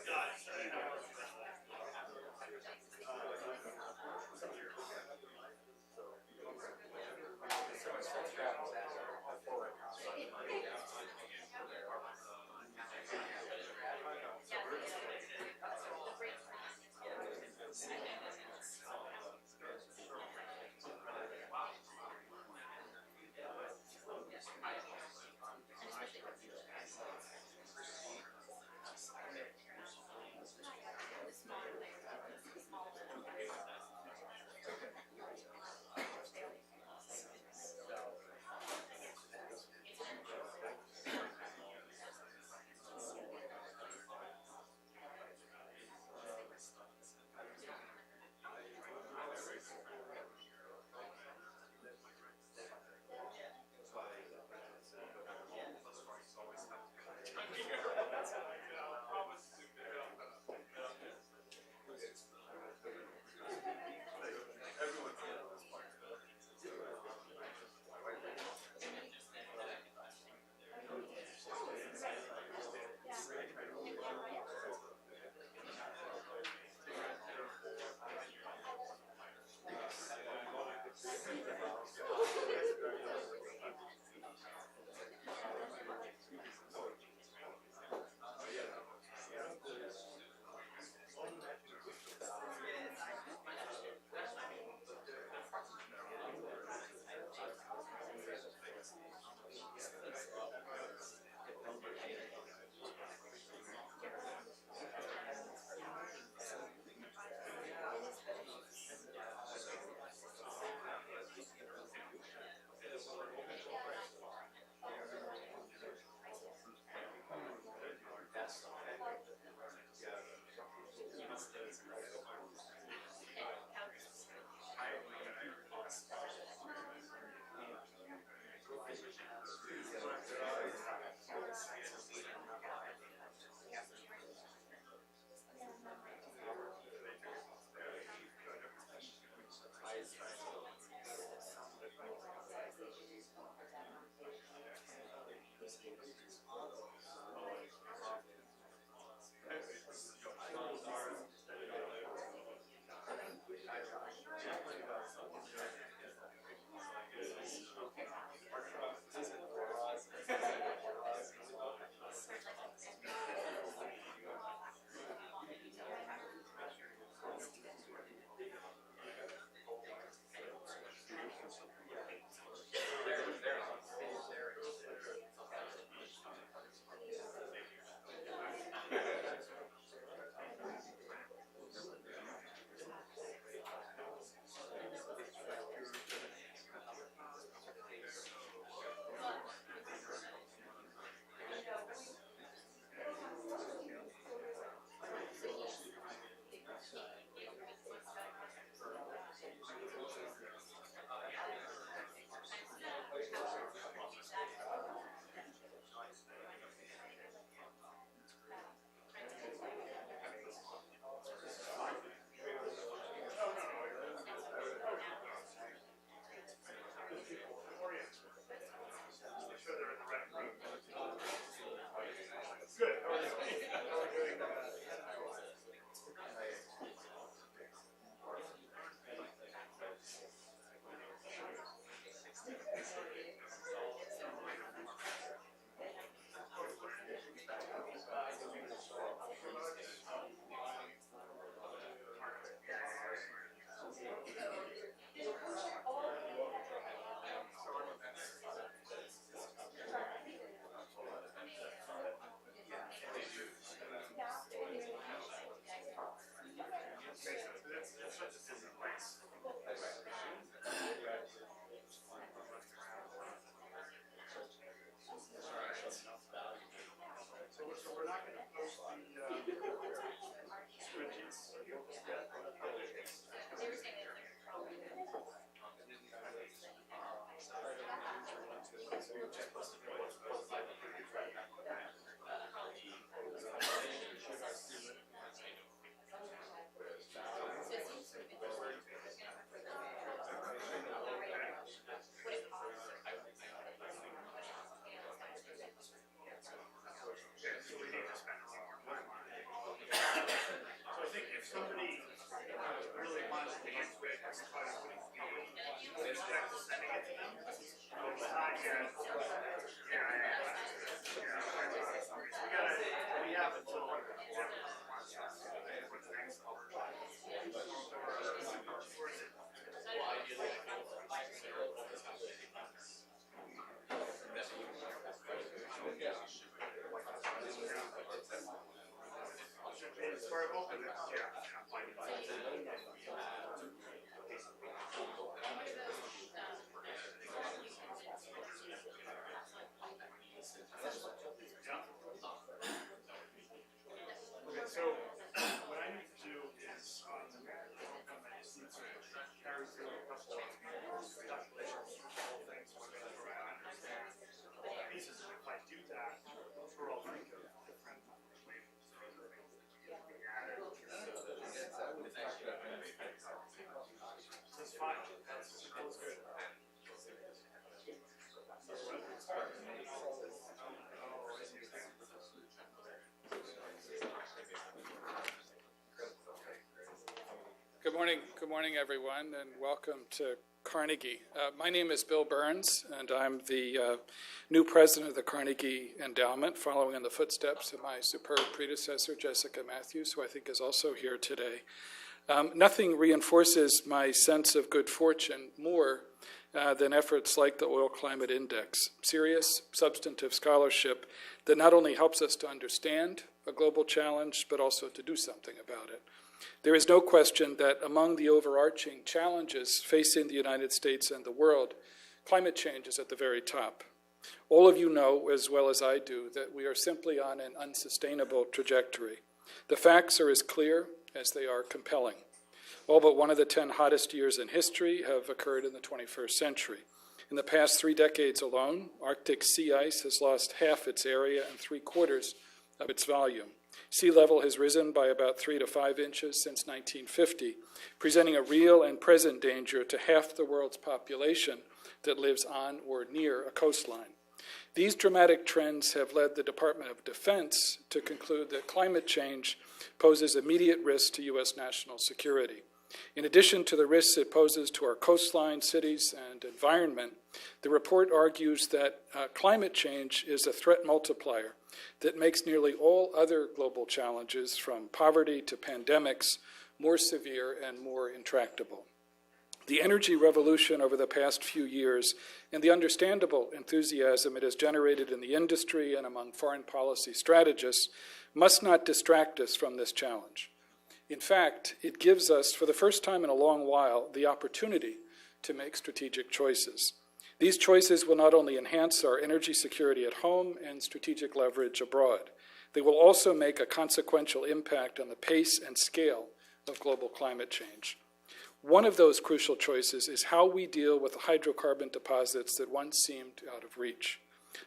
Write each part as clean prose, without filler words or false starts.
Yeah, Good morning, everyone, and welcome to Carnegie. My name is Bill Burns, and I'm the new president of the Carnegie Endowment, following in the footsteps of my superb predecessor, Jessica Matthews, who I think is also here today. Nothing reinforces my sense of good fortune more than efforts like the Oil Climate Index, serious, substantive scholarship that not only helps us to understand a global challenge, but also to do something about it. There is no question that among the overarching challenges facing the United States and the world, climate change is at the very top. All of you know, as well as I do, that we are simply on an unsustainable trajectory. The facts are as clear as they are compelling. All but one of the 10 hottest years in history have occurred in the 21st century. In the past 3 decades alone, Arctic sea ice has lost half its area and 3/4 of its volume. Sea level has risen by about 3 to 5 inches since 1950, presenting a real and present danger to half the world's population that lives on or near a coastline. These dramatic trends have led the Department of Defense to conclude that climate change poses immediate risk to U.S. national security. In addition to the risks it poses to our coastline, cities, and environment, the report argues that climate change is a threat multiplier that makes nearly all other global challenges, from poverty to pandemics, more severe and more intractable. The energy revolution over the past few years and the understandable enthusiasm it has generated in the industry and among foreign policy strategists must not distract us from this challenge. In fact, it gives us, for the first time in a long while, the opportunity to make strategic choices. These choices will not only enhance our energy security at home and strategic leverage abroad, they will also make a consequential impact on the pace and scale of global climate change. One of those crucial choices is how we deal with the hydrocarbon deposits that once seemed out of reach.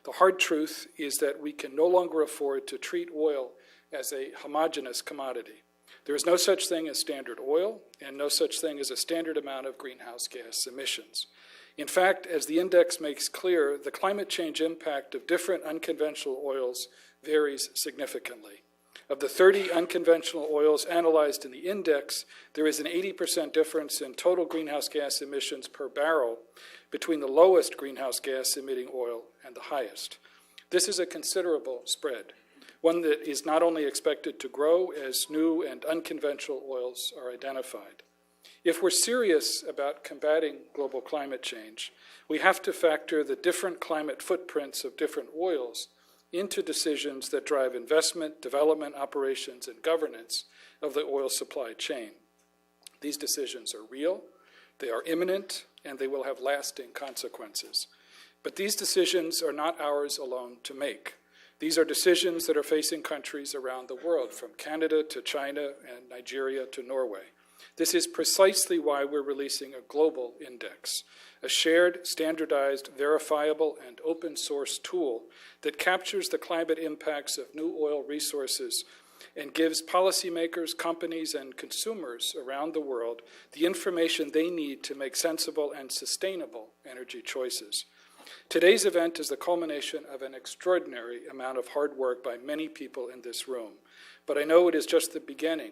The hard truth is that we can no longer afford to treat oil as a homogeneous commodity. There is no such thing as standard oil, and no such thing as a standard amount of greenhouse gas emissions. In fact, as the index makes clear, the climate change impact of different unconventional oils varies significantly. Of the 30 unconventional oils analyzed in the index, there is an 80% difference in total greenhouse gas emissions per barrel between the lowest greenhouse gas emitting oil and the highest. This is a considerable spread, one that is not only expected to grow as new and unconventional oils are identified. If we're serious about combating global climate change, we have to factor the different climate footprints of different oils into decisions that drive investment, development, operations, and governance of the oil supply chain. These decisions are real, they are imminent, and they will have lasting consequences. But these decisions are not ours alone to make. These are decisions that are facing countries around the world, from Canada to China and Nigeria to Norway. This is precisely why we're releasing a global index, a shared, standardized, verifiable, and open source tool that captures the climate impacts of new oil resources and gives policymakers, companies, and consumers around the world the information they need to make sensible and sustainable energy choices. Today's event is the culmination of an extraordinary amount of hard work by many people in this room, but I know it is just the beginning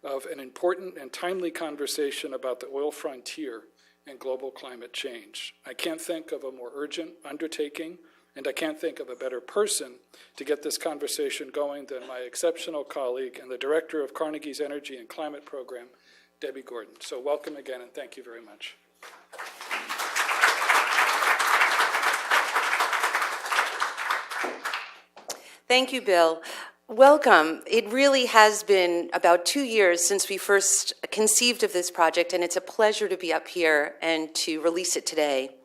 of an important and timely conversation about the oil frontier and global climate change. I can't think of a more urgent undertaking, and I can't think of a better person to get this conversation going than my exceptional colleague and the director of Carnegie's Energy and Climate Program, Debbie Gordon. So welcome again, and thank you very much. Thank you, Bill. Welcome. It really has been about 2 years since we first conceived of this project, and it's a pleasure to be up here and to release it today.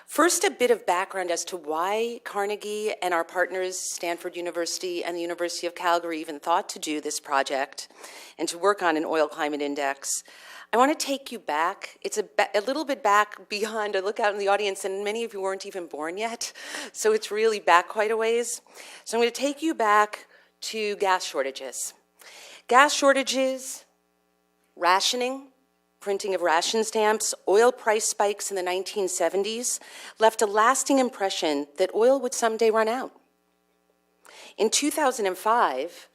First, a bit of background as to why Carnegie and our partners, Stanford University and the University of Calgary, even thought to do this project and to work on an oil climate index. I want to take you back. It's a little bit back beyond. I look out in the audience, and many of you weren't even born yet, so it's really back quite a ways. So I'm going to take you back to gas shortages. Gas shortages, rationing, printing of ration stamps, oil price spikes in the 1970s left a lasting impression that oil would someday run out. In 2005,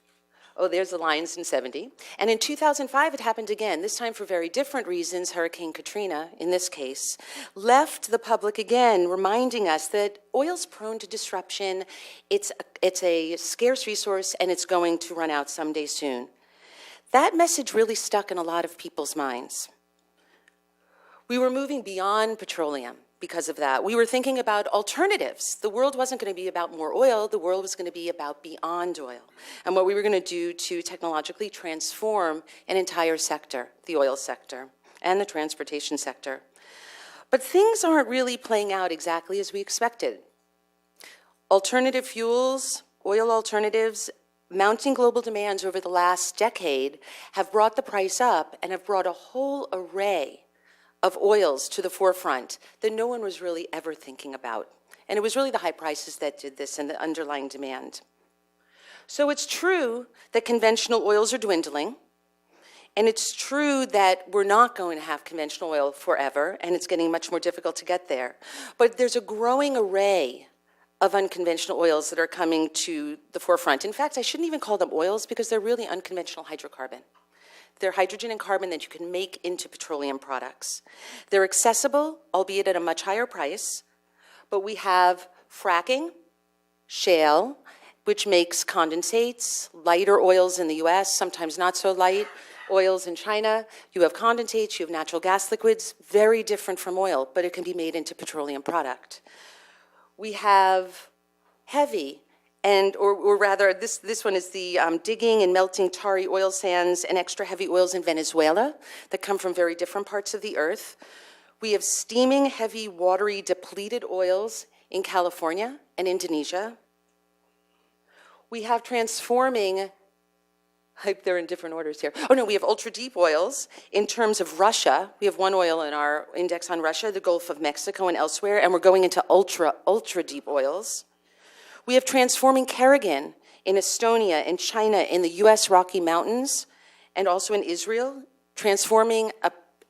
there's the lines in 70. And in 2005, it happened again, this time for very different reasons. Hurricane Katrina, in this case, left the public again, reminding us that oil's prone to disruption. It's a scarce resource, and it's going to run out someday soon. That message really stuck in a lot of people's minds. We were moving beyond petroleum because of that. We were thinking about alternatives. The world wasn't going to be about more oil. The world was going to be about beyond oil and what we were going to do to technologically transform an entire sector, the oil sector and the transportation sector. But things aren't really playing out exactly as we expected. Alternative fuels, oil alternatives, mounting global demands over the last decade have brought the price up and have brought a whole array of oils to the forefront that no one was really ever thinking about. And it was really the high prices that did this and the underlying demand. So it's true that conventional oils are dwindling, and it's true that we're not going to have conventional oil forever, and it's getting much more difficult to get there. But there's a growing array of unconventional oils that are coming to the forefront. In fact, I shouldn't even call them oils because they're really unconventional hydrocarbon. They're hydrogen and carbon that you can make into petroleum products. They're accessible, albeit at a much higher price, but we have fracking, shale, which makes condensates, lighter oils in the US, sometimes not so light, oils in China. You have condensates, you have natural gas liquids, very different from oil, but it can be made into petroleum product. We have heavy, or rather, this one is the digging and melting tarry oil sands and extra heavy oils in Venezuela that come from very different parts of the earth. We have steaming heavy, watery, depleted oils in California and Indonesia. We have transforming, they're in different orders here. We have ultra deep oils in terms of Russia. We have one oil in our index on Russia, the Gulf of Mexico and elsewhere, and we're going into ultra deep oils. We have transforming Carnegie in Estonia, in China, in the US Rocky Mountains, and also in Israel, transforming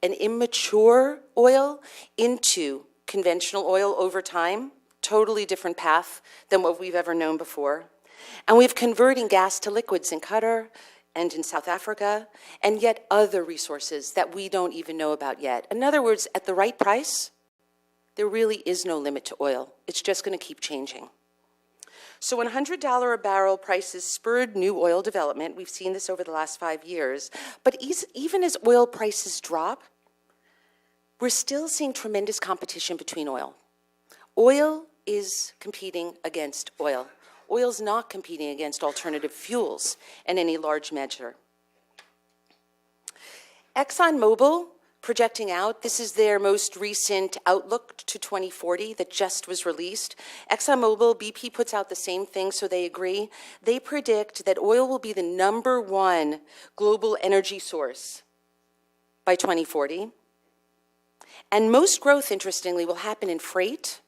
an immature oil into conventional oil over time, totally different path than what we've ever known before. And we have converting gas to liquids in Qatar and in South Africa, and yet other resources that we don't even know about yet. In other words, at the right price, there really is no limit to oil. It's just going to keep changing. So when $100 a barrel prices spurred new oil development, we've seen this over the last 5 years, but even as oil prices drop, we're still seeing tremendous competition between oil. Oil is competing against oil. Oil's not competing against alternative fuels in any large measure. ExxonMobil projecting out, this is their most recent outlook to 2040 that just was released. ExxonMobil, BP puts out the same thing, so they agree. They predict that oil will be the #1 global energy source by 2040. And most growth, interestingly, will happen in freight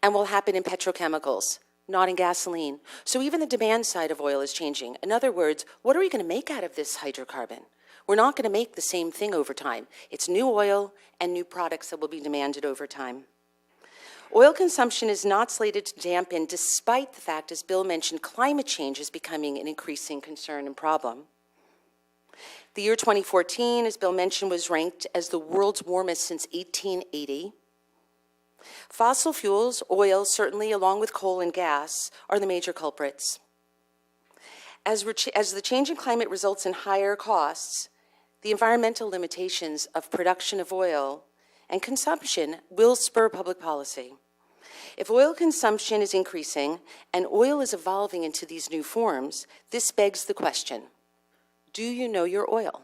and will happen in petrochemicals, not in gasoline. So even the demand side of oil is changing. In other words, what are we going to make out of this hydrocarbon? We're not going to make the same thing over time. It's new oil and new products that will be demanded over time. Oil consumption is not slated to dampen, despite the fact, as Bill mentioned, climate change is becoming an increasing concern and problem. The year 2014, as Bill mentioned, was ranked as the world's warmest since 1880. Fossil fuels, oil, certainly along with coal and gas, are the major culprits. As the changing climate results in higher costs, the environmental limitations of production of oil and consumption will spur public policy. If oil consumption is increasing and oil is evolving into these new forms, this begs the question, do you know your oil?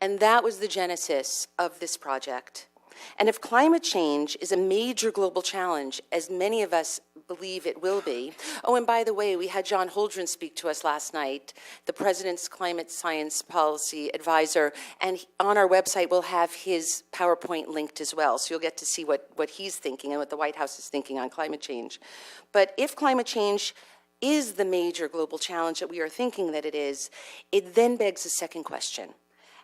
And that was the genesis of this project. And if climate change is a major global challenge, as many of us believe it will be, oh, and by the way, we had John Holdren speak to us last night, the President's Climate Science Policy Advisor, and on our website we'll have his PowerPoint linked as well, so you'll get to see what he's thinking and what the White House is thinking on climate change. But if climate change is the major global challenge that we are thinking that it is, it then begs a second question.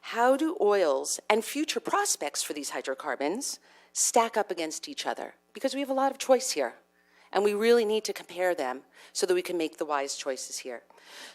How do oils and future prospects for these hydrocarbons stack up against each other? Because we have a lot of choice here, and we really need to compare them so that we can make the wise choices here.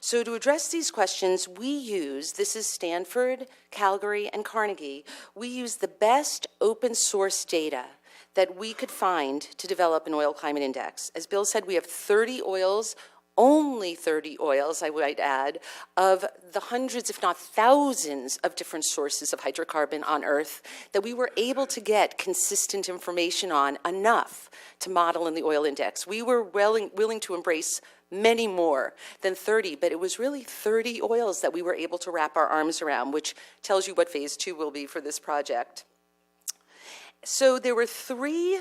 So to address these questions, this is Stanford, Calgary, and Carnegie, we use the best open source data that we could find to develop an oil climate index. As Bill said, we have 30 oils, only 30 oils, I might add, of the hundreds, if not thousands, of different sources of hydrocarbon on Earth that we were able to get consistent information on enough to model in the oil index. We were willing to embrace many more than 30, but it was really 30 oils that we were able to wrap our arms around, which tells you what phase 2 will be for this project. So there were 3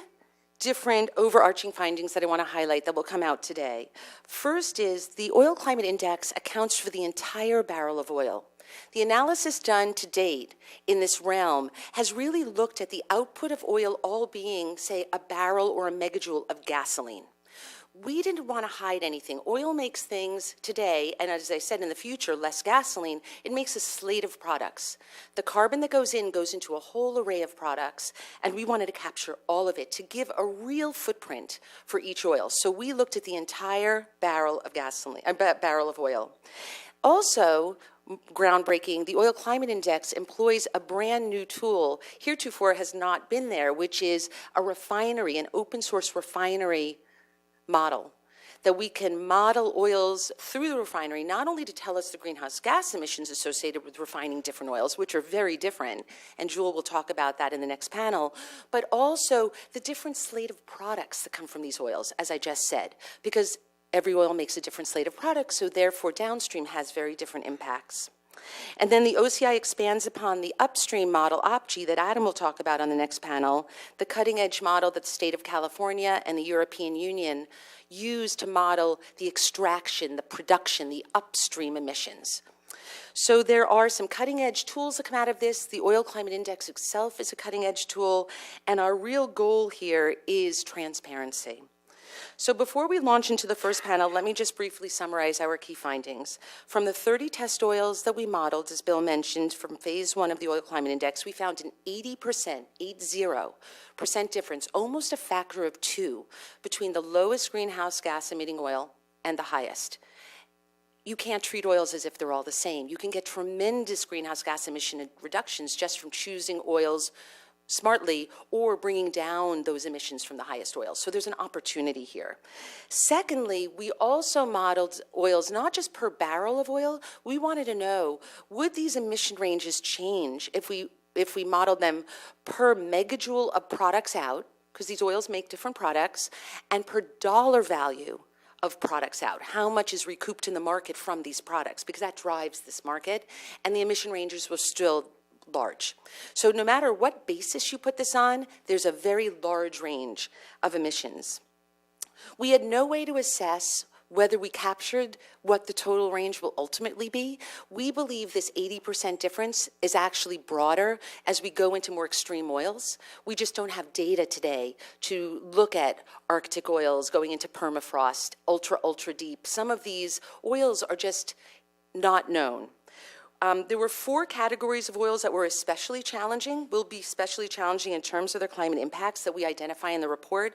different overarching findings that I want to highlight that will come out today. First is the oil climate index accounts for the entire barrel of oil. The analysis done to date in this realm has really looked at the output of oil all being, say, a barrel or a megajoule of gasoline. We didn't want to hide anything. Oil makes things today, and as I said, in the future, less gasoline. It makes a slate of products. The carbon that goes into a whole array of products, and we wanted to capture all of it to give a real footprint for each oil. So we looked at the entire barrel of barrel of oil. Also, groundbreaking, the Oil Climate Index employs a brand new tool, heretofore has not been there, which is a refinery, an open source refinery model, that we can model oils through the refinery, not only to tell us the greenhouse gas emissions associated with refining different oils, which are very different, and Jewel will talk about that in the next panel, but also the different slate of products that come from these oils, as I just said, because every oil makes a different slate of products, so therefore downstream has very different impacts. And then the OCI expands upon the upstream model, OPG, that Adam will talk about on the next panel, the cutting-edge model that the state of California and the European Union use to model the extraction, the production, the upstream emissions. So there are some cutting-edge tools that come out of this. The Oil Climate Index itself is a cutting-edge tool, and our real goal here is transparency. So before we launch into the first panel, let me just briefly summarize our key findings. From the 30 test oils that we modeled, as Bill mentioned, from phase 1 of the Oil Climate Index, we found an 80% difference, almost a factor of 2, between the lowest greenhouse gas emitting oil and the highest. You can't treat oils as if they're all the same. You can get tremendous greenhouse gas emission reductions just from choosing oils smartly or bringing down those emissions from the highest oils. So there's an opportunity here. Secondly, we also modeled oils not just per barrel of oil. We wanted to know, would these emission ranges change if we modeled them per megajoule of products out, because these oils make different products, and per dollar value of products out. How much is recouped in the market from these products? Because that drives this market, and the emission ranges were still large. So no matter what basis you put this on, there's a very large range of emissions. We had no way to assess whether we captured what the total range will ultimately be. We believe this 80% difference is actually broader as we go into more extreme oils. We just don't have data today to look at Arctic oils going into permafrost, ultra deep. Some of these oils are just not known. There were 4 categories of oils that were especially challenging, will be especially challenging in terms of their climate impacts that we identify in the report.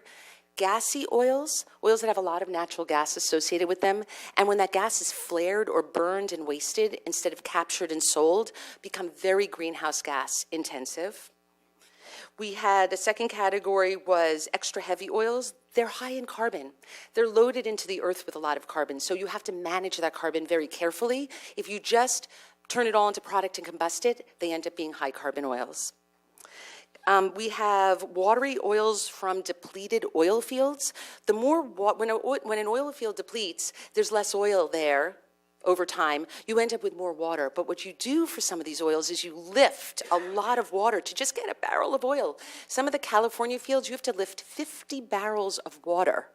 gassy oils, oils that have a lot of natural gas associated with them, and when that gas is flared or burned and wasted instead of captured and sold, become very greenhouse gas intensive. We had a second category was extra heavy oils. They're high in carbon. They're loaded into the earth with a lot of carbon, so you have to manage that carbon very carefully. If you just turn it all into product and combust it, they end up being high carbon oils. We have watery oils from depleted oil fields. The more when an oil field depletes, there's less oil there over time. You end up with more water. But what you do for some of these oils is you lift a lot of water to just get a barrel of oil. Some of the California fields, you have to lift 50 barrels of water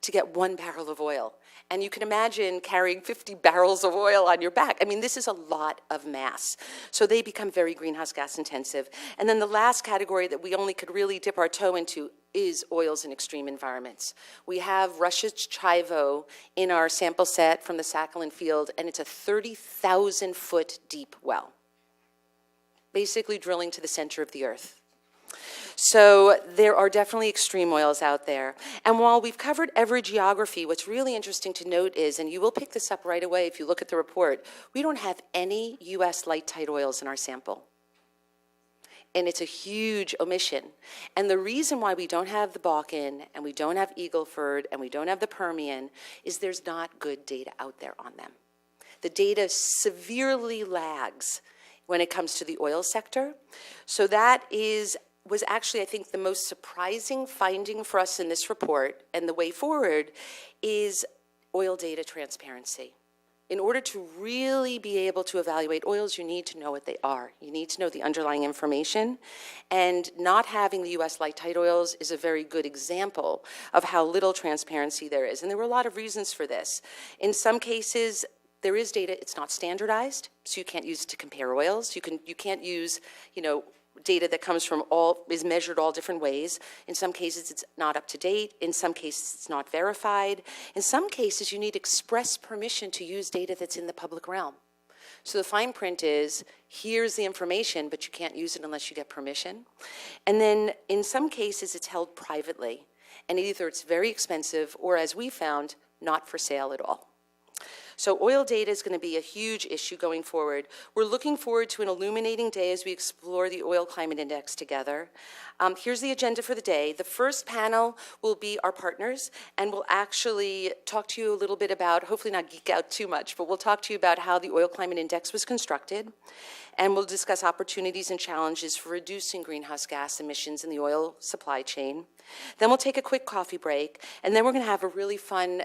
to get 1 barrel of oil. And you can imagine carrying 50 barrels of oil on your back. I mean, this is a lot of mass. So they become very greenhouse gas intensive. And then the last category that we only could really dip our toe into is oils in extreme environments. We have Russia's chivo in our sample set from the Sakhalin field, and it's a 30,000-foot deep well, basically drilling to the center of the earth. So there are definitely extreme oils out there. And while we've covered every geography, what's really interesting to note is, and you will pick this up right away if you look at the report, we don't have any U.S. light tight oils in our sample. And it's a huge omission. And the reason why we don't have the Balkan, and we don't have Eagleford, and we don't have the Permian, is there's not good data out there on them. The data severely lags when it comes to the oil sector. So that was actually, I think, the most surprising finding for us in this report, and the way forward is oil data transparency. In order to really be able to evaluate oils, you need to know what they are. You need to know the underlying information, and not having the U.S. light tight oils is a very good example of how little transparency there is, and there were a lot of reasons for this. In some cases, there is data, it's not standardized, so you can't use it to compare oils. You can't use, data that comes from is measured all different ways. In some cases, it's not up to date. In some cases, it's not verified. In some cases, you need express permission to use data that's in the public realm. So the fine print is, here's the information, but you can't use it unless you get permission. And then in some cases, it's held privately. And either it's very expensive or, as we found, not for sale at all. So oil data is going to be a huge issue going forward. We're looking forward to an illuminating day as we explore the Oil Climate Index together. Here's the agenda for the day. The first panel will be our partners, and we'll actually talk to you a little bit about, hopefully not geek out too much, but we'll talk to you about how the Oil Climate Index was constructed, and we'll discuss opportunities and challenges for reducing greenhouse gas emissions in the oil supply chain. Then we'll take a quick coffee break, and then we're going to have a really fun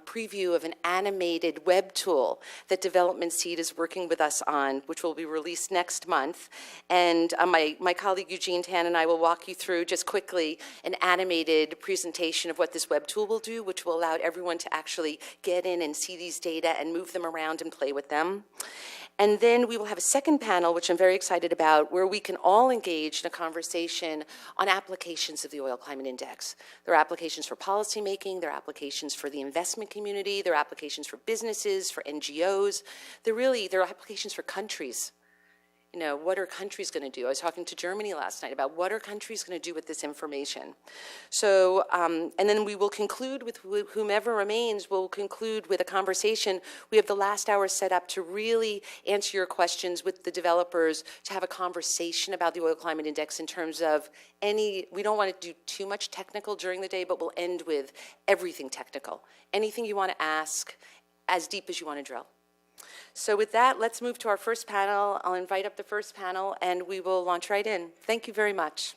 preview of an animated web tool that Development Seed is working with us on, which will be released next month. And my colleague Eugene Tan and I will walk you through just quickly an animated presentation of what this web tool will do, which will allow everyone to actually get in and see these data and move them around and play with them. And then we will have a second panel, which I'm very excited about, where we can all engage in a conversation on applications of the Oil Climate Index. There are applications for policymaking, there are applications for the investment community, there are applications for businesses, for NGOs. There are applications for countries. What are countries going to do? I was talking to Germany last night about what are countries going to do with this information. So, and then we will conclude with whomever remains, we'll conclude with a conversation. We have the last hour set up to really answer your questions with the developers, to have a conversation about the Oil Climate Index in terms of we don't want to do too much technical during the day, but we'll end with everything technical. Anything you want to ask, as deep as you want to drill. So with that, let's move to our first panel. I'll invite up the first panel, and we will launch right in. Thank you very much.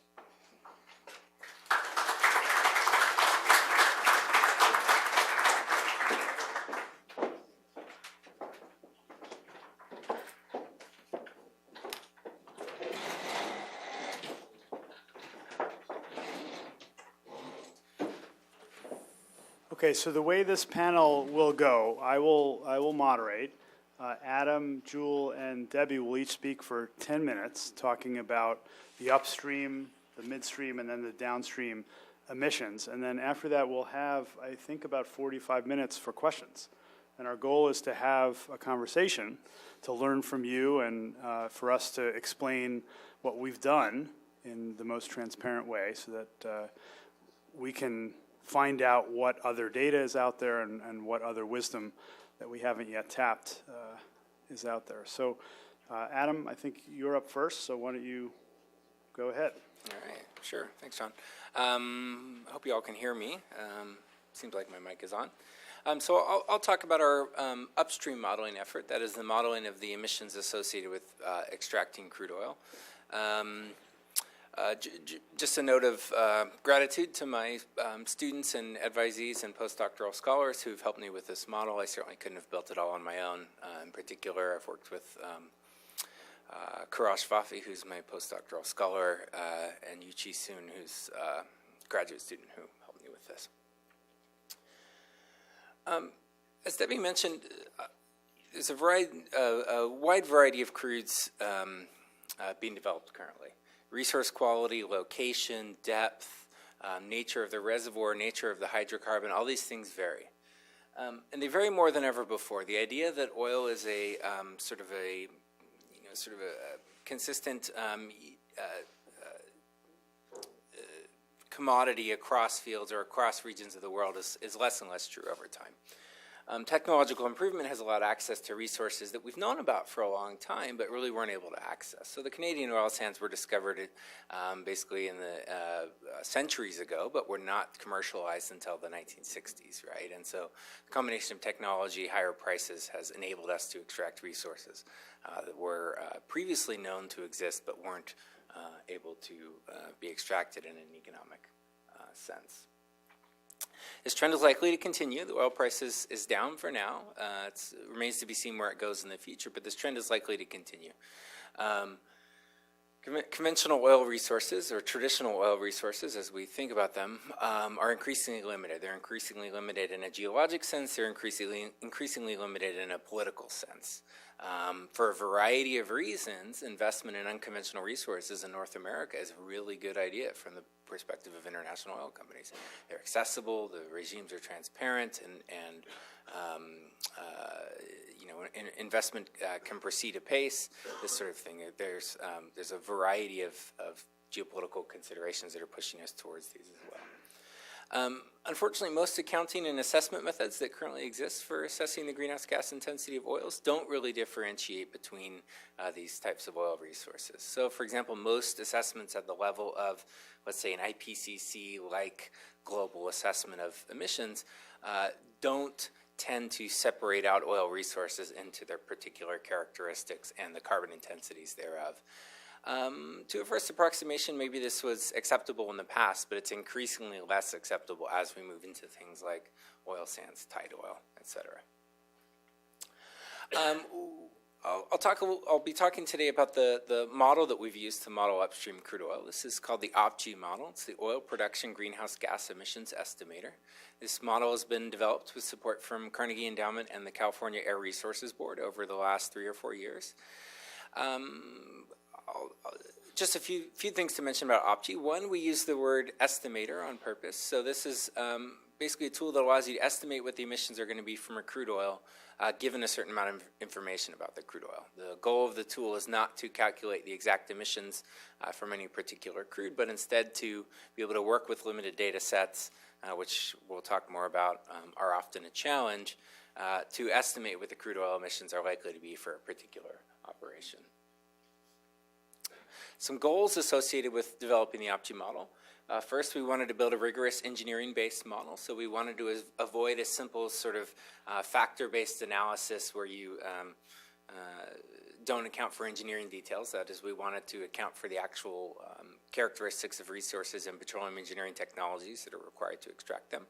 Okay, so the way this panel will go, I will moderate. Adam, Jewel, and Debbie will each speak for 10 minutes, talking about the upstream, the midstream, and then the downstream emissions. And then after that, we'll have, I think, about 45 minutes for questions. And our goal is to have a conversation, to learn from you, and for us to explain what we've done in the most transparent way, so that we can find out what other data is out there and what other wisdom that we haven't yet tapped is out there. So, Adam, I think you're up first, so why don't you go ahead? All right, sure. Thanks, John. I hope you all can hear me. Seems like my mic is on. So I'll talk about our upstream modeling effort. That is the modeling of the emissions associated with extracting crude oil. Just a note of gratitude to my students and advisees and postdoctoral scholars who've helped me with this model. I certainly couldn't have built it all on my own. In particular, I've worked with Karash Vafi, who's my postdoctoral scholar, and Yuchi Soon, who's a graduate student who helped me with this. As Debbie mentioned, there's a wide variety of crudes being developed currently. Resource quality, location, depth, nature of the reservoir, nature of the hydrocarbon, all these things vary. And they vary more than ever before. The idea that oil is a sort of a consistent commodity across fields or across regions of the world is less and less true over time. Technological improvement has allowed access to resources that we've known about for a long time, but really weren't able to access. So the Canadian oil sands were discovered basically in the centuries ago, but were not commercialized until the 1960s, right? And so the combination of technology, higher prices has enabled us to extract resources that were previously known to exist, but weren't able to be extracted in an economic sense. This trend is likely to continue. The oil price is down for now. It remains to be seen where it goes in the future, but this trend is likely to continue. Conventional oil resources, or traditional oil resources as we think about them, are increasingly limited. They're increasingly limited in a geologic sense. They're increasingly limited in a political sense. For a variety of reasons, investment in unconventional resources in North America is a really good idea from the perspective of international oil companies. They're accessible, the regimes are transparent, and investment can proceed apace, this sort of thing. There's a variety of geopolitical considerations that are pushing us towards these as well. Unfortunately, most accounting and assessment methods that currently exist for assessing the greenhouse gas intensity of oils don't really differentiate between these types of oil resources. So, for example, most assessments at the level of, let's say, an IPCC-like global assessment of emissions don't tend to separate out oil resources into their particular characteristics and the carbon intensities thereof. To a first approximation, maybe this was acceptable in the past, but it's increasingly less acceptable as we move into things like oil sands, tight oil, etc. I'll be talking today about the model that we've used to model upstream crude oil. This is called the OPG model. It's the Oil Production Greenhouse Gas Emissions Estimator. This model has been developed with support from Carnegie Endowment and the California Air Resources Board over the last 3 or 4 years. Just a few things to mention about OPG. One, we use the word estimator on purpose. So this is basically a tool that allows you to estimate what the emissions are going to be from a crude oil given a certain amount of information about the crude oil. The goal of the tool is not to calculate the exact emissions from any particular crude, but instead to be able to work with limited data sets, which we'll talk more about, are often a challenge, to estimate what the crude oil emissions are likely to be for a particular operation. Some goals associated with developing the OPG model. First, we wanted to build a rigorous engineering-based model, so we wanted to avoid a simple sort of factor-based analysis where you don't account for engineering details. That is, we wanted to account for the actual characteristics of resources and petroleum engineering technologies that are required to extract them.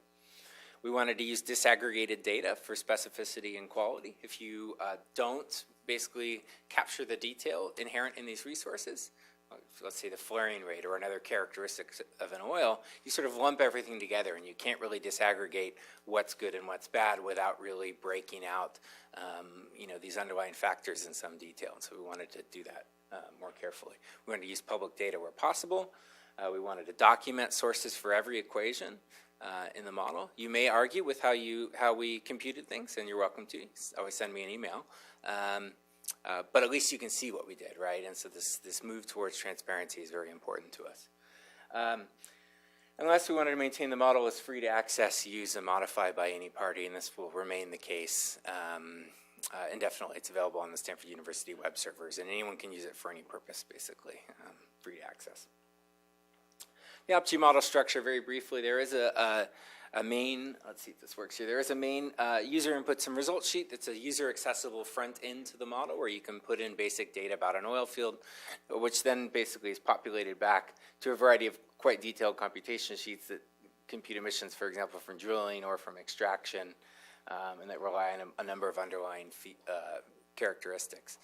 We wanted to use disaggregated data for specificity and quality. If you don't basically capture the detail inherent in these resources, let's say the flaring rate or another characteristic of an oil, you sort of lump everything together and you can't really disaggregate what's good and what's bad without really breaking out these underlying factors in some detail. And so we wanted to do that more carefully. We wanted to use public data where possible. We wanted to document sources for every equation in the model. You may argue with how we computed things, and you're welcome to. Always send me an email. But at least you can see what we did, right? And so this move towards transparency is very important to us. Unless we wanted to maintain the model as free to access, use, and modify by any party, and this will remain the case indefinitely. It's available on the Stanford University web servers, and anyone can use it for any purpose, basically, free to access. The OpG model structure, very briefly, there is a main, let's see if this works here, there is a main user inputs and results sheet that's a user-accessible front end to the model where you can put in basic data about an oil field, which then basically is populated back to a variety of quite detailed computation sheets that compute emissions, for example, from drilling or from extraction, and that rely on a number of underlying characteristics.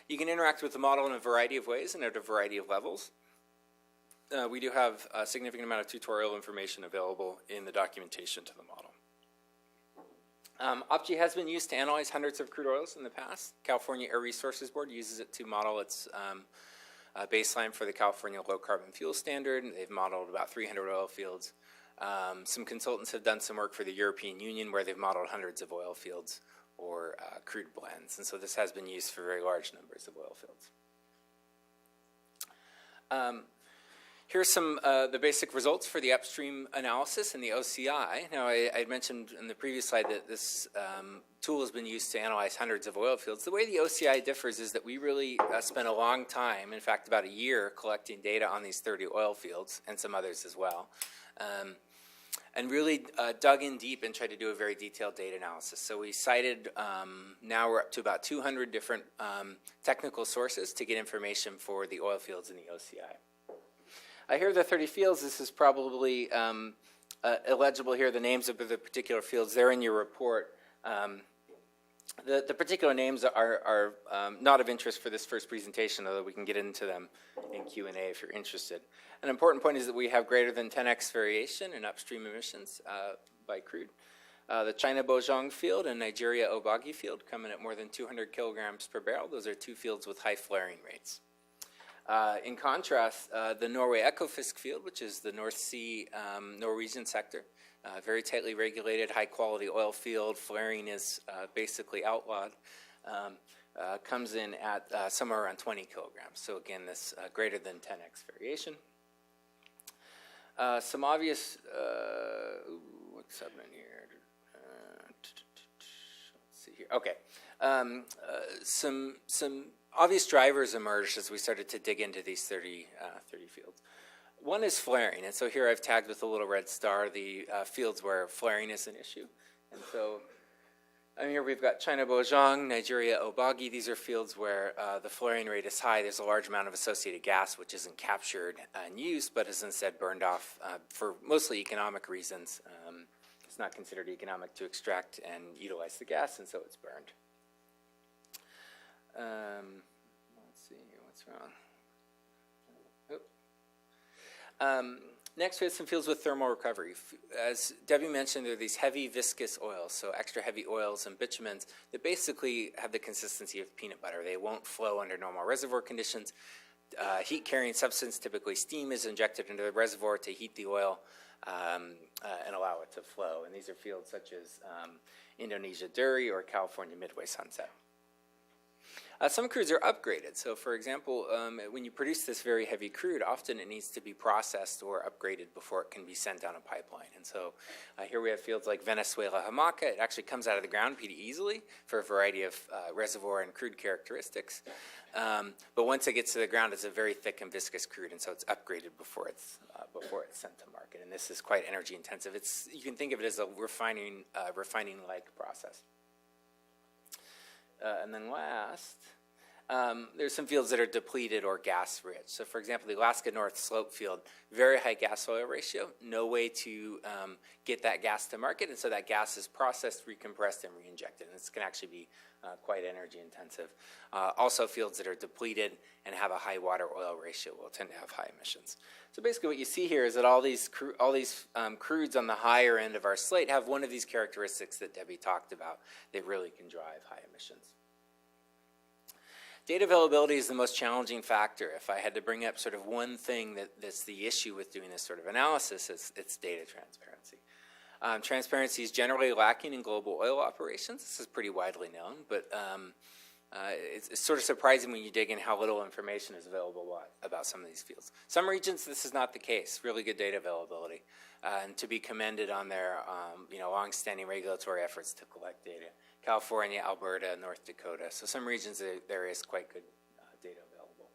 You can interact with the model in a variety of ways and at a variety of levels. We do have a significant amount of tutorial information available in the documentation to the model. OpG has been used to analyze hundreds of crude oils in the past. California Air Resources Board uses it to model its baseline for the California Low Carbon Fuel Standard. They've modeled about 300 oil fields. Some consultants have done some work for the European Union where they've modeled hundreds of oil fields or crude blends. And so this has been used for very large numbers of oil fields. Here's some the basic results for the upstream analysis and the OCI. Now, I mentioned in the previous slide that this tool has been used to analyze hundreds of oil fields. The way the OCI differs is that we really spent a long time, in fact about a year, collecting data on these 30 oil fields and some others as well, and really dug in deep and tried to do a very detailed data analysis. So we cited, now we're up to about 200 different technical sources to get information for the oil fields in the OCI. Here are the 30 fields. This is probably illegible here, the names of the particular fields. They're in your report. The particular names are not of interest for this first presentation, although we can get into them in Q&A if you're interested. An important point is that we have greater than 10x variation in upstream emissions by crude. The China Bojong field and Nigeria Obagi field come in at more than 200 kilograms per barrel. Those are two fields with high flaring rates. In contrast, the Norway Ekofisk field, which is the North Sea Norwegian sector, very tightly regulated, high-quality oil field, flaring is basically outlawed, comes in at somewhere around 20 kilograms. So again, this greater than 10x variation. Some obvious, what's happening here? Let's see here. Okay. Some obvious drivers emerged as we started to dig into these 30 fields. One is flaring, and so here I've tagged with a little red star the fields where flaring is an issue. And so here we've got China Bojong, Nigeria Obagi. These are fields where the flaring rate is high. There's a large amount of associated gas which isn't captured and used, but is instead burned off for mostly economic reasons. It's not considered economic to extract and utilize the gas, and so it's burned. Let's see here, what's wrong? Next, we have some fields with thermal recovery. As Debbie mentioned, there are these heavy viscous oils, so extra heavy oils and bitumens that basically have the consistency of peanut butter. They won't flow under normal reservoir conditions. Heat-carrying substance, typically steam, is injected into the reservoir to heat the oil and allow it to flow. And these are fields such as Indonesia Duri or California Midway Sunset. Some crudes are upgraded. So, for example, when you produce this very heavy crude, often it needs to be processed or upgraded before it can be sent down a pipeline. And so here we have fields like Venezuela Hamaca. It actually comes out of the ground pretty easily for a variety of reservoir and crude characteristics. But once it gets to the ground, it's a very thick and viscous crude, and so it's upgraded before it's sent to market. And this is quite energy intensive. You can think of it as a refining-like process. And then last, there's some fields that are depleted or gas rich. So for example, the Alaska North Slope field, very high gas oil ratio, no way to get that gas to market, and so that gas is processed, recompressed, and reinjected. And this can actually be quite energy intensive. Also fields that are depleted and have a high water oil ratio will tend to have high emissions. So basically what you see here is that all these crudes on the higher end of our slate have one of these characteristics that Debbie talked about that really can drive high emissions. Data availability is the most challenging factor. If I had to bring up sort of one thing that's the issue with doing this sort of analysis, it's data transparency. Transparency is generally lacking in global oil operations. This is pretty widely known, but It's sort of surprising when you dig in how little information is available about some of these fields. Some regions, this is not the case. Really good data availability, and to be commended on their long-standing regulatory efforts to collect data. California, Alberta, North Dakota. So some regions there is quite good data available.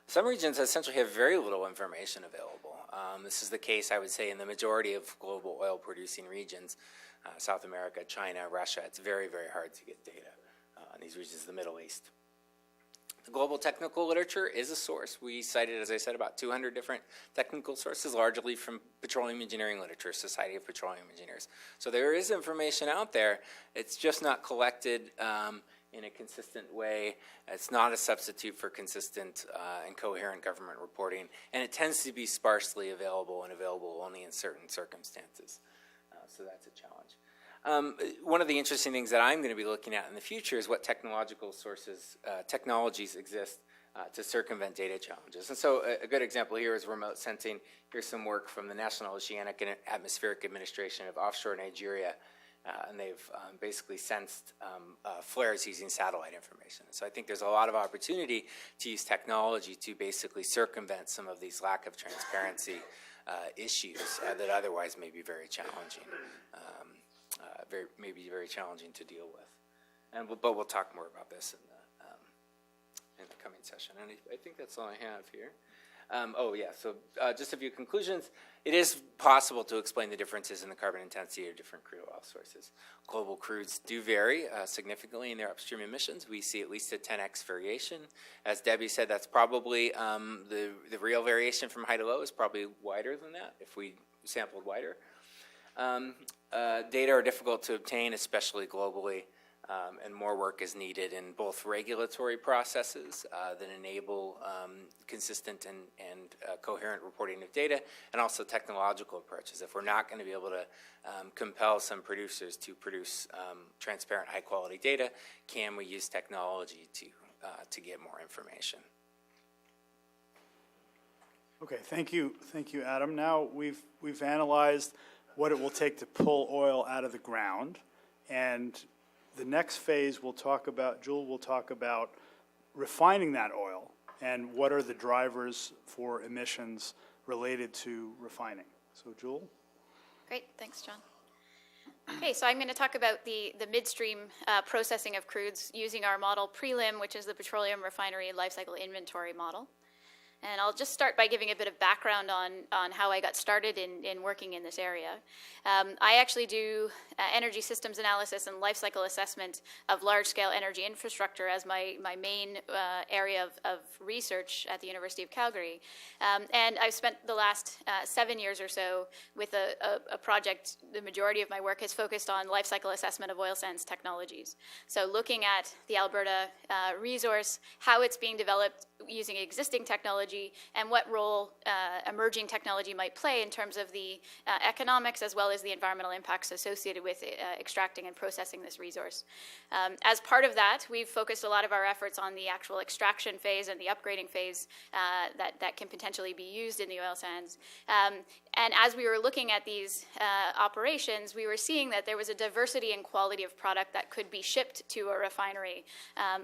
Some regions essentially have very little information available. This is the case, I would say, in the majority of global oil-producing regions, South America, China, Russia. It's very, very hard to get data in these regions of the Middle East. The global technical literature is a source. We cited, as I said, about 200 different technical sources, largely from petroleum engineering literature, Society of Petroleum Engineers. So there is information out there. It's just not collected in a consistent way. It's not a substitute for consistent and coherent government reporting, and it tends to be sparsely available and available only in certain circumstances. So that's a challenge. One of the interesting things that I'm going to be looking at in the future is what technological sources, technologies exist to circumvent data challenges. And so a good example here is remote sensing. Here's some work from the National Oceanic and Atmospheric Administration of offshore Nigeria, and they've basically sensed flares using satellite information. So I think there's a lot of opportunity to use technology to basically circumvent some of these lack of transparency issues that otherwise may be very challenging. May be very challenging to deal with, but we'll talk more about this in the coming session. And I think that's all I have here. So just a few conclusions. It is possible to explain the differences in the carbon intensity of different crude oil sources. Global crudes do vary significantly in their upstream emissions. We see at least a 10x variation. As Debbie said, that's probably the real variation from high to low is probably wider than that if we sampled wider. Data are difficult to obtain, especially globally, and more work is needed in both regulatory processes that enable consistent and coherent reporting of data, and also technological approaches. If we're not going to be able to compel some producers to produce transparent, high-quality data, can we use technology to get more information? Okay, thank you, Adam. Now we've analyzed what it will take to pull oil out of the ground, and the next phase Jewel will talk about refining that oil and what are the drivers for emissions related to refining. So Jewel? Great, thanks, John. Okay, so I'm going to talk about the midstream processing of crudes using our model PRELIM, which is the Petroleum Refinery Lifecycle Inventory model. And I'll just start by giving a bit of background on how I got started in working in this area. I actually do energy systems analysis and life cycle assessment of large-scale energy infrastructure as my main area of research at the University of Calgary. And I've spent the last 7 years or so with a project. The majority of my work has focused on life cycle assessment of oil sands technologies. So looking at the Alberta resource, how it's being developed using existing technology, and what role emerging technology might play in terms of the economics as well as the environmental impacts associated with extracting and processing this resource. As part of that, we've focused a lot of our efforts on the actual extraction phase and the upgrading phase that can potentially be used in the oil sands. And as we were looking at these operations, we were seeing that there was a diversity and quality of product that could be shipped to a refinery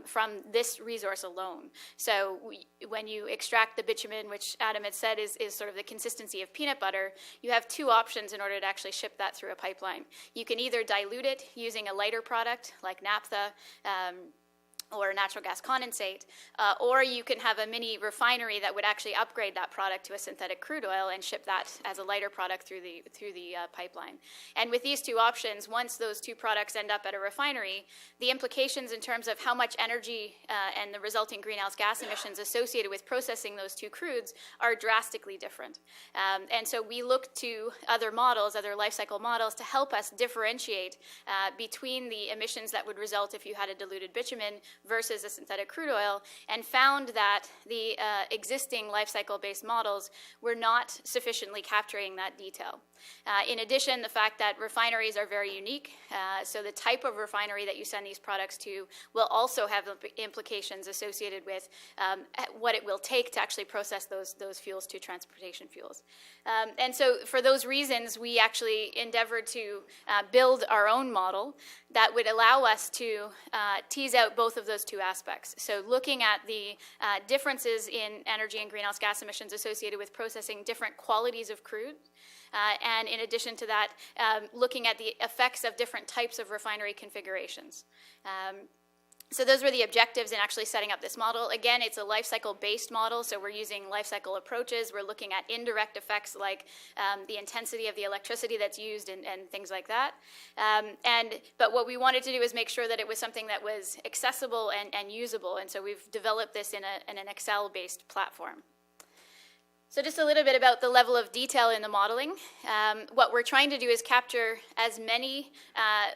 from this resource alone. So when you extract the bitumen, which Adam had said is sort of the consistency of peanut butter, you have two options in order to actually ship that through a pipeline. You can either dilute it using a lighter product like naphtha, or natural gas condensate, or you can have a mini refinery that would actually upgrade that product to a synthetic crude oil and ship that as a lighter product through the pipeline. And with these two options, once those two products end up at a refinery, the implications in terms of how much energy and the resulting greenhouse gas emissions associated with processing those two crudes are drastically different. And so we look to other models, other life cycle models, to help us differentiate between the emissions that would result if you had a diluted bitumen versus a synthetic crude oil, and found that the existing life cycle based models were not sufficiently capturing that detail. In addition, the fact that refineries are very unique, so the type of refinery that you send these products to will also have implications associated with what it will take to actually process those fuels to transportation fuels. And so for those reasons, we actually endeavored to build our own model that would allow us to tease out both of those two aspects. So looking at the differences in energy and greenhouse gas emissions associated with processing different qualities of crude. And in addition to that, looking at the effects of different types of refinery configurations. So those were the objectives in actually setting up this model. Again, it's a life cycle based model, so we're using life cycle approaches. We're looking at indirect effects like the intensity of the electricity that's used and things like that. But what we wanted to do is make sure that it was something that was accessible and usable, and so we've developed this in an Excel-based platform. So just a little bit about the level of detail in the modeling. What we're trying to do is capture as many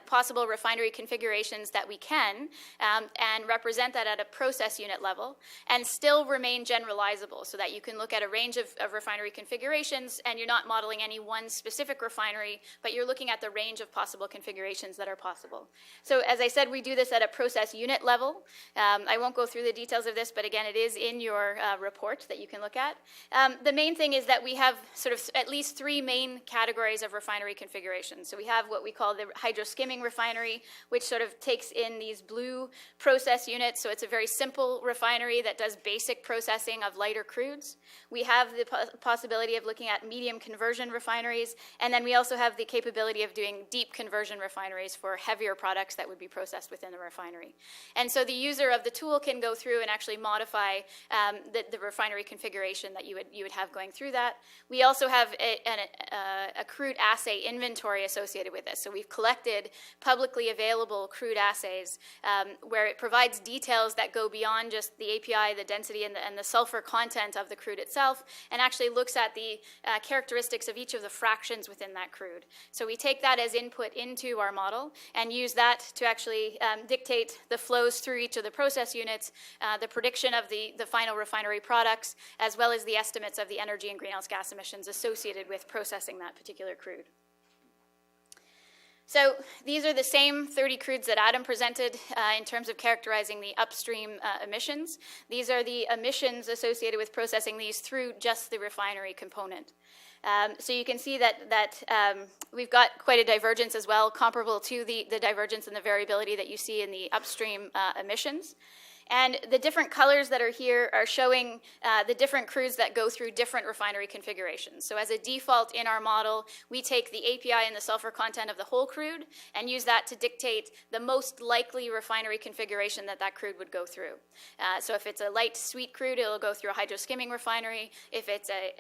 possible refinery configurations that we can and represent that at a process unit level and still remain generalizable so that you can look at a range of refinery configurations and you're not modeling any one specific refinery, but you're looking at the range of possible configurations that are possible. So as I said, we do this at a process unit level. I won't go through the details of this, but again, it is in your report that you can look at. The main thing is that we have sort of at least three main categories of refinery configurations. So we have what we call the hydroskimming refinery, which sort of takes in these blue process units. So it's a very simple refinery that does basic processing of lighter crudes. We have the possibility of looking at medium conversion refineries, and then we also have the capability of doing deep conversion refineries for heavier products that would be processed within the refinery. And so the user of the tool can go through and actually modify the refinery configuration that you would have going through that. We also have a crude assay inventory associated with this. So we've collected publicly available crude assays where it provides details that go beyond just the API, the density, and the sulfur content of the crude itself, and actually looks at the characteristics of each of the fractions within that crude. So we take that as input into our model and use that to actually dictate the flows through each of the process units, the prediction of the final refinery products, as well as the estimates of the energy and greenhouse gas emissions associated with processing that particular crude. So these are the same 30 crudes that Adam presented in terms of characterizing the upstream emissions. These are the emissions associated with processing these through just the refinery component. So you can see that we've got quite a divergence as well, comparable to the divergence and the variability that you see in the upstream emissions. And the different colors that are here are showing the different crudes that go through different refinery configurations. So as a default in our model, we take the API and the sulfur content of the whole crude and use that to dictate the most likely refinery configuration that that crude would go through. So if it's a light sweet crude, it'll go through a hydroskimming refinery. If it's a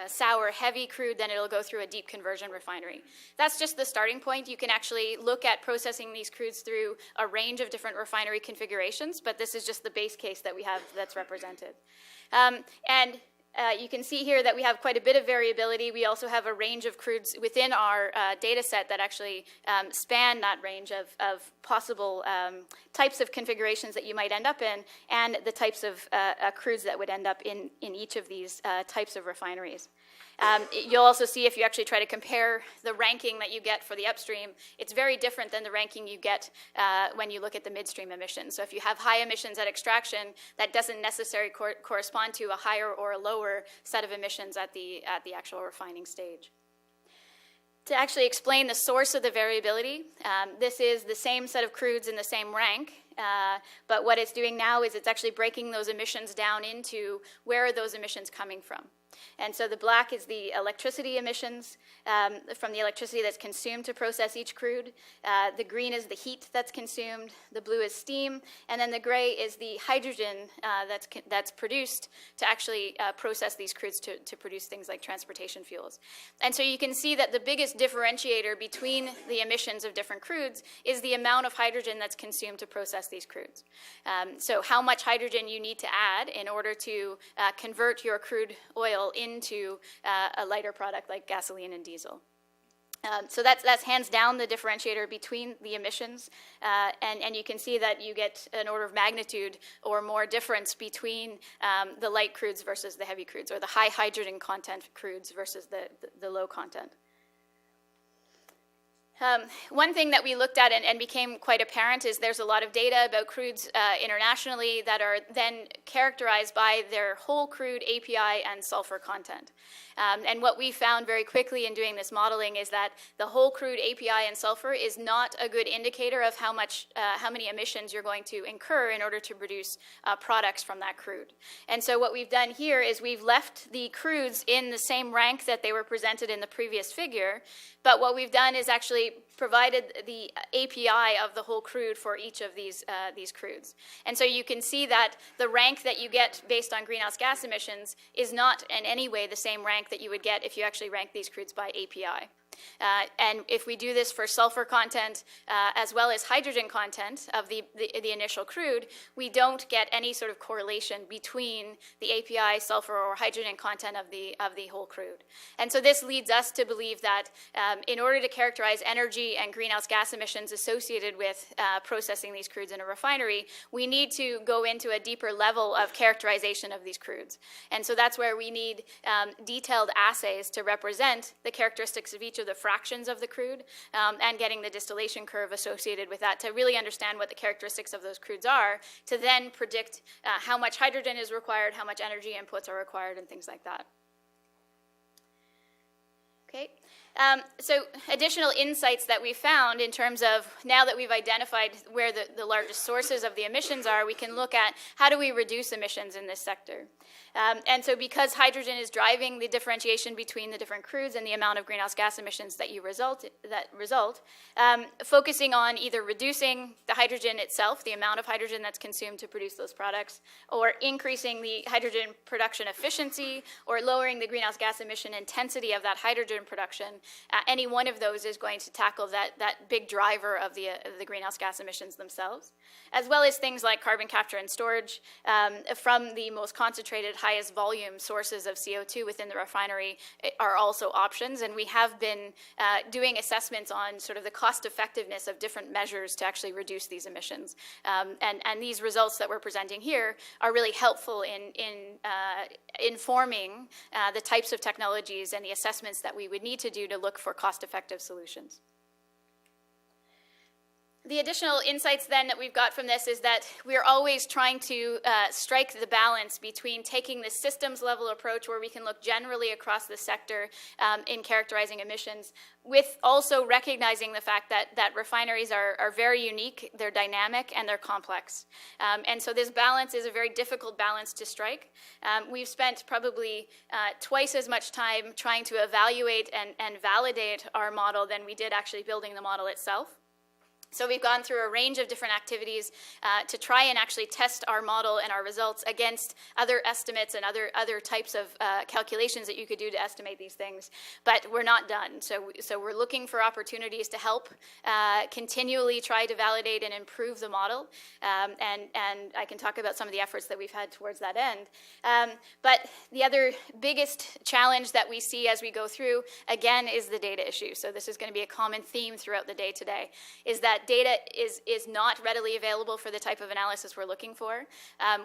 sour heavy crude, then it'll go through a deep conversion refinery. That's just the starting point. You can actually look at processing these crudes through a range of different refinery configurations, but this is just the base case that we have that's represented. You can see here that we have quite a bit of variability. We also have a range of crudes within our data set that actually span that range of possible types of configurations that you might end up in and the types of crudes that would end up in each of these types of refineries. You'll also see if you actually try to compare the ranking that you get for the upstream, it's very different than the ranking you get when you look at the midstream emissions. So if you have high emissions at extraction, that doesn't necessarily correspond to a higher or a lower set of emissions at the actual refining stage. To actually explain the source of the variability, this is the same set of crudes in the same rank, but what it's doing now is it's actually breaking those emissions down into where are those emissions coming from. And so the black is the electricity emissions from the electricity that's consumed to process each crude. The green is the heat that's consumed. The blue is steam. And then the gray is the hydrogen that's produced to actually process these crudes to produce things like transportation fuels. And so you can see that the biggest differentiator between the emissions of different crudes is the amount of hydrogen that's consumed to process these crudes. So how much hydrogen you need to add in order to convert your crude oil into a lighter product like gasoline and diesel. So that's hands down the differentiator between the emissions, and you can see that you get an order of magnitude or more difference between the light crudes versus the heavy crudes, or the high hydrogen content crudes versus the low content. One thing that we looked at and became quite apparent is there's a lot of data about crudes internationally that are then characterized by their whole crude API and sulfur content. And what we found very quickly in doing this modeling is that the whole crude API and sulfur is not a good indicator of how many emissions you're going to incur in order to produce products from that crude. And so what we've done here is we've left the crudes in the same rank that they were presented in the previous figure, but what we've done is actually provided the API of the whole crude for each of these crudes. And so you can see that the rank that you get based on greenhouse gas emissions is not in any way the same rank that you would get if you actually rank these crudes by API. And if we do this for sulfur content as well as hydrogen content of the initial crude, we don't get any sort of correlation between the API, sulfur, or hydrogen content of the whole crude. And so this leads us to believe that in order to characterize energy and greenhouse gas emissions associated with processing these crudes in a refinery, we need to go into a deeper level of characterization of these crudes. And so that's where we need detailed assays to represent the characteristics of each of the fractions of the crude and getting the distillation curve associated with that to really understand what the characteristics of those crudes are, to then predict how much hydrogen is required, how much energy inputs are required, and things like that. Okay. So additional insights that we found in terms of, now that we've identified where the largest sources of the emissions are, we can look at how do we reduce emissions in this sector. And so because hydrogen is driving the differentiation between the different crudes and the amount of greenhouse gas emissions that result, focusing on either reducing the hydrogen itself, the amount of hydrogen that's consumed to produce those products, or increasing the hydrogen production efficiency, or lowering the greenhouse gas emission intensity of that hydrogen production, any one of those is going to tackle that big driver of the greenhouse gas emissions themselves, as well as things like carbon capture and storage from the most concentrated, highest volume sources of CO2 within the refinery are also options. And we have been doing assessments on sort of the cost effectiveness of different measures to actually reduce these emissions. And these results that we're presenting here are really helpful in informing the types of technologies and the assessments that we would need to do to look for cost-effective solutions. The additional insights then that we've got from this is that we're always trying to strike the balance between taking the systems level approach where we can look generally across the sector in characterizing emissions, with also recognizing the fact that refineries are very unique, they're dynamic, and they're complex. And so this balance is a very difficult balance to strike. We've spent probably twice as much time trying to evaluate and validate our model than we did actually building the model itself. So we've gone through a range of different activities to try and actually test our model and our results against other estimates and other types of calculations that you could do to estimate these things. But we're not done. So we're looking for opportunities to help continually try to validate and improve the model. And I can talk about some of the efforts that we've had towards that end. But the other biggest challenge that we see as we go through, again, is the data issue. So this is going to be a common theme throughout the day today, is that data is not readily available for the type of analysis we're looking for.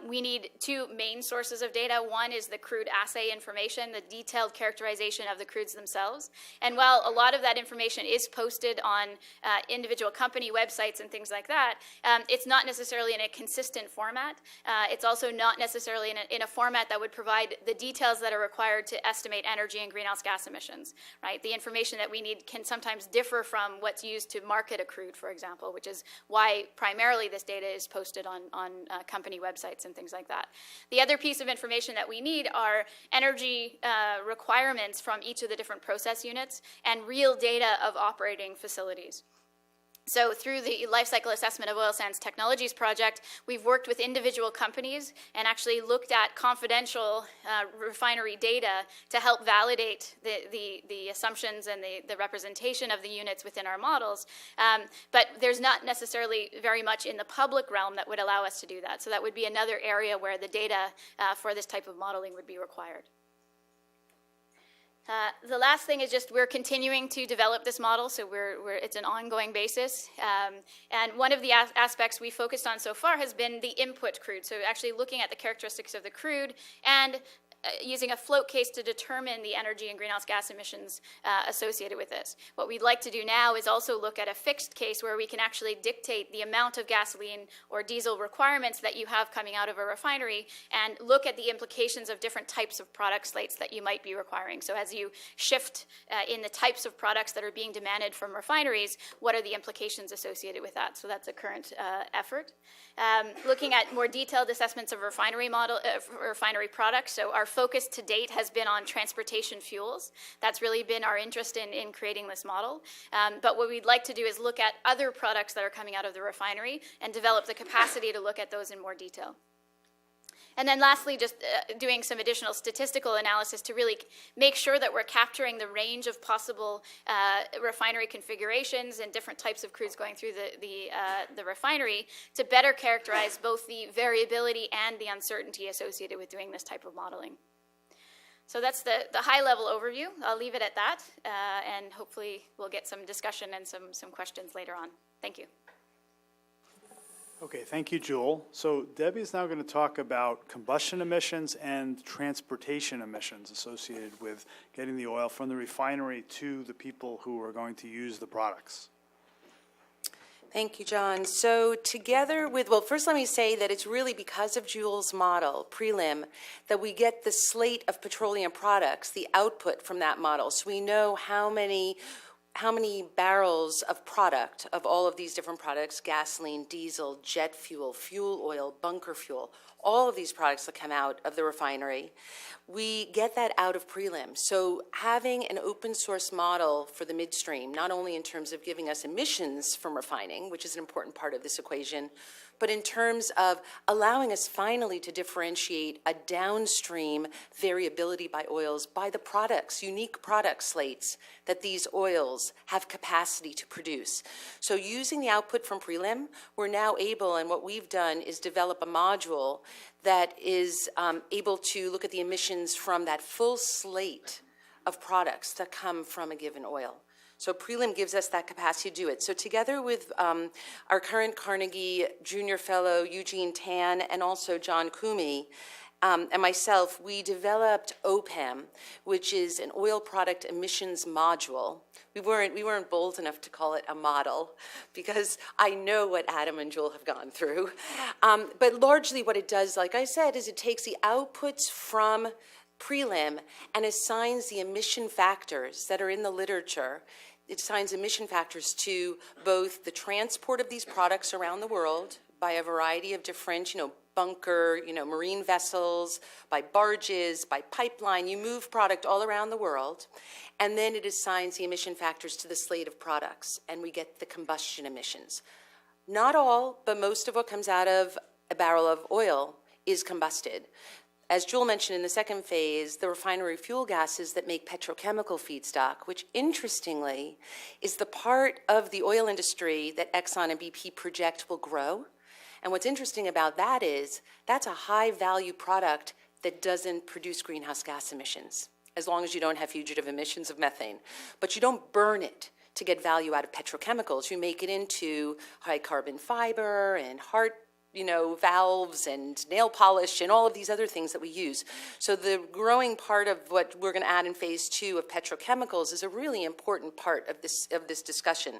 We need two main sources of data. One is the crude assay information, the detailed characterization of the crudes themselves. And while a lot of that information is posted on individual company websites and things like that, it's not necessarily in a consistent format. It's also not necessarily in a format that would provide the details that are required to estimate energy and greenhouse gas emissions, right? The information that we need can sometimes differ from what's used to market a crude, for example, which is why primarily this data is posted on company websites and things like that. The other piece of information that we need are energy requirements from each of the different process units and real data of operating facilities. So through the Life Cycle Assessment of Oil Sands Technologies project, we've worked with individual companies and actually looked at confidential refinery data to help validate the assumptions and the representation of the units within our models. But there's not necessarily very much in the public realm that would allow us to do that. So that would be another area where the data for this type of modeling would be required. The last thing is just we're continuing to develop this model, so it's an ongoing basis. And one of the aspects we focused on so far has been the input crude, so actually looking at the characteristics of the crude and using a float case to determine the energy and greenhouse gas emissions associated with this. What we'd like to do now is also look at a fixed case where we can actually dictate the amount of gasoline or diesel requirements that you have coming out of a refinery and look at the implications of different types of product slates that you might be requiring. So as you shift in the types of products that are being demanded from refineries, what are the implications associated with that? So that's a current effort. Looking at more detailed assessments of refinery products. So our focus to date has been on transportation fuels. That's really been our interest in creating this model. But what we'd like to do is look at other products that are coming out of the refinery and develop the capacity to look at those in more detail. And then lastly, just doing some additional statistical analysis to really make sure that we're capturing the range of possible refinery configurations and different types of crudes going through the refinery to better characterize both the variability and the uncertainty associated with doing this type of modeling. So that's the high-level overview. I'll leave it at that, and hopefully we'll get some discussion and some questions later on. Thank you. Okay, thank you, Jewel. So Debbie's now going to talk about combustion emissions and transportation emissions associated with getting the oil from the refinery to the people who are going to use the products. Thank you, John. So together with, well, first let me say that it's really because of Jewel's model, prelim, that we get the slate of petroleum products, the output from that model. So we know how many barrels of product of all of these different products, gasoline, diesel, jet fuel, fuel oil, bunker fuel, all of these products that come out of the refinery, we get that out of prelim. So having an open source model for the midstream, not only in terms of giving us emissions from refining, which is an important part of this equation, but in terms of allowing us finally to differentiate a downstream variability by oils by the products, unique product slates that these oils have capacity to produce. So using the output from prelim, we're now able, and what we've done is develop a module that is able to look at the emissions from that full slate of products that come from a given oil. So prelim gives us that capacity to do it. So together with our current Carnegie Junior Fellow, Eugene Tan, and also John Kumi, and myself, we developed OPEM, which is an oil product emissions module. We weren't bold enough to call it a model because I know what Adam and Jewel have gone through. But largely what it does, like I said, is it takes the outputs from prelim and assigns the emission factors that are in the literature. It assigns emission factors to both the transport of these products around the world by a variety of different, bunker, marine vessels, by barges, by pipeline. You move product all around the world. And then it assigns the emission factors to the slate of products, and we get the combustion emissions. Not all, but most of what comes out of a barrel of oil is combusted. As Jewel mentioned in the second phase, the refinery fuel gases that make petrochemical feedstock, which interestingly is the part of the oil industry that Exxon and BP project will grow. And what's interesting about that is that's a high value product that doesn't produce greenhouse gas emissions, as long as you don't have fugitive emissions of methane. But you don't burn it to get value out of petrochemicals. You make it into high carbon fiber and heart valves and nail polish and all of these other things that we use. So the growing part of what we're going to add in phase 2 of petrochemicals is a really important part of this discussion.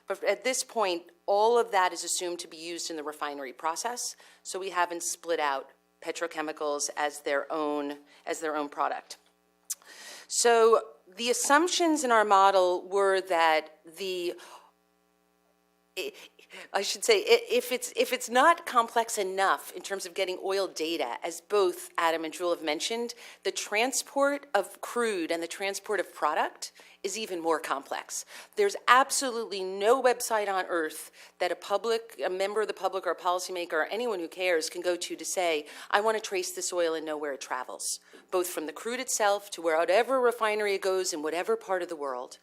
But at this point, all of that is assumed to be used in the refinery process, so we haven't split out petrochemicals as their own product. So the assumptions in our model were that I should say, if it's not complex enough in terms of getting oil data, as both Adam and Jewel have mentioned, the transport of crude and the transport of product is even more complex. There's absolutely no website on earth that a member of the public or a policymaker or anyone who cares can go to say, I want to trace this oil and know where it travels, both from the crude itself to wherever refinery it goes in whatever part of the world,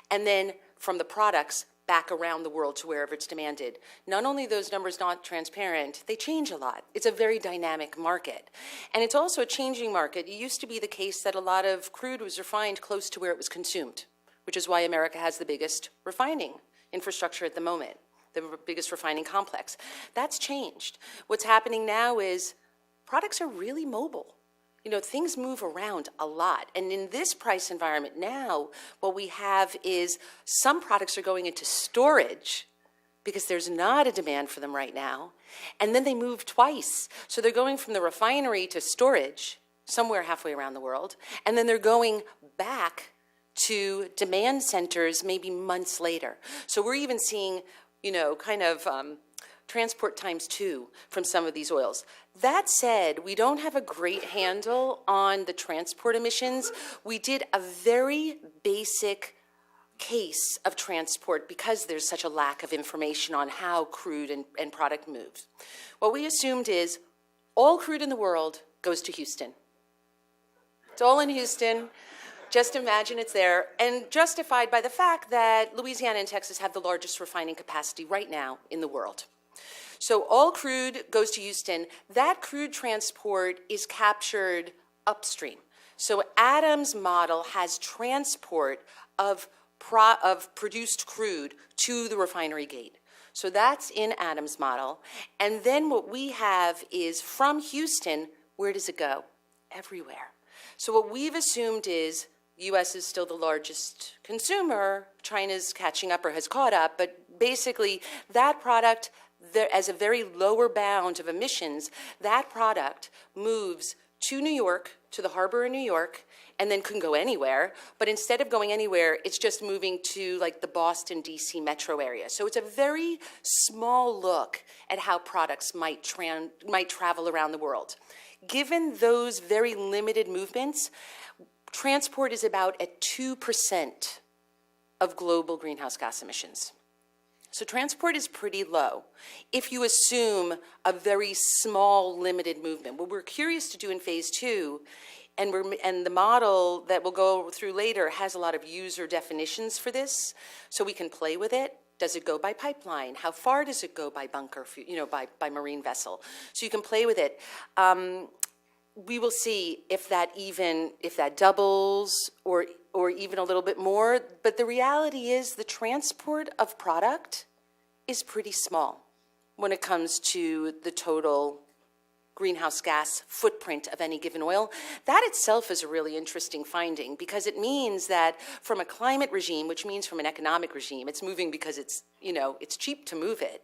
and then from the products back around the world to wherever it's demanded. Not only are those numbers not transparent, they change a lot. It's a very dynamic market. And it's also a changing market. It used to be the case that a lot of crude was refined close to where it was consumed, which is why America has the biggest refining infrastructure at the moment, the biggest refining complex. That's changed. What's happening now is products are really mobile. things move around a lot. And in this price environment now, what we have is some products are going into storage because there's not a demand for them right now. And then they move twice. So they're going from the refinery to storage somewhere halfway around the world. And then they're going back to demand centers maybe months later. So we're even seeing, transport times 2 from some of these oils. That said, we don't have a great handle on the transport emissions. We did a very basic case of transport because there's such a lack of information on how crude and product moves. What we assumed is all crude in the world goes to Houston. It's all in Houston. Just imagine it's there, and justified by the fact that Louisiana and Texas have the largest refining capacity right now in the world. So all crude goes to Houston. That crude transport is captured upstream. So Adam's model has transport of produced crude to the refinery gate. So that's in Adam's model. And then what we have is from Houston, where does it go? Everywhere. So what we've assumed is U.S. is still the largest consumer. China's catching up or has caught up. But basically, that product, as a very lower bound of emissions, that product moves to New York, to the harbor in New York, and then can go anywhere. But instead of going anywhere, it's just moving to like the Boston, D.C. metro area. So it's a very small look at how products might travel around the world. Given those very limited movements, transport is about at 2% of global greenhouse gas emissions. So transport is pretty low if you assume a very small, limited movement. What we're curious to do in phase 2, and the model that we'll go through later has a lot of user definitions for this, so we can play with it. Does it go by pipeline? How far does it go by bunker, by marine vessel? So you can play with it. We will see if that doubles or even a little bit more. But the reality is the transport of product is pretty small when it comes to the total greenhouse gas footprint of any given oil. That itself is a really interesting finding because it means that from a climate regime, which means from an economic regime, it's moving because it's cheap to move it.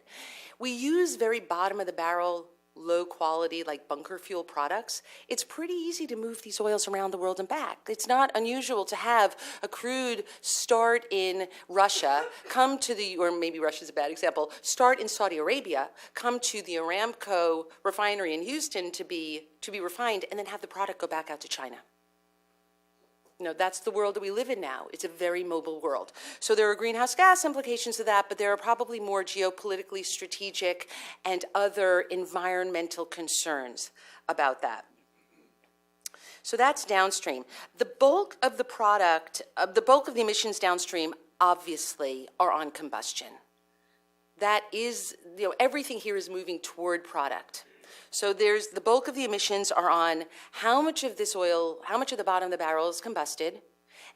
We use very bottom of the barrel, low quality, like bunker fuel products. It's pretty easy to move these oils around the world and back. It's not unusual to have a crude start in Russia, come to or maybe Russia's a bad example, start in Saudi Arabia, come to the Aramco refinery in Houston to be refined, and then have the product go back out to China. That's the world that we live in now. It's a very mobile world. So there are greenhouse gas implications of that, but there are probably more geopolitically strategic and other environmental concerns about that. So that's downstream. The bulk of the emissions downstream obviously are on combustion. That is, everything here is moving toward product. So the bulk of the emissions are on how much of this oil, how much of the bottom of the barrel is combusted,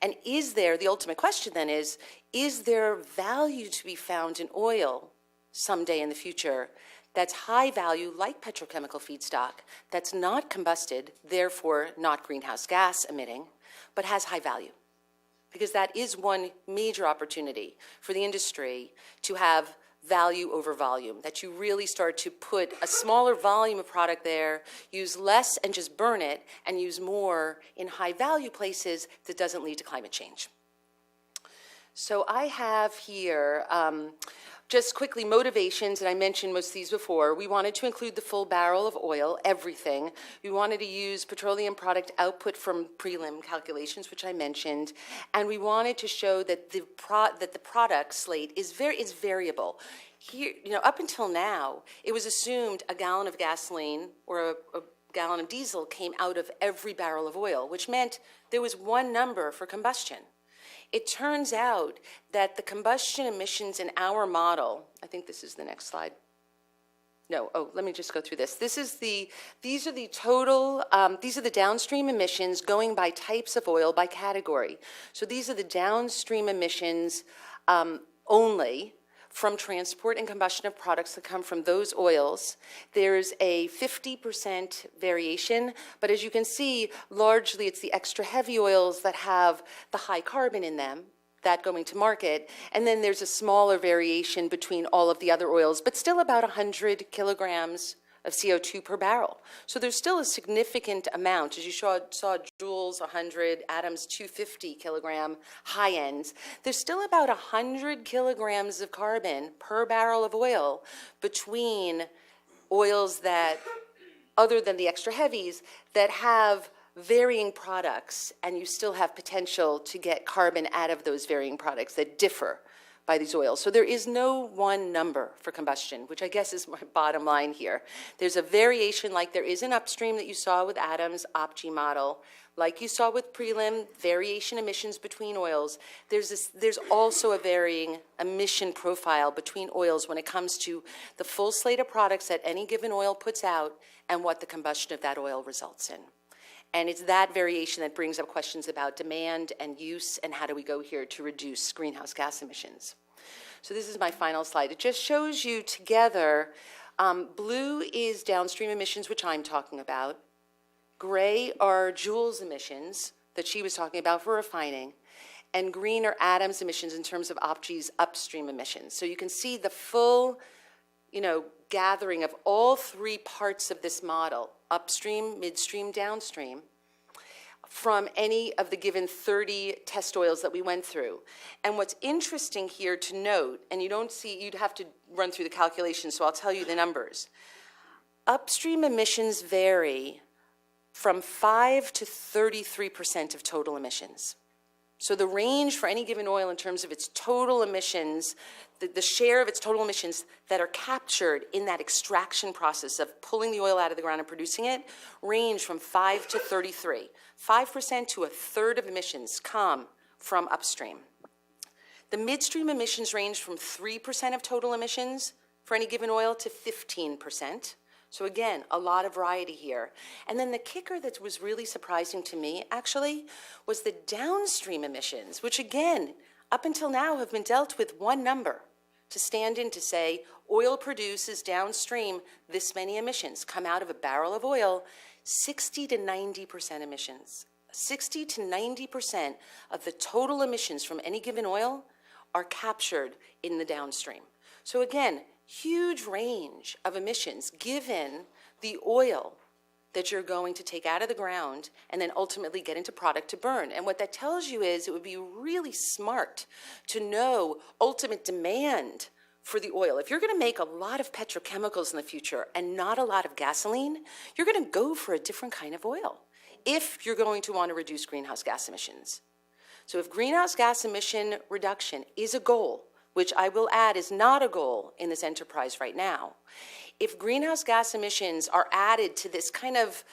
and the ultimate question then is there value to be found in oil someday in the future that's high value, like petrochemical feedstock, that's not combusted, therefore not greenhouse gas emitting, but has high value? Because that is one major opportunity for the industry to have value over volume, that you really start to put a smaller volume of product there, use less and just burn it, and use more in high value places that doesn't lead to climate change. So I have here just quickly motivations, and I mentioned most of these before. We wanted to include the full barrel of oil, everything. We wanted to use petroleum product output from prelim calculations, which I mentioned, and we wanted to show that the product slate is variable. Here, up until now, it was assumed a gallon of gasoline or a gallon of diesel came out of every barrel of oil, which meant there was one number for combustion. It turns out that the combustion emissions in our model, I think this is the next slide. Let me just go through this. These are the total, these are the downstream emissions going by types of oil by category. So these are the downstream emissions only from transport and combustion of products that come from those oils. There's a 50% variation, but as you can see, largely it's the extra heavy oils that have the high carbon in them, that going to market, and then there's a smaller variation between all of the other oils, but still about 100 kilograms of CO2 per barrel. So there's still a significant amount. As you saw Jules 100, Adams 250 kilogram high ends. There's still about 100 kilograms of carbon per barrel of oil between oils that, other than the extra heavies, that have varying products, and you still have potential to get carbon out of those varying products that differ by these oils. So there is no one number for combustion, which I guess is my bottom line here. There's a variation like there is in upstream that you saw with Adams' OpG model, like you saw with prelim, variation emissions between oils. There's also a varying emission profile between oils when it comes to the full slate of products that any given oil puts out and what the combustion of that oil results in. And it's that variation that brings up questions about demand and use and how do we go here to reduce greenhouse gas emissions. So this is my final slide. It just shows you together, blue is downstream emissions, which I'm talking about. Gray are Jules emissions that she was talking about for refining. And green are Adams emissions in terms of OpG's upstream emissions. So you can see the full, gathering of all three parts of this model, upstream, midstream, downstream, from any of the given 30 test oils that we went through. And what's interesting here to note, and you don't see, you'd have to run through the calculations, so I'll tell you the numbers. Upstream emissions vary from 5 to 33% of total emissions. So the range for any given oil in terms of its total emissions, the share of its total emissions that are captured in that extraction process of pulling the oil out of the ground and producing it, range from 5 to 33. 5% to a third of emissions come from upstream. The midstream emissions range from 3% of total emissions for any given oil to 15%. So again, a lot of variety here. And then the kicker that was really surprising to me, actually, was the downstream emissions, which again, up until now have been dealt with one number to stand in to say, oil produces downstream this many emissions, come out of a barrel of oil, 60 to 90% emissions. 60 to 90% of the total emissions from any given oil are captured in the downstream. So again, huge range of emissions given the oil that you're going to take out of the ground and then ultimately get into product to burn. And what that tells you is it would be really smart to know ultimate demand for the oil. If you're going to make a lot of petrochemicals in the future and not a lot of gasoline, you're going to go for a different kind of oil if you're going to want to reduce greenhouse gas emissions. So if greenhouse gas emission reduction is a goal, which I will add is not a goal in this enterprise right now, if greenhouse gas emissions are added to this kind of,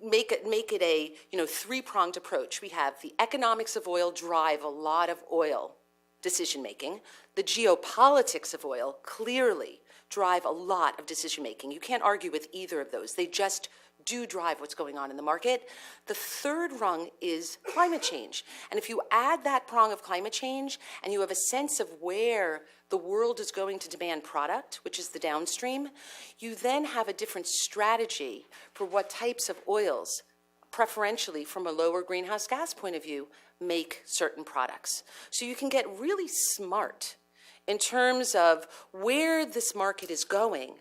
make it a three-pronged approach. We have the economics of oil drive a lot of oil decision-making. The geopolitics of oil clearly drive a lot of decision-making. You can't argue with either of those. They just do drive what's going on in the market. The third rung is climate change. And if you add that prong of climate change and you have a sense of where the world is going to demand product, which is the downstream, you then have a different strategy for what types of oils, preferentially from a lower greenhouse gas point of view, make certain products. So you can get really smart in terms of where this market is going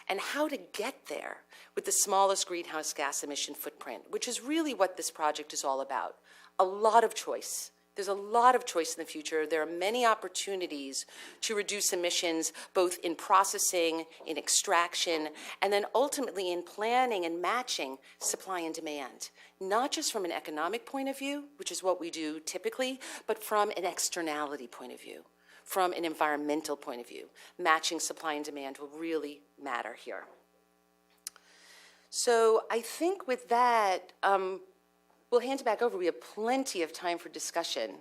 and how to get there with the smallest greenhouse gas emission footprint, which is really what this project is all about. A lot of choice. There's a lot of choice in the future. There are many opportunities to reduce emissions, both in processing, in extraction, and then ultimately in planning and matching supply and demand. Not just from an economic point of view, which is what we do typically, but from an externality point of view, from an environmental point of view. Matching supply and demand will really matter here. So I think with that, we'll hand it back over. We have plenty of time for discussion.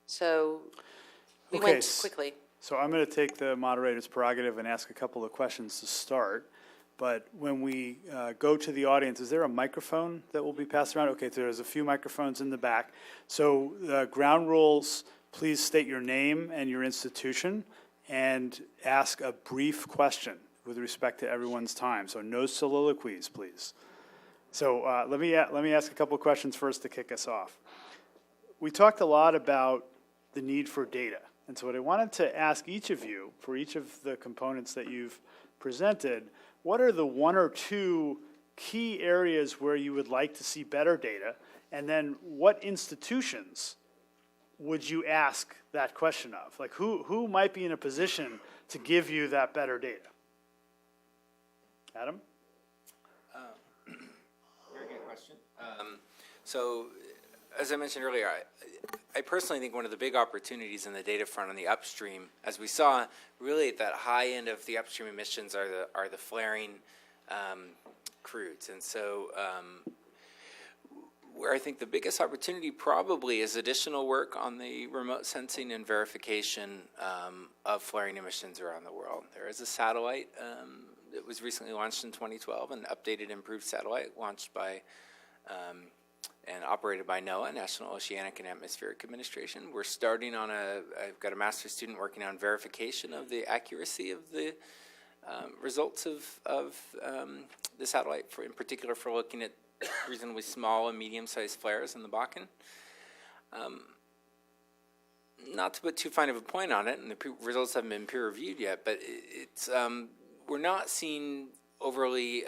So we Okay, went quickly. So I'm going to take the moderator's prerogative and ask a couple of questions to start. But when we go to the audience, is there a microphone that will be passed around? Okay, so there's a few microphones in the back. So ground rules, please state your name and your institution. and ask a brief question with respect to everyone's time. So no soliloquies, please. So let me ask a couple of questions first to kick us off. We talked a lot about the need for data. And so what I wanted to ask each of you, for each of the components that you've presented, what are the one or two key areas where you would like to see better data? And then what institutions would you ask that question of? Like who might be in a position to give you that better data? Adam? Very good question. So, as I mentioned earlier, I personally think one of the big opportunities in the data front on the upstream, as we saw, really at that high end of the upstream emissions are the flaring crudes, and so where I think the biggest opportunity probably is additional work on the remote sensing and verification of flaring emissions around the world. There is a satellite that was recently launched in 2012, an updated, improved satellite launched by and operated by NOAA, National Oceanic and Atmospheric Administration. We're starting on I've got a master's student working on verification of the accuracy of the results of the satellite, in particular for looking at reasonably small and medium-sized flares in the Bakken. Not to put too fine of a point on it, and the results haven't been peer-reviewed yet, but it's we're not seeing overly.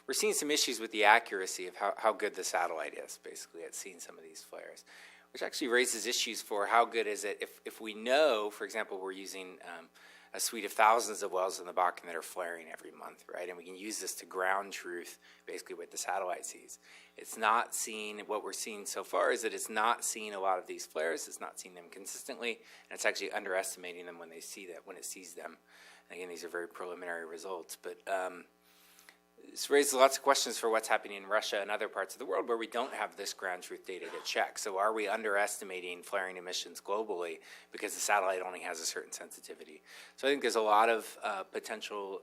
We're seeing some issues with the accuracy of how good the satellite is, basically, at seeing some of these flares, which actually raises issues for how good is it if we know, for example, we're using a suite of thousands of wells in the Bakken that are flaring every month, right? And we can use this to ground truth, basically, what the satellite sees. It's not seeing, what we're seeing so far is that it's not seeing a lot of these flares, it's not seeing them consistently, and it's actually underestimating them when it sees them. And again, these are very preliminary results, but this raises lots of questions for what's happening in Russia and other parts of the world where we don't have this ground truth data to check. So are we underestimating flaring emissions globally because the satellite only has a certain sensitivity? So I think there's a lot of potential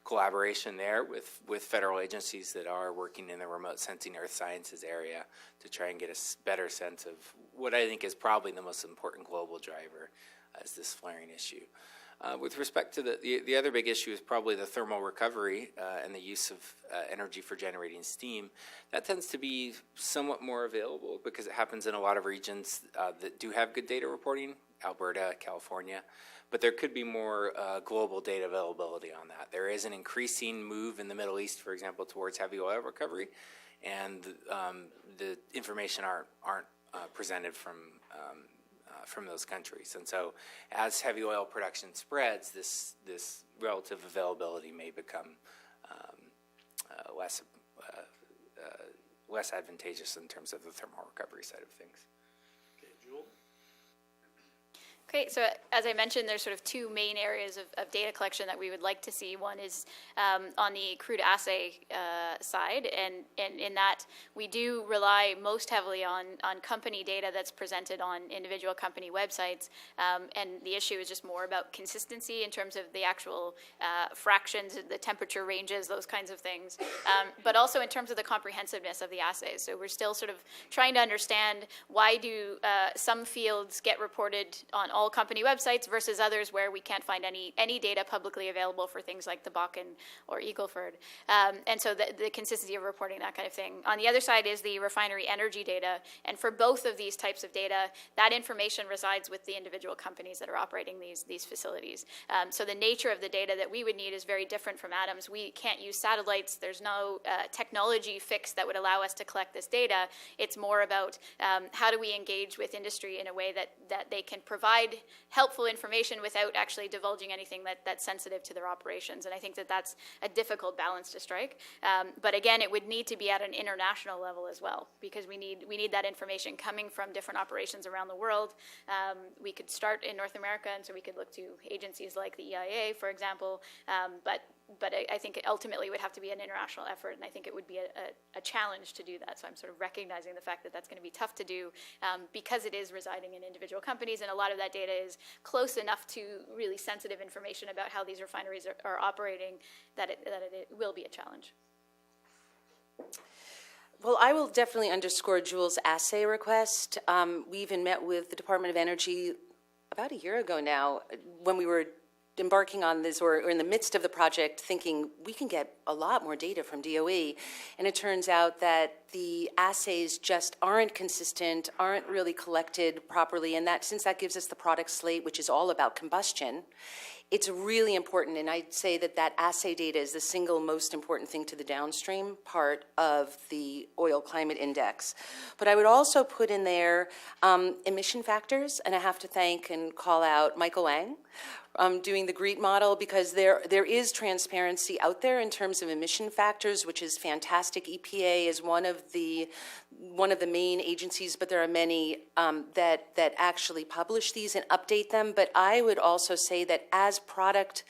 collaboration there with federal agencies that are working in the remote sensing earth sciences area to try and get a better sense of what I think is probably the most important global driver as this flaring issue. With respect to the other big issue is probably the thermal recovery and the use of energy for generating steam. That tends to be somewhat more available because it happens in a lot of regions that do have good data reporting, Alberta, California, but there could be more global data availability on that. There is an increasing move in the Middle East, for example, towards heavy oil recovery, and the information aren't presented from those countries. And so as heavy oil production spreads, this relative availability may become less advantageous in terms of the thermal recovery side of things. Okay, Jewel? Okay, so as I mentioned, there's sort of two main areas of data collection that we would like to see. One is on the crude assay side, and in that we do rely most heavily on company data that's presented on individual company websites, and the issue is just more about consistency in terms of the actual fractions, the temperature ranges, those kinds of things, but also in terms of the comprehensiveness of the assays. So we're still sort of trying to understand why do some fields get reported on all company websites versus others where we can't find any data publicly available for things like the Bakken or Eagleford. And so the consistency of reporting, that kind of thing. On the other side is the refinery energy data. And for both of these types of data, that information resides with the individual companies that are operating these facilities. So the nature of the data that we would need is very different from Adam's. We can't use satellites. There's no technology fix that would allow us to collect this data. It's more about how do we engage with industry in a way that they can provide helpful information without actually divulging anything that's sensitive to their operations. And I think that's a difficult balance to strike. But again, it would need to be at an international level as well, because we need that information coming from different operations around the world. We could start in North America, and so we could look to agencies like the EIA, for example. But I think it ultimately would have to be an international effort, and I think it would be a challenge to do that. So I'm sort of recognizing the fact that that's going to be tough to do because it is residing in individual companies, and a lot of that data is close enough to really sensitive information about how these refineries are operating that it will be a challenge. Well, I will definitely underscore Jules' assay request. We even met with the Department of Energy about a year ago now, when we were embarking on this, or in the midst of the project, thinking we can get a lot more data from DOE. And it turns out that the assays just aren't consistent, aren't really collected properly. And that, since that gives us the product slate, which is all about combustion, it's really important, and I'd say that that assay data is the single most important thing to the downstream part of the oil climate index. But I would also put in there emission factors, and I have to thank and call out Michael Wang, doing the GREET model, because there is transparency out there in terms of emission factors, which is fantastic. EPA is one of the main agencies, but there are many that actually publish these and update them. But I would also say that as product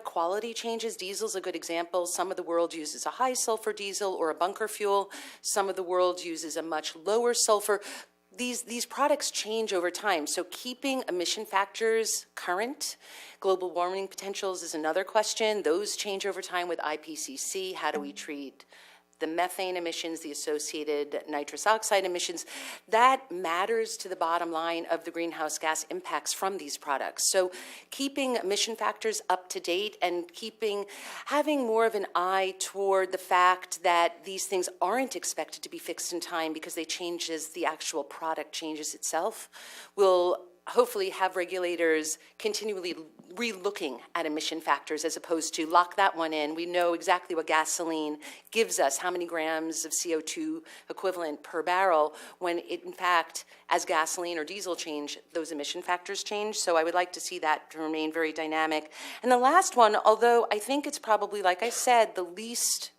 quality changes, diesel's a good example. Some of the world uses a high sulfur diesel or a bunker fuel. Some of the world uses a much lower sulfur. These products change over time, so keeping emission factors current. Global warming potentials is another question. Those change over time with IPCC. How do we treat the methane emissions, the associated nitrous oxide emissions? That matters to the bottom line of the greenhouse gas impacts from these products. So keeping emission factors up to date and having more of an eye toward the fact that these things aren't expected to be fixed in time because they change as the actual product changes itself will hopefully have regulators continually re-looking at emission factors as opposed to lock that one in. We know exactly what gasoline gives us, how many grams of CO2 equivalent per barrel, when it, in fact, as gasoline or diesel change, those emission factors change. So I would like to see that to remain very dynamic. And the last one, although I think it's probably, like I said, the least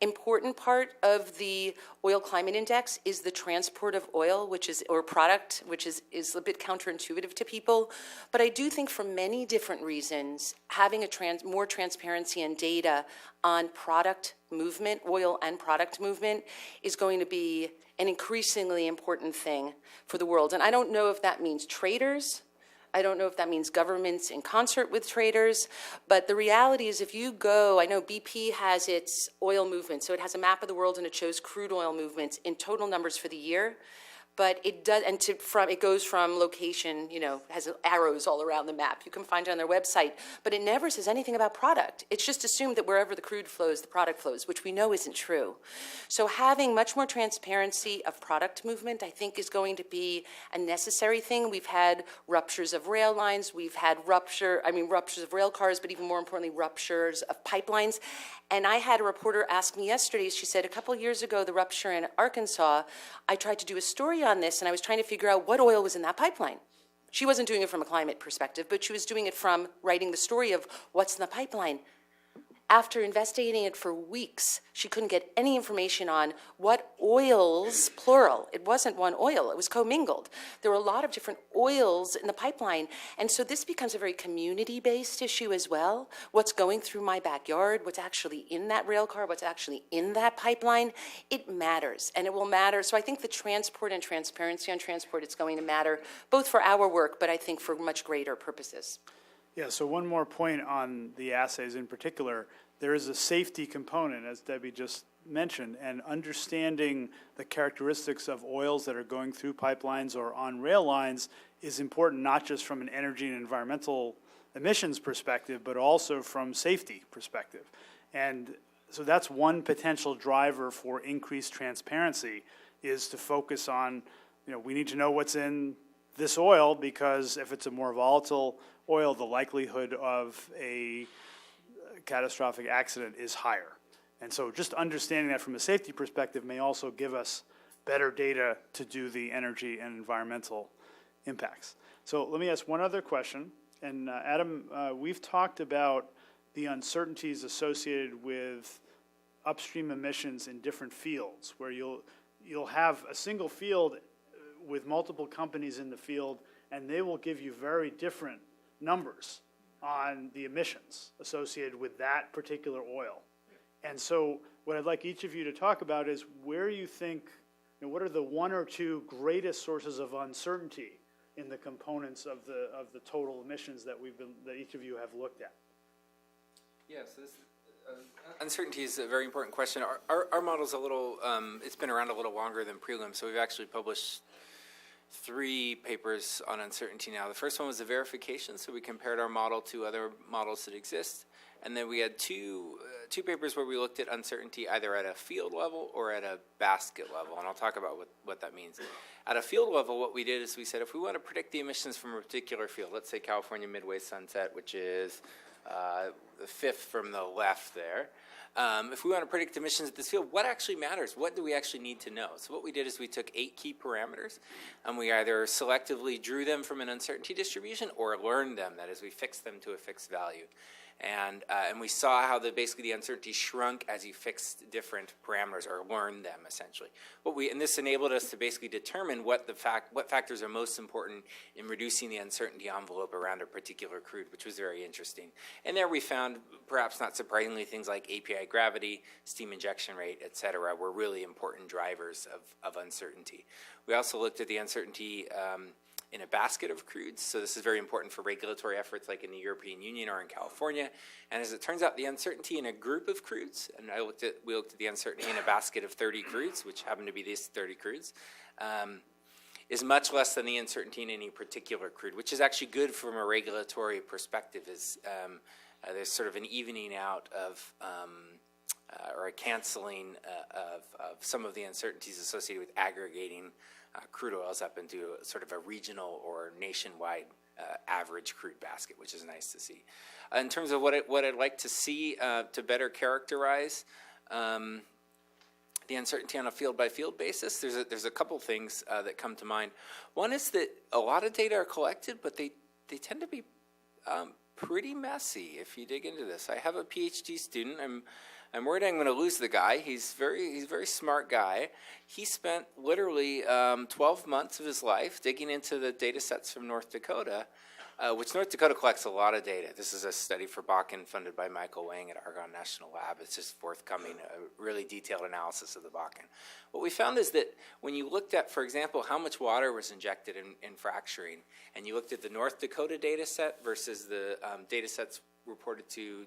important part of the oil climate index is the transport of oil, or product, which is a bit counterintuitive to people. But I do think for many different reasons, having more transparency and data on product movement, oil and product movement, is going to be an increasingly important thing for the world. And I don't know if that means traders. I don't know if that means governments in concert with traders, but the reality is if you go, I know BP has its oil movement, so it has a map of the world and it shows crude oil movements in total numbers for the year. But it does, and it goes from location, has arrows all around the map. You can find it on their website, but it never says anything about product. It's just assumed that wherever the crude flows, the product flows, which we know isn't true. So having much more transparency of product movement, I think, is going to be a necessary thing. We've had ruptures of rail lines. We've had ruptures of rail cars, but even more importantly, ruptures of pipelines. And I had a reporter ask me yesterday, she said, a couple years ago, the rupture in Arkansas, I tried to do a story on this, and I was trying to figure out what oil was in that pipeline. She wasn't doing it from a climate perspective, but she was doing it from writing the story of what's in the pipeline. After investigating it for weeks, she couldn't get any information on what oils, plural. It wasn't one oil, it was commingled. There were a lot of different oils in the pipeline. And so this becomes a very community-based issue as well. What's going through my backyard, what's actually in that rail car, what's actually in that pipeline, it matters, and it will matter. So I think the transport and transparency on transport, it's going to matter both for our work, but I think for much greater purposes. Yeah, so one more point on the assays in particular. There is a safety component, as Debbie just mentioned, and understanding the characteristics of oils that are going through pipelines or on rail lines is important, not just from an energy and environmental emissions perspective, but also from safety perspective. And so that's one potential driver for increased transparency, is to focus on, we need to know what's in this oil, because if it's a more volatile oil, the likelihood of a catastrophic accident is higher. And so just understanding that from a safety perspective may also give us better data to do the energy and environmental impacts. So let me ask one other question. And Adam, we've talked about the uncertainties associated with upstream emissions in different fields, where you'll have a single field with multiple companies in the field, and they will give you very different numbers on the emissions associated with that particular oil. And so what I'd like each of you to talk about is where you think, what are the one or two greatest sources of uncertainty in the components of the total emissions that each of you have looked at? Yes, uncertainty is a very important question. Our model's a little, it's been around a little longer than prelim, so we've actually published 3 papers on uncertainty now. The first one was the verification, so we compared our model to other models that exist. And then we had two papers where we looked at uncertainty either at a field level or at a basket level, and I'll talk about what that means. At a field level, what we did is we said if we want to predict the emissions from a particular field, let's say California Midway Sunset, which is the 5th from the left there, if we want to predict emissions at this field, what actually matters? What do we actually need to know? So what we did is we took 8 key parameters, and we either selectively drew them from an uncertainty distribution or learned them, that is, we fixed them to a fixed value. And we saw how basically the uncertainty shrunk as you fixed different parameters or learned them essentially. And this enabled us to basically determine what factors are most important in reducing the uncertainty envelope around a particular crude, which was very interesting. And there we found, perhaps not surprisingly, things like API gravity, steam injection rate, et cetera, were really important drivers of uncertainty. We also looked at the uncertainty in a basket of crudes. So this is very important for regulatory efforts like in the European Union or in California. And as it turns out, the uncertainty in a group of crudes, and we looked at the uncertainty in a basket of 30 crudes, which happen to be these 30 crudes, is much less than the uncertainty in any particular crude, which is actually good from a regulatory perspective. There's sort of an evening out of or a canceling of some of the uncertainties associated with aggregating crude oils up into sort of a regional or nationwide average crude basket, which is nice to see. In terms of what I'd like to see to better characterize the uncertainty on a field-by-field basis, there's a couple things that come to mind. One is that a lot of data are collected, but they tend to be pretty messy if you dig into this. I have a PhD student. I'm worried I'm going to lose the guy. He's a very smart guy. He spent literally 12 months of his life digging into the data sets from North Dakota, which North Dakota collects a lot of data. This is a study for Bakken funded by Michael Wang at Argonne National Lab. It's just forthcoming, a really detailed analysis of the Bakken. What we found is that when you looked at, for example, how much water was injected in fracturing, and you looked at the North Dakota data set versus the data sets reported to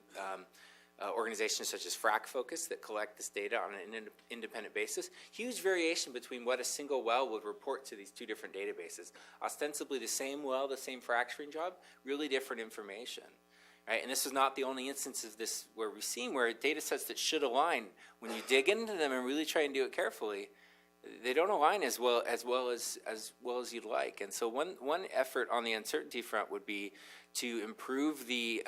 organizations such as Frac Focus that collect this data on an independent basis, huge variation between what a single well would report to these two different databases. Ostensibly the same well, the same fracturing job, really different information. Right? And this is not the only instance of this where we've seen where data sets that should align, when you dig into them and really try and do it carefully, they don't align as well as you'd like. And so one effort on the uncertainty front would be to improve the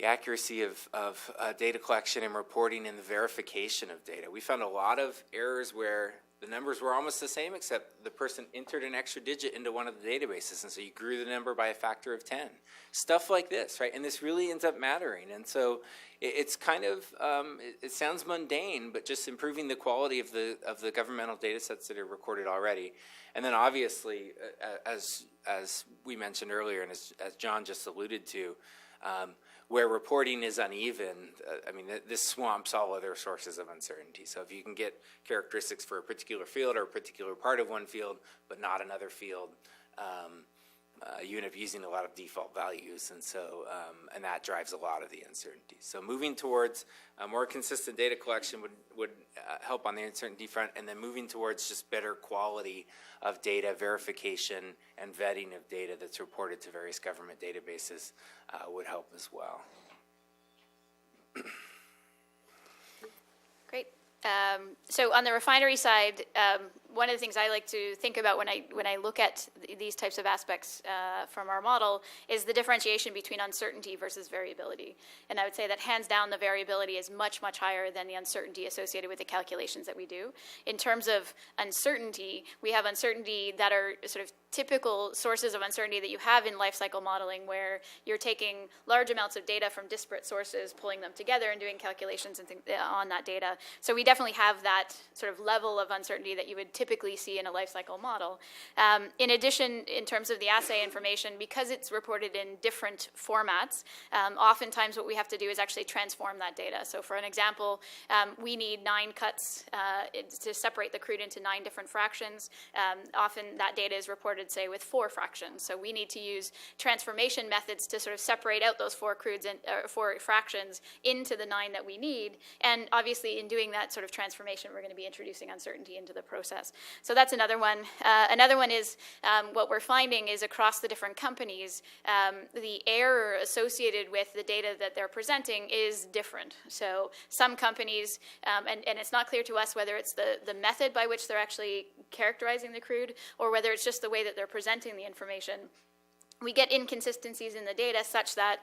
accuracy of data collection and reporting and the verification of data. We found a lot of errors where the numbers were almost the same, except the person entered an extra digit into one of the databases, and so you grew the number by a factor of 10. Stuff like this, right? And this really ends up mattering. And so it's kind of, it sounds mundane, but just improving the quality of the governmental data sets that are recorded already. And then obviously, as we mentioned earlier, and as John just alluded to, where reporting is uneven, this swamps all other sources of uncertainty. So if you can get characteristics for a particular field or a particular part of one field, but not another field, you end up using a lot of default values, and so and that drives a lot of the uncertainty. So moving towards more consistent data collection would help on the uncertainty front, and then moving towards just better quality of data verification and vetting of data that's reported to various government databases would help as well. Great. So on the refinery side, one of the things I like to think about when I look at these types of aspects from our model is the differentiation between uncertainty versus variability. And I would say that hands down the variability is much, much higher than the uncertainty associated with the calculations that we do. In terms of uncertainty, we have uncertainty that are sort of typical sources of uncertainty that you have in life cycle modeling, where you're taking large amounts of data from disparate sources, pulling them together and doing calculations and on that data. So we definitely have that sort of level of uncertainty that you would typically see in a life cycle model. In addition, in terms of the assay information, because it's reported in different formats, oftentimes what we have to do is actually transform that data. So for an example, we need 9 cuts to separate the crude into 9 different fractions. Often that data is reported, say, with 4 fractions. So we need to use transformation methods to sort of separate out those 4 crudes and 4 fractions into the 9 that we need. And obviously, in doing that sort of transformation, we're going to be introducing uncertainty into the process. process. So that's another one. Another one is what we're finding is across the different companies, the error associated with the data that they're presenting is different. So some companies, and it's not clear to us whether it's the method by which they're actually characterizing the crude or whether it's just the way that they're presenting the information. We get inconsistencies in the data such that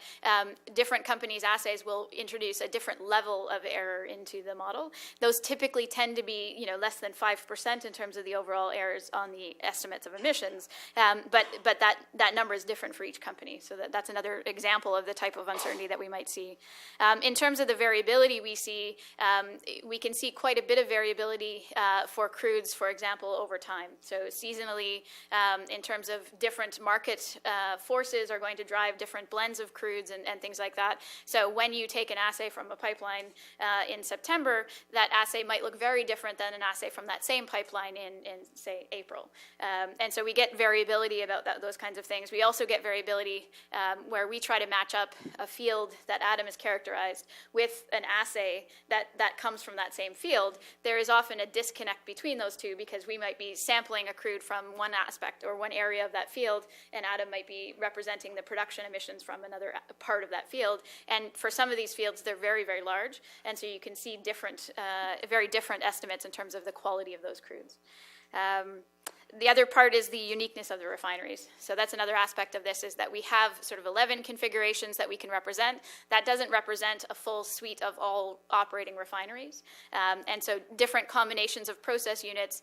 different companies' assays will introduce a different level of error into the model. Those typically tend to be, less than 5% in terms of the overall errors on the estimates of emissions. But that number is different for each company. So that's another example of the type of uncertainty that we might see. In terms of the variability we see, we can see quite a bit of variability for crudes, for example, over time. So seasonally, in terms of different market forces are going to drive different blends of crudes and things like that. So when you take an assay from a pipeline in September, that assay might look very different than an assay from that same pipeline in say, April. And so we get variability about those kinds of things. We also get variability where we try to match up a field that Adam has characterized with an assay that comes from that same field. There is often a disconnect between those two because we might be sampling a crude from one aspect or one area of that field, and Adam might be representing the production emissions from another part of that field. And for some of these fields, they're very, very large. And so you can see very different estimates in terms of the quality of those crudes. The other part is the uniqueness of the refineries. So that's another aspect of this, is that we have sort of 11 configurations that we can represent. That doesn't represent a full suite of all operating refineries. And so different combinations of process units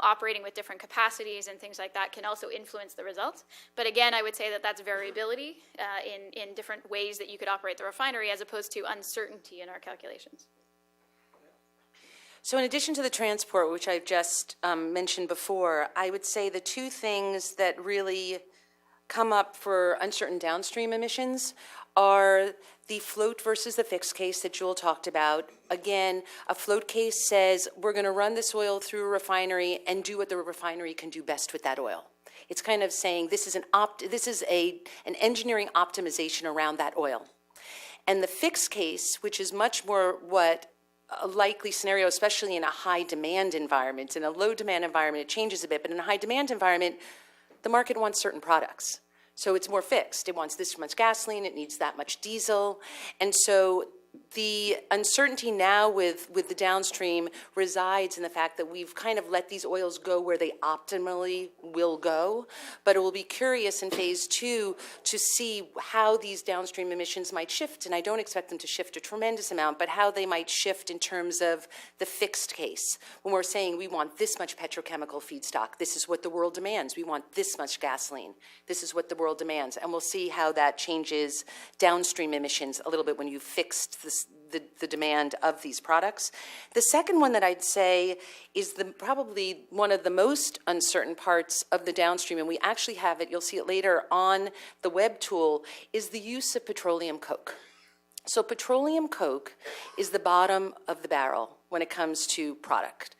operating with different capacities and things like that can also influence the results. But again, I would say that that's variability in different ways that you could operate the refinery as opposed to uncertainty in our calculations. So in addition to the transport, which I've just mentioned before, I would say the two things that really come up for uncertain downstream emissions are the float versus the fixed case that Jewel talked about. Again, a float case says we're going to run this oil through a refinery and do what the refinery can do best with that oil. It's kind of saying this is an engineering optimization around that oil. And the fixed case, which is much more what a likely scenario, especially in a high demand environment. In a low demand environment, it changes a bit, but in a high demand environment, the market wants certain products. So it's more fixed. It wants this much gasoline, it needs that much diesel. And so the uncertainty now with the downstream resides in the fact that we've kind of let these oils go where they optimally will go, but it will be curious in phase 2 to see how these downstream emissions might shift, and I don't expect them to shift a tremendous amount, but how they might shift in terms of the fixed case. When we're saying we want this much petrochemical feedstock, this is what the world demands. We want this much gasoline. This is what the world demands, and we'll see how that changes downstream emissions a little bit when you've fixed the demand of these products. The second one that I'd say is probably one of the most uncertain parts of the downstream, and we actually have it, you'll see it later on the web tool, is the use of petroleum coke. So petroleum coke is the bottom of the barrel when it comes to product.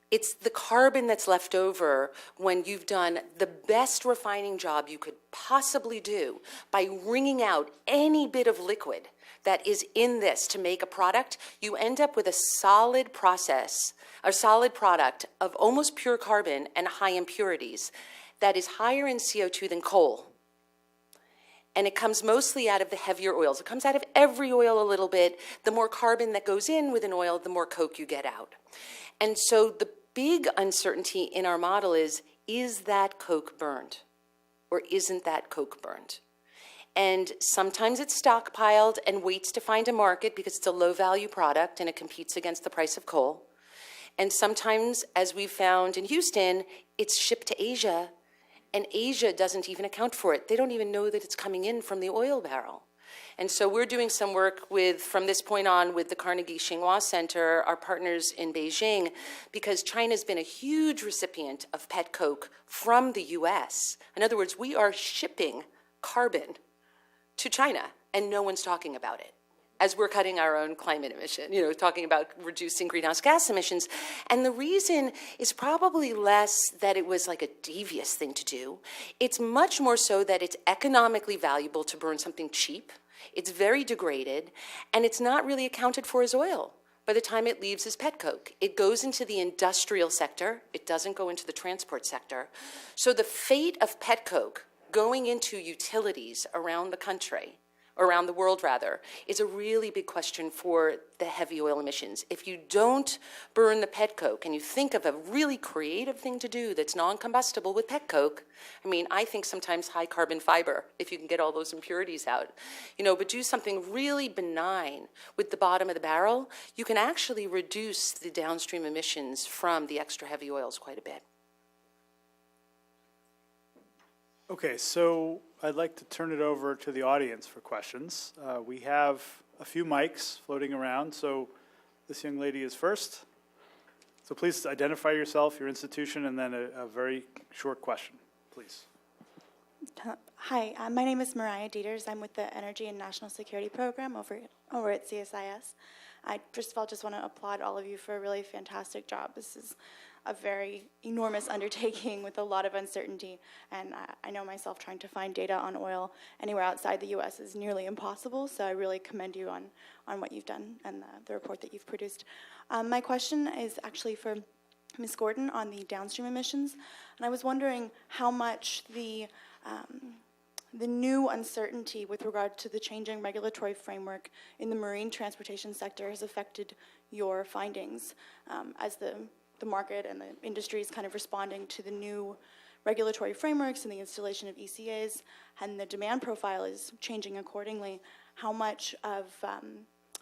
It's the carbon that's left over when you've done the best refining job you could possibly do by wringing out any bit of liquid that is in this to make a product. You end up with a solid process, a solid product of almost pure carbon and high impurities that is higher in CO2 than coal. And it comes mostly out of the heavier oils. It comes out of every oil a little bit. The more carbon that goes in with an oil, the more coke you get out. And so the big uncertainty in our model is that coke burned? Or isn't that coke burned? And sometimes it's stockpiled and waits to find a market because it's a low-value product and it competes against the price of coal. And sometimes, as we've found in Houston, it's shipped to Asia, and Asia doesn't even account for it. They don't even know that it's coming in from the oil barrel. And so we're doing some work from this point on with the Carnegie Tsinghua Center, our partners in Beijing, because China's been a huge recipient of pet coke from the US. In other words, we are shipping carbon to China, and no one's talking about it as we're cutting our own climate emission, talking about reducing greenhouse gas emissions. And the reason is probably less that it was like a devious thing to do. It's much more so that it's economically valuable to burn something cheap. It's very degraded, and it's not really accounted for as oil. by the time it leaves as pet coke. It goes into the industrial sector. It doesn't go into the transport sector. So the fate of pet coke going into utilities around the country, around the world rather, is a really big question for the heavy oil emissions. If you don't burn the pet coke and you think of a really creative thing to do that's non-combustible with pet coke, I mean, I think sometimes high carbon fiber, if you can get all those impurities out, but do something really benign with the bottom of the barrel, you can actually reduce the downstream emissions from the extra heavy oils quite a bit. Okay, so I'd like to turn it over to the audience for questions. We have a few mics floating around, so this young lady is first. So please identify yourself, your institution, and then a very short question, please. Hi, my name is Mariah Dieters. I'm with the Energy and National Security Program over at CSIS. I first of all just want to applaud all of you for a really fantastic job. This is a very enormous undertaking with a lot of uncertainty, and I know myself trying to find data on oil anywhere outside the U.S. is nearly impossible, so I really commend you on what you've done and the report that you've produced. My question is actually for Ms. Gordon on the downstream emissions, and I was wondering how much the new uncertainty with regard to the changing regulatory framework in the marine transportation sector has affected your findings as the market and the industry is kind of responding to the new regulatory frameworks and the installation of ECAs, and the demand profile is changing accordingly. How much of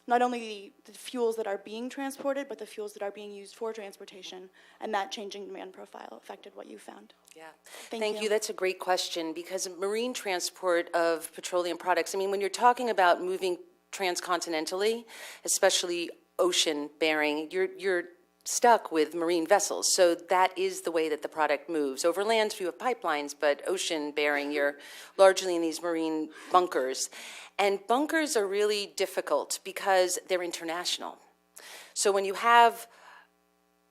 not only the fuels that are being transported, but the fuels that are being used for transportation, and that changing demand profile affected what you found? Yeah, Thank you. That's a great question, because marine transport of petroleum products, I mean, when you're talking about moving transcontinentally, especially ocean bearing, you're stuck with marine vessels. So that is the way that the product moves. Over land, you have pipelines, but ocean bearing, you're largely in these marine bunkers. And bunkers are really difficult because they're international. So when you have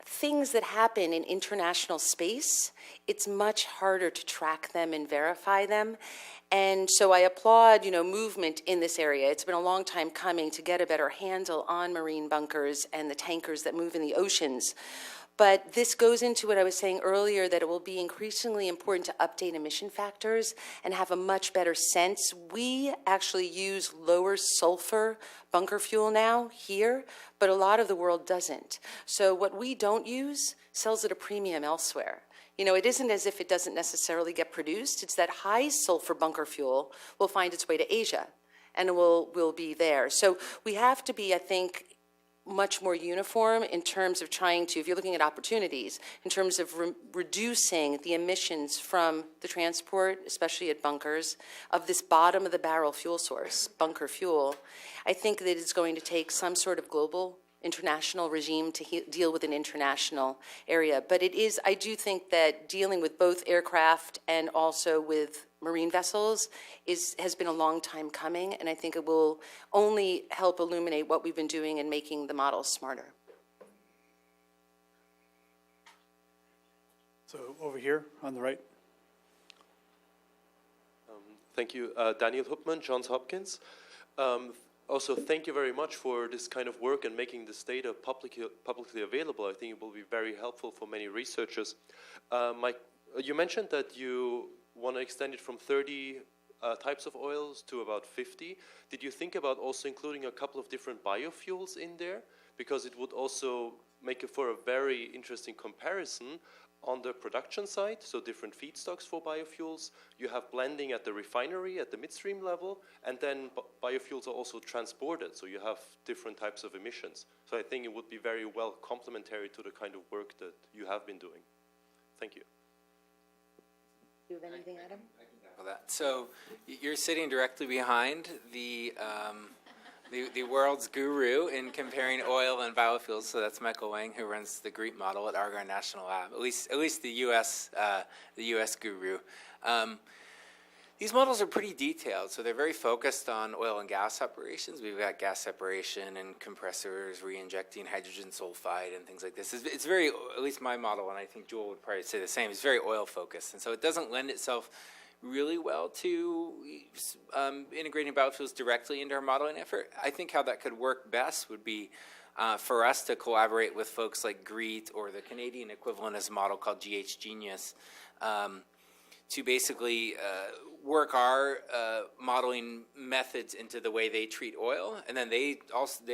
things that happen in international space, it's much harder to track them and verify them. And so I applaud, movement in this area. It's been a long time coming to get a better handle on marine bunkers and the tankers that move in the oceans. But this goes into what I was saying earlier, that it will be increasingly important to update emission factors and have a much better sense. We actually use lower sulfur bunker fuel now here, but a lot of the world doesn't. So what we don't use sells at a premium elsewhere. It isn't as if it doesn't necessarily get produced. It's that high sulfur bunker fuel will find its way to Asia, and it will be there. So we have to be, I think, much more uniform in terms of trying to, if you're looking at opportunities, in terms of reducing the emissions from the transport, especially at bunkers, of this bottom of the barrel fuel source, bunker fuel. I think that it's going to take some sort of global international regime to deal with an international area. But I do think that dealing with both aircraft and also with marine vessels has been a long time coming, and I think it will only help illuminate what we've been doing in making the models smarter. So over here on the right. Thank you. Daniel Hupman, Johns Hopkins. Also, thank you very much for this kind of work and making this data publicly available. I think it will be very helpful for many researchers. You mentioned that you want to extend it from 30 types of oils to about 50. Did you think about also including a couple of different biofuels in there? Because it would also make it for a very interesting comparison on the production side, so different feedstocks for biofuels. You have blending at the refinery, at the midstream level, and then biofuels are also transported, so you have different types of emissions. So I think it would be very well complementary to the kind of work that you have been doing. Thank you. Do you have anything, Adam? So you're sitting directly behind the world's guru in comparing oil and biofuels. So that's Michael Wang, who runs the GREET model at Argonne National Lab. At least the U.S. Guru. These models are pretty detailed, so they're very focused on oil and gas operations. We've got gas separation and compressors, re-injecting hydrogen sulfide and things like this. It's very, at least my model, and I think Jewel would probably say the same, it's very oil focused. And so it doesn't lend itself really well to integrating biofuels directly into our modeling effort. I think how that could work best would be for us to collaborate with folks like GREET or the Canadian equivalent is a model called GH Genius, to basically work our modeling methods into the way they treat oil, and then they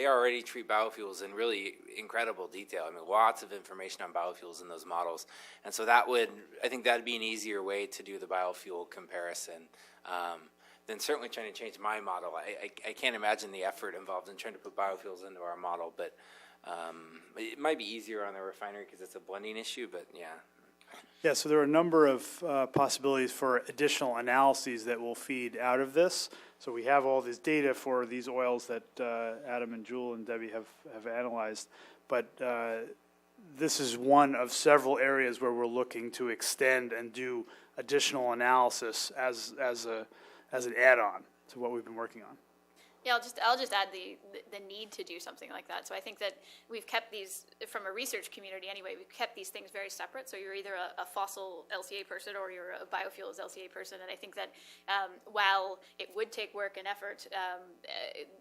already treat biofuels in really incredible detail. I mean, lots of information on biofuels in those models, and so I think that'd be an easier way to do the biofuel comparison than certainly trying to change my model. I can't imagine the effort involved in trying to put biofuels into our model, but it might be easier on the refinery because it's a blending issue. But yeah. Yeah, so there are a number of possibilities for additional analyses that will feed out of this. So we have all this data for these oils that Adam and Jewel and Debbie have analyzed, but this is one of several areas where we're looking to extend and do additional analysis as an add-on to what we've been working on. Yeah, I'll just add the need to do something like that. So I think that we've kept these, from a research community anyway, we've kept these things very separate. So you're either a fossil LCA person or you're a biofuels LCA person. And I think that while it would take work and effort,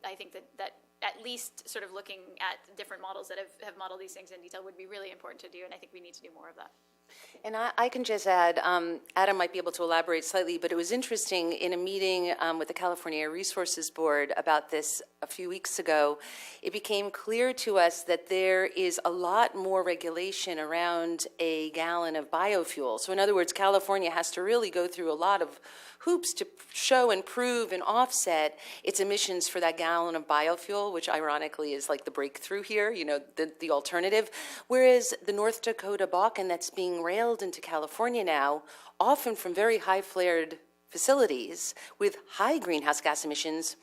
I think that at least sort of looking at different models that have modeled these things in detail would be really important to do. And I think we need to do more of that. And I can just add, Adam might be able to elaborate slightly, but it was interesting in a meeting with the California Air Resources Board about this a few weeks ago, it became clear to us that there is a lot more regulation around a gallon of biofuel. So in other words, California has to really go through a lot of hoops to show and prove and offset its emissions for that gallon of biofuel, which ironically is like the breakthrough here, you know, the alternative. Whereas the North Dakota Bakken that's being railed into California now, often from very high flared facilities with high greenhouse gas emissions,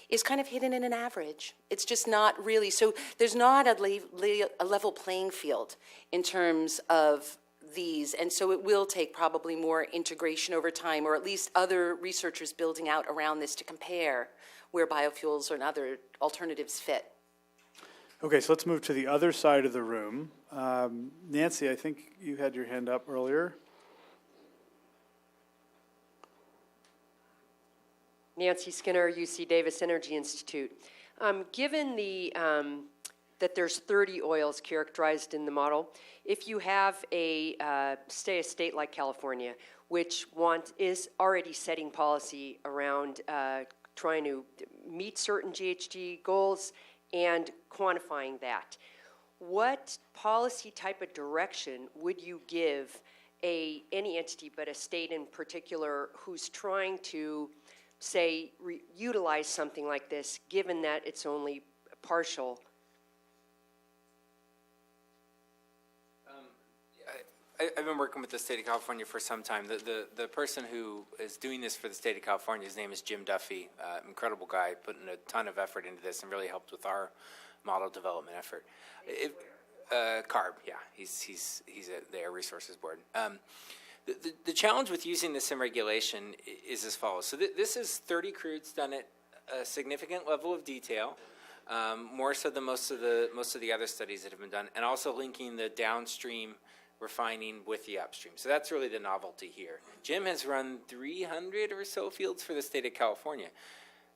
is kind of hidden in an average. It's just not really, so there's not a level playing field in terms of these, and so it will take probably more integration over time, or at least other researchers building out around this to compare where biofuels and other alternatives fit. Okay, so let's move to the other side of the room. Nancy, I think you had your hand up earlier. Nancy Skinner, UC Davis Energy Institute. Given that there's 30 oils characterized in the model, if you have a state like California, which is already setting policy around trying to meet certain GHG goals and quantifying that, what policy type of direction would you give any entity, but a state in particular, who's trying to, say, utilize something like this, given that it's only partial? I've been working with the state of California for some time. The person who is doing this for the state of California, his name is Jim Duffy, incredible guy, putting a ton of effort into this and really helped with our model development effort. CARB, yeah, he's at the Air Resources Board. The challenge with using this in regulation is as follows. So this is 30 crudes done at a significant level of detail, more so than most of the other studies that have been done, and also linking the downstream refining with the upstream. So that's really the novelty here. Jim has run 300 or so fields for the state of California.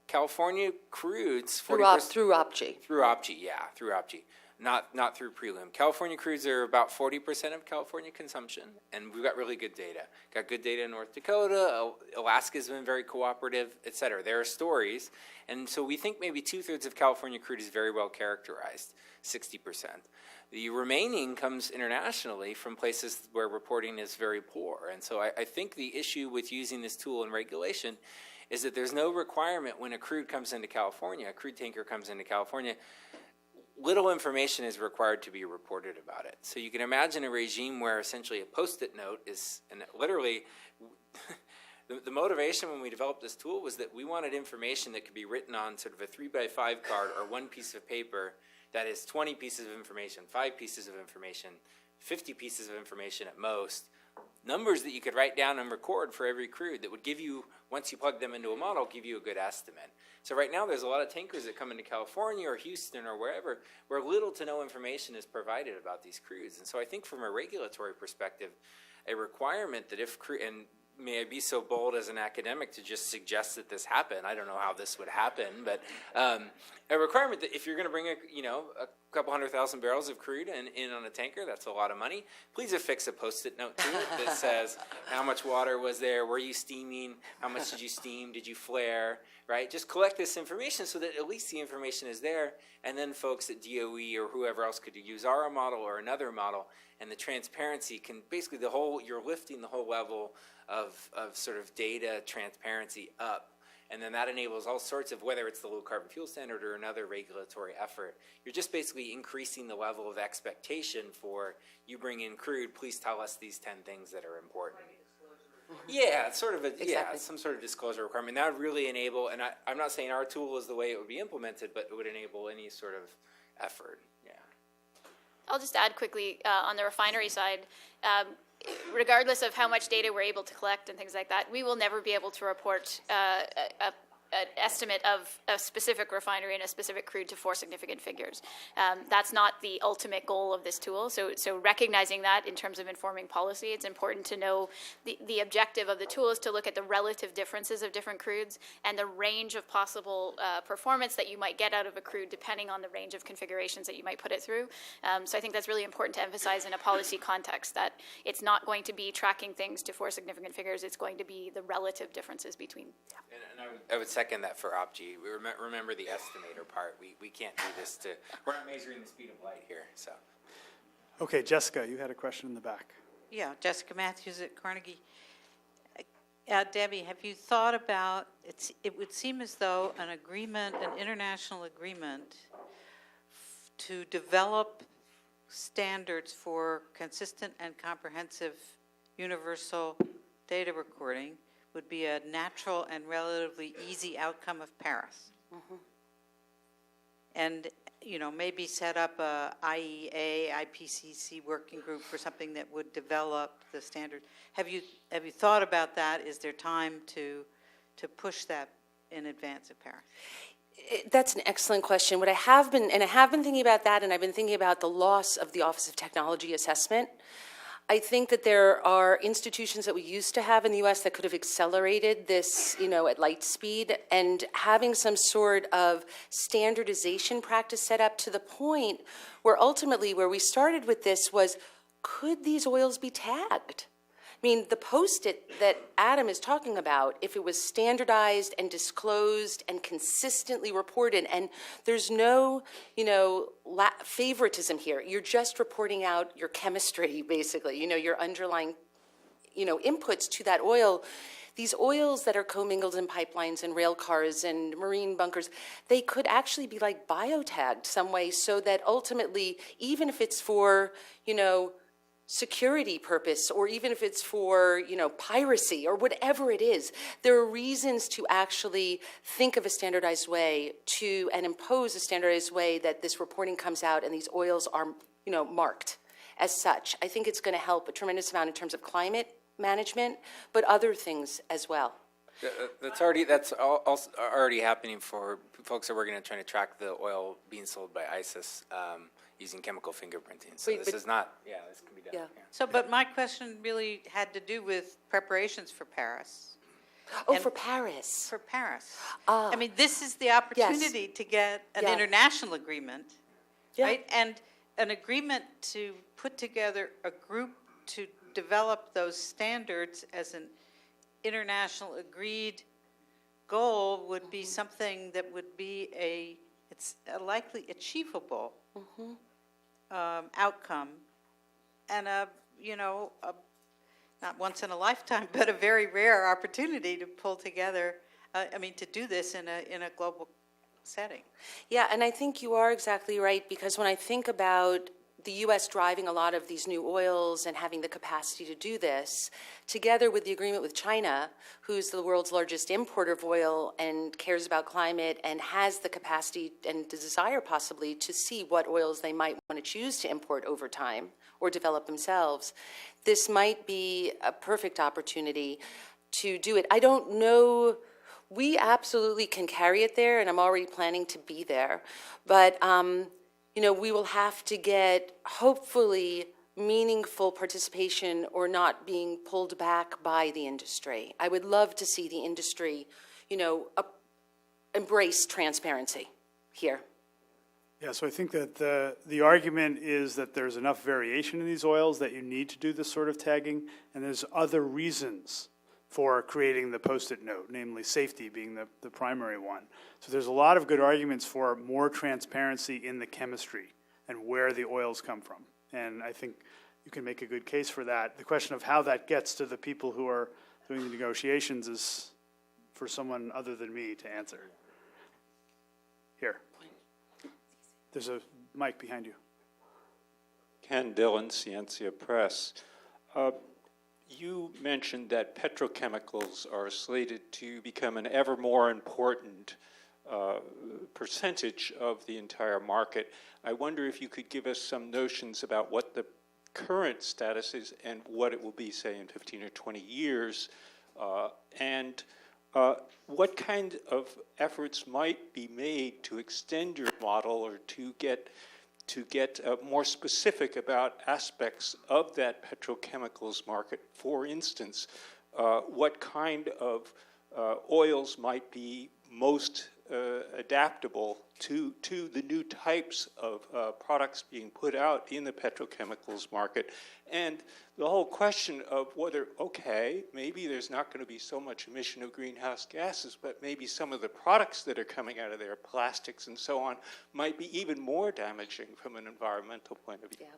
California crudes... Through OPG. Through OPG, yeah, through OPG. Not through prelim. California crudes are about 40% of California consumption, and we've got really good data. Got good data in North Dakota, Alaska's been very cooperative, et cetera. There are stories, and so we think maybe 2/3 of California crude is very well characterized, 60%. The remaining comes internationally from places where reporting is very poor, and so I think the issue with using this tool in regulation is that there's no requirement when a crude comes into California, a crude tanker comes into California, little information is required to be reported about it. So you can imagine a regime where essentially a Post-it note is, and literally, the motivation when we developed this tool was that we wanted information that could be written on sort of a 3x5 card or one piece of paper that is 20 pieces of information, 5 pieces of information, 50 pieces of information at most, numbers that you could write down and record for every crude that would give you, once you plug them into a model, give you a good estimate. So right now there's a lot of tankers that come into California or Houston or wherever where little to no information is provided about these crudes. And so I think from a regulatory perspective, a requirement that if crude, and may I be so bold as an academic to just suggest that this happen. I don't know how this would happen, but a requirement that if you're going to bring a couple 100,000 barrels of crude in on a tanker, that's a lot of money. Please affix a Post-it note to it that says how much water was there, were you steaming, how much did you steam, did you flare, right? Just collect this information so that at least the information is there, and then folks at DOE or whoever else could use our model or another model, and the transparency can basically you're lifting the whole level of sort of data transparency up. And then that enables all sorts of, whether it's the low carbon fuel standard or another regulatory effort, you're just basically increasing the level of expectation for you bring in crude, please tell us these 10 things that are important. Yeah, it's sort of some sort of disclosure requirement. That would really enable, and I'm not saying our tool is the way it would be implemented, but it would enable any sort of effort. Yeah. I'll just add quickly on the refinery side, regardless of how much data we're able to collect and things like that, we will never be able to report an estimate of a specific refinery and a specific crude to 4 significant figures. That's not the ultimate goal of this tool. So recognizing that in terms of informing policy, it's important to know the objective of the tool is to look at the relative differences of different crudes and the range of possible performance that you might get out of a crude depending on the range of configurations that you might put it through. So I think that's really important to emphasize in a policy context, that it's not going to be tracking things to 4 significant figures. It's going to be the relative differences between. Yeah. And I would second that for OpG. We remember the estimator part. We can't do this we're not measuring the speed of light here, so. Okay, Jessica, you had a question in the back. Yeah, Jessica Matthews at Carnegie. Debbie, have you thought about, it would seem as though an international agreement to develop standards for consistent and comprehensive universal data recording would be a natural and relatively easy outcome of Paris. Mm-hmm. And, maybe set up a IEA, IPCC working group or something that would develop the standard. Have you thought about that? Is there time to push that in advance of Paris? That's an excellent question. What I have been thinking about that, and I've been thinking about the loss of the Office of Technology Assessment. I think that there are institutions that we used to have in the U.S. that could have accelerated this, at light speed, and having some sort of standardization practice set up to the point where ultimately where we started with this was, could these oils be tagged? I mean, the Post-it that Adam is talking about, if it was standardized and disclosed and consistently reported, and there's no, favoritism here. You're just reporting out your chemistry, basically, your underlying, inputs to that oil. These oils that are commingled in pipelines and rail cars and marine bunkers, they could actually be like biotagged some way so that ultimately, even if it's for, security purpose, or even if it's for, piracy or whatever it is, there are reasons to actually think of a standardized way and impose a standardized way that this reporting comes out and these oils are, marked as such. I think it's going to help a tremendous amount in terms of climate management, but other things as well. That's already happening for folks that we're going to try to track the oil being sold by ISIS using chemical fingerprinting. So this can be done. Yeah. So, but my question really had to do with preparations for Paris. Oh, for Paris. For Paris. I mean, this is the opportunity to get an international agreement, right? And an agreement to put together a group to develop those standards as an international agreed goal would be something that would be it's a likely achievable outcome, and not once in a lifetime, but a very rare opportunity to pull together, to do this in a global setting. Yeah, and I think you are exactly right, because when I think about the U.S. driving a lot of these new oils and having the capacity to do this, together with the agreement with China, who's the world's largest importer of oil and cares about climate and has the capacity and the desire possibly to see what oils they might want to choose to import over time or develop themselves, this might be a perfect opportunity to do it. I don't know. We absolutely can carry it there, and I'm already planning to be there. But we will have to get, hopefully, meaningful participation or not being pulled back by the industry. I would love to see the industry, embrace transparency here. Yeah, so I think that the argument is that there's enough variation in these oils that you need to do this sort of tagging, and there's other reasons for creating the Post-it note, namely safety being the primary one. So there's a lot of good arguments for more transparency in the chemistry and where the oils come from. And I think you can make a good case for that. The question of how that gets to the people who are doing the negotiations is for someone other than me to answer. Here. There's a mic behind you. Ken Dillon, Ciencia Press. You mentioned that petrochemicals are slated to become an ever more important percentage of the entire market. I wonder if you could give us some notions about what the current status is and what it will be, say, in 15 or 20 years, and what kind of efforts might be made to extend your model or to get more specific about aspects of that petrochemicals market? For instance, what kind of oils might be most adaptable to the new types of products being put out in the petrochemicals market, and the whole question of whether, okay, maybe there's not going to be so much emission of greenhouse gases, but maybe some of the products that are coming out of there, plastics and so on, might be even more damaging from an environmental point of view. Yeah.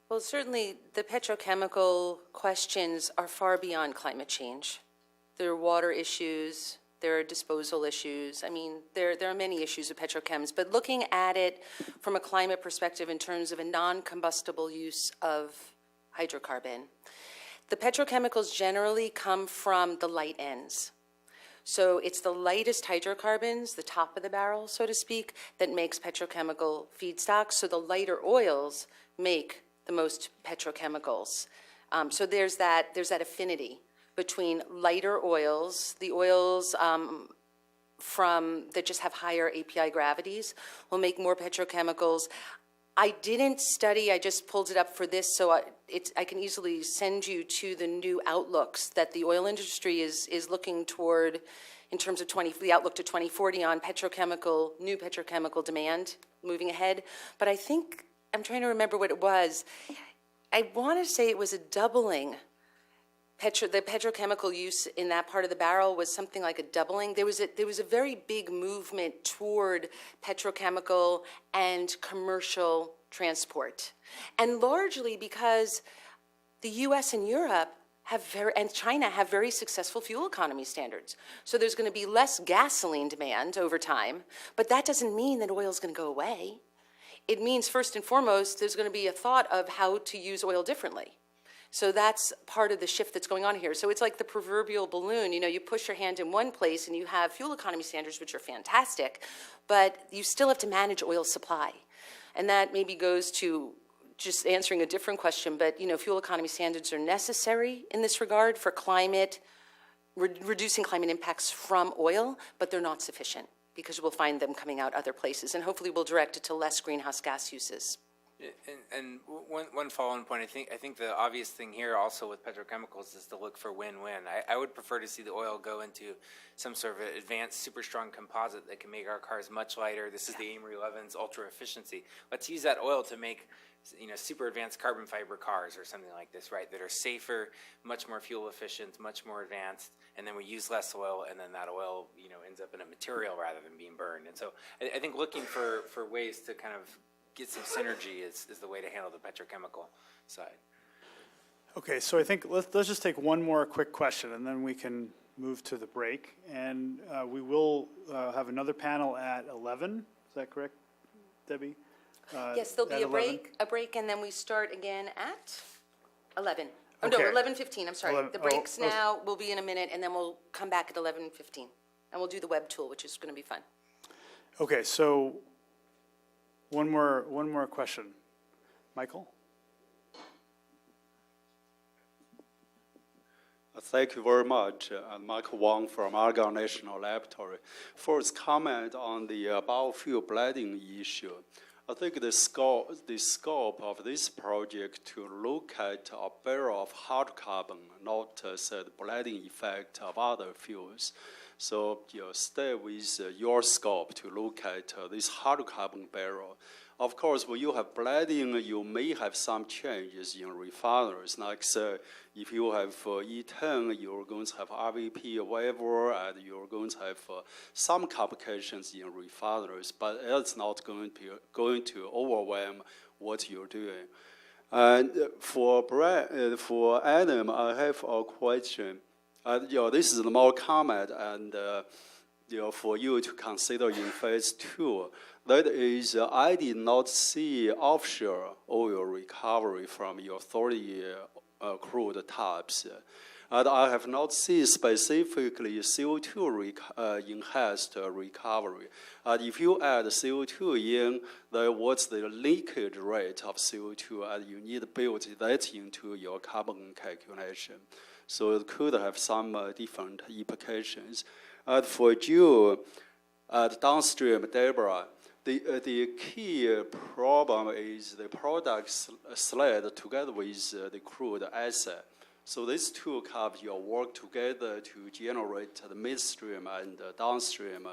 Well, certainly the petrochemical questions are far beyond climate change. There are water issues, there are disposal issues. I mean, there are many issues with petrochems, but looking at it from a climate perspective in terms of a non-combustible use of hydrocarbon, the petrochemicals generally come from the light ends. So it's the lightest hydrocarbons, the top of the barrel, so to speak, that makes petrochemical feedstocks. So the lighter oils make the most petrochemicals. So there's that affinity between lighter oils, the oils that just have higher API gravities will make more petrochemicals. I didn't study, I just pulled it up for this, so I can easily send you to the new outlooks that the oil industry is looking toward in terms of the outlook to 2040 on new petrochemical demand moving ahead. But I think, I'm trying to remember what it was. I want to say it was a doubling. The petrochemical use in that part of the barrel was something like a doubling. There was a very big movement toward petrochemical and commercial transport, and largely because the U.S. and Europe and China have very successful fuel economy standards. So there's going to be less gasoline demand over time, but that doesn't mean that oil is going to go away. It means first and foremost there's going to be a thought of how to use oil differently. So that's part of the shift that's going on here. So it's like the proverbial balloon. You push your hand in one place and you have fuel economy standards, which are fantastic, but you still have to manage oil supply. And that maybe goes to just answering a different question, but fuel economy standards are necessary in this regard for reducing climate impacts from oil, but they're not sufficient because we'll find them coming out other places, and hopefully we'll direct it to less greenhouse gas uses. And one follow-on point, I think the obvious thing here also with petrochemicals is to look for win-win. I would prefer to see the oil go into some sort of advanced super strong composite that can make our cars much lighter. This is the Amory Levin's ultra efficiency. Let's use that oil to make super advanced carbon fiber cars or something like this, right, that are safer, much more fuel efficient, much more advanced, and then we use less oil, and then that oil ends up in a material rather than being burned. And so I think looking for ways to kind of get some synergy is the way to handle the petrochemical side. Okay, so I think let's just take one more quick question, and then we can move to the break. And we will have another panel at 11. Is that correct, Debbie? Yes, there'll be a break, and then we start again at 11. Oh, no, Okay. 11:15, I'm sorry. 11 The breaks now will be in a minute, and then we'll come back at 11:15. And we'll do the web tool, which is going to be fun. Okay, so one more question. Michael? Thank you very much. I'm Michael Wang from Argonne National Laboratory. First, comment on the biofuel blending issue. I think the scope of this project to look at a barrel of hard carbon, not say the blending effect of other fuels. So stay with your scope to look at this hard carbon barrel. Of course, when you have blending, you may have some changes in refineries. Like say, if you have E10, you're going to have RVP or whatever, and you're going to have some complications in refineries, but it's not going to overwhelm what you're doing. And for Adam, I have a question. This is more comment, and for you to consider in phase 2. That is, I did not see offshore oil recovery from your 30 crude types. And I have not seen specifically CO2 enhanced recovery. And if you add CO2 in, then what's the leakage rate of CO2? And you need to build that into your carbon calculation. So it could have some different implications. And for you, at downstream, Deborah, the key problem is the product sled together with the crude asset. So these two cups work together to generate the midstream and downstream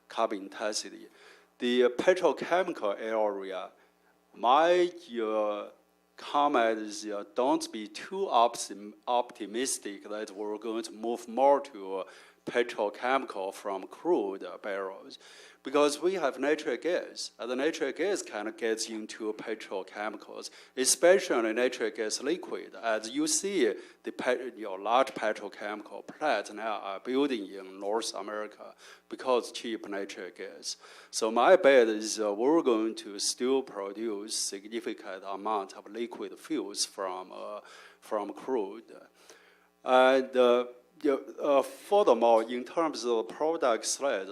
carbon intensity. The petrochemical area, my comment is don't be too optimistic that we're going to move more to petrochemical from crude barrels, because we have natural gas, and the natural gas kind of gets into petrochemicals, especially natural gas liquid. As you see, the large petrochemical plants now are building in North America because cheap natural gas. So my bet is we're going to still produce significant amount of liquid fuels from crude. And furthermore, in terms of product sled,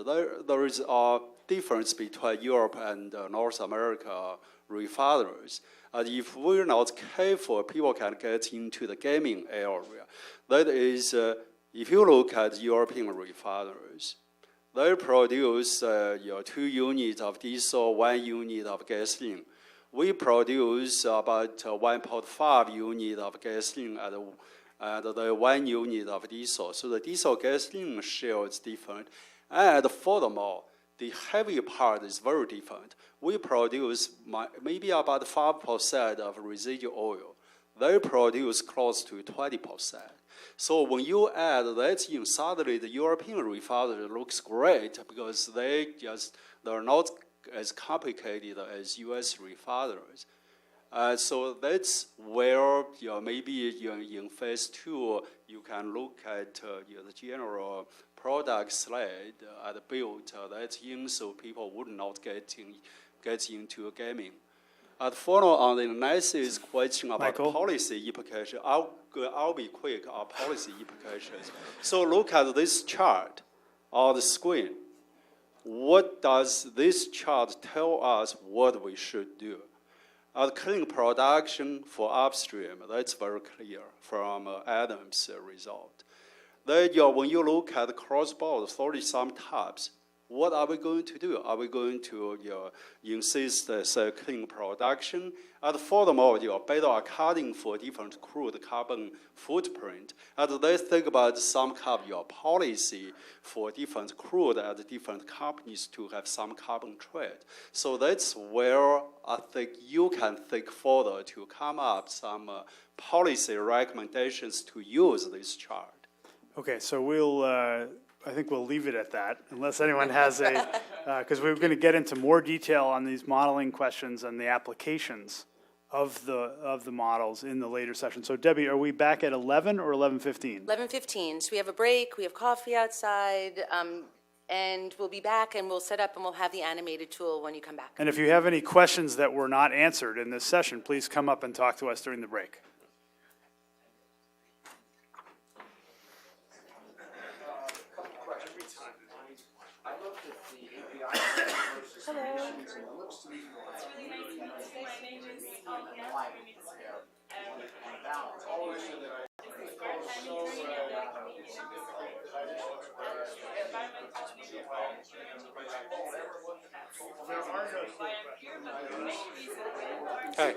there is a difference between Europe and North America refineries. And if we're not careful, people can get into the gaming area. That is, if you look at European refineries, they produce 2 units of diesel, 1 unit of gasoline. We produce about 1.5 unit of gasoline and the 1 unit of diesel. So the diesel gasoline share is different. And furthermore, the heavy part is very different. We produce maybe about 5% of residual oil. They produce close to 20%. So when you add that in, suddenly the European refinery looks great because they're not as complicated as US refineries. So that's where maybe in phase 2 you can look at the general product slate and build that in so people would not get into gaming. And follow on the Nancy's question about Michael? Policy implications. I'll be quick on policy implications. So look at this chart on the screen. What does this chart tell us what we should do? Clean production for upstream, that's very clear from Adam's result. Then when you look at cross-border 30-some types, what are we going to do? Are we going to insist clean production? And furthermore, better accounting for different crude carbon footprint. And they think about some kind of policy for different crude and different companies to have some carbon trade. So that's where I think you can think further to come up some policy recommendations to use this chart. Okay, so I think we'll leave it at that, unless anyone has because we're going to get into more detail on these modeling questions and the applications of the models in the later session. So Debbie, are we back at 11 or 11:15? 11:15, so we have a break, we have coffee outside, and we'll be back and we'll set up and we'll have the animated tool when you come back. And if you have any questions that were not answered in this session, please come up and talk to us during the break. Hi.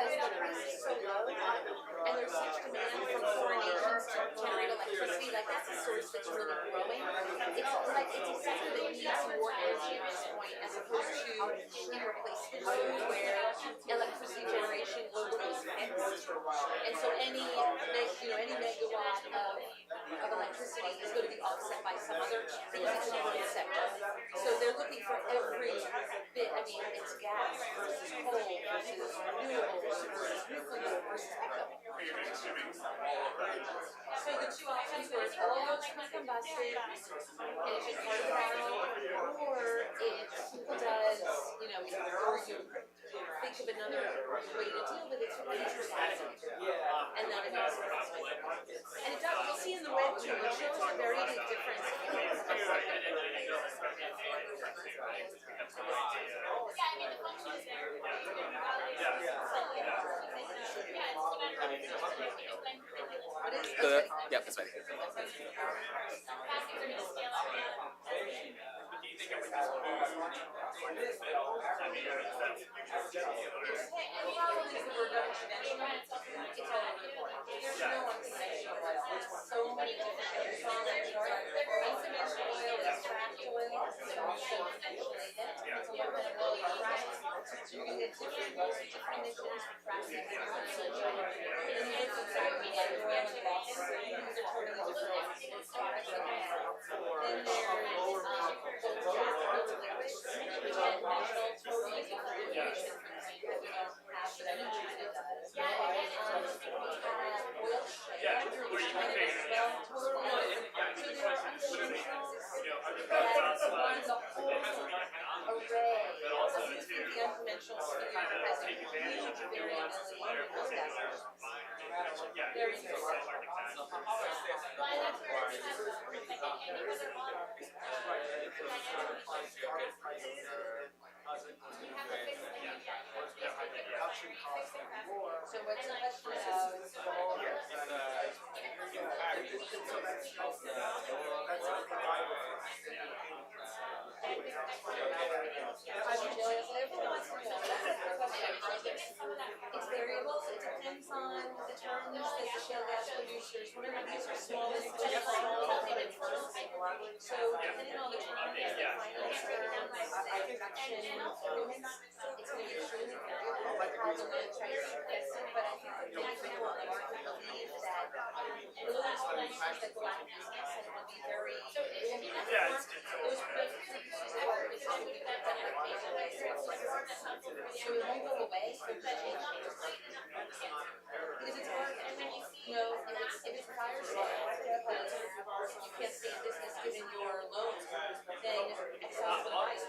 because the price is so low and there's such demand from foreign nations to generate electricity electricity, like that's a source that's really growing. It's a sector that needs more energy at this point, as opposed to irreplaceable load where electricity generation globally is fixed. And so any megawatt of electricity is going to be offset by some other, because it's a growing sector. So they're looking for every bit. I mean, it's gas versus coal versus renewables versus nuclear versus backup. So the two options were all combusted, and it's just part of the battle, or it does, or you think of another way to deal with it, so neutralize it. And then it goes. And it does, you'll see in the red too, it shows a very big difference. Yeah, that's right. So many different things. Unconventional oil is fracked oil, so conventionally then it's a little bit of oil fracked. So you're going to get different emissions for fracking and unconventional. And then you get some fracking like oil and gas. These are totally different products that we have. Then there's liquid, which again measure totally different emission footprint that we don't have for energy that does. We have oil shale, which kind of is well totally different. So there are unconventionals that run the whole array of the unconventional sphere has a huge variability in those gases. Very interesting. So what's the question It's variable, it depends on the terms that the shale gas producers, remember these are small payment firms. So depending on the terms that finance terms, production agreements, it's going to be extremely variable. How the load price is fixed, but I think the big thing on the market believe that those producers that go out of business and will be very, those producers are going to be picked up like major licenses. So it won't go away, because it's hard, if it's fire sale, because you can't stay in business given your loan, then Excel will buy it.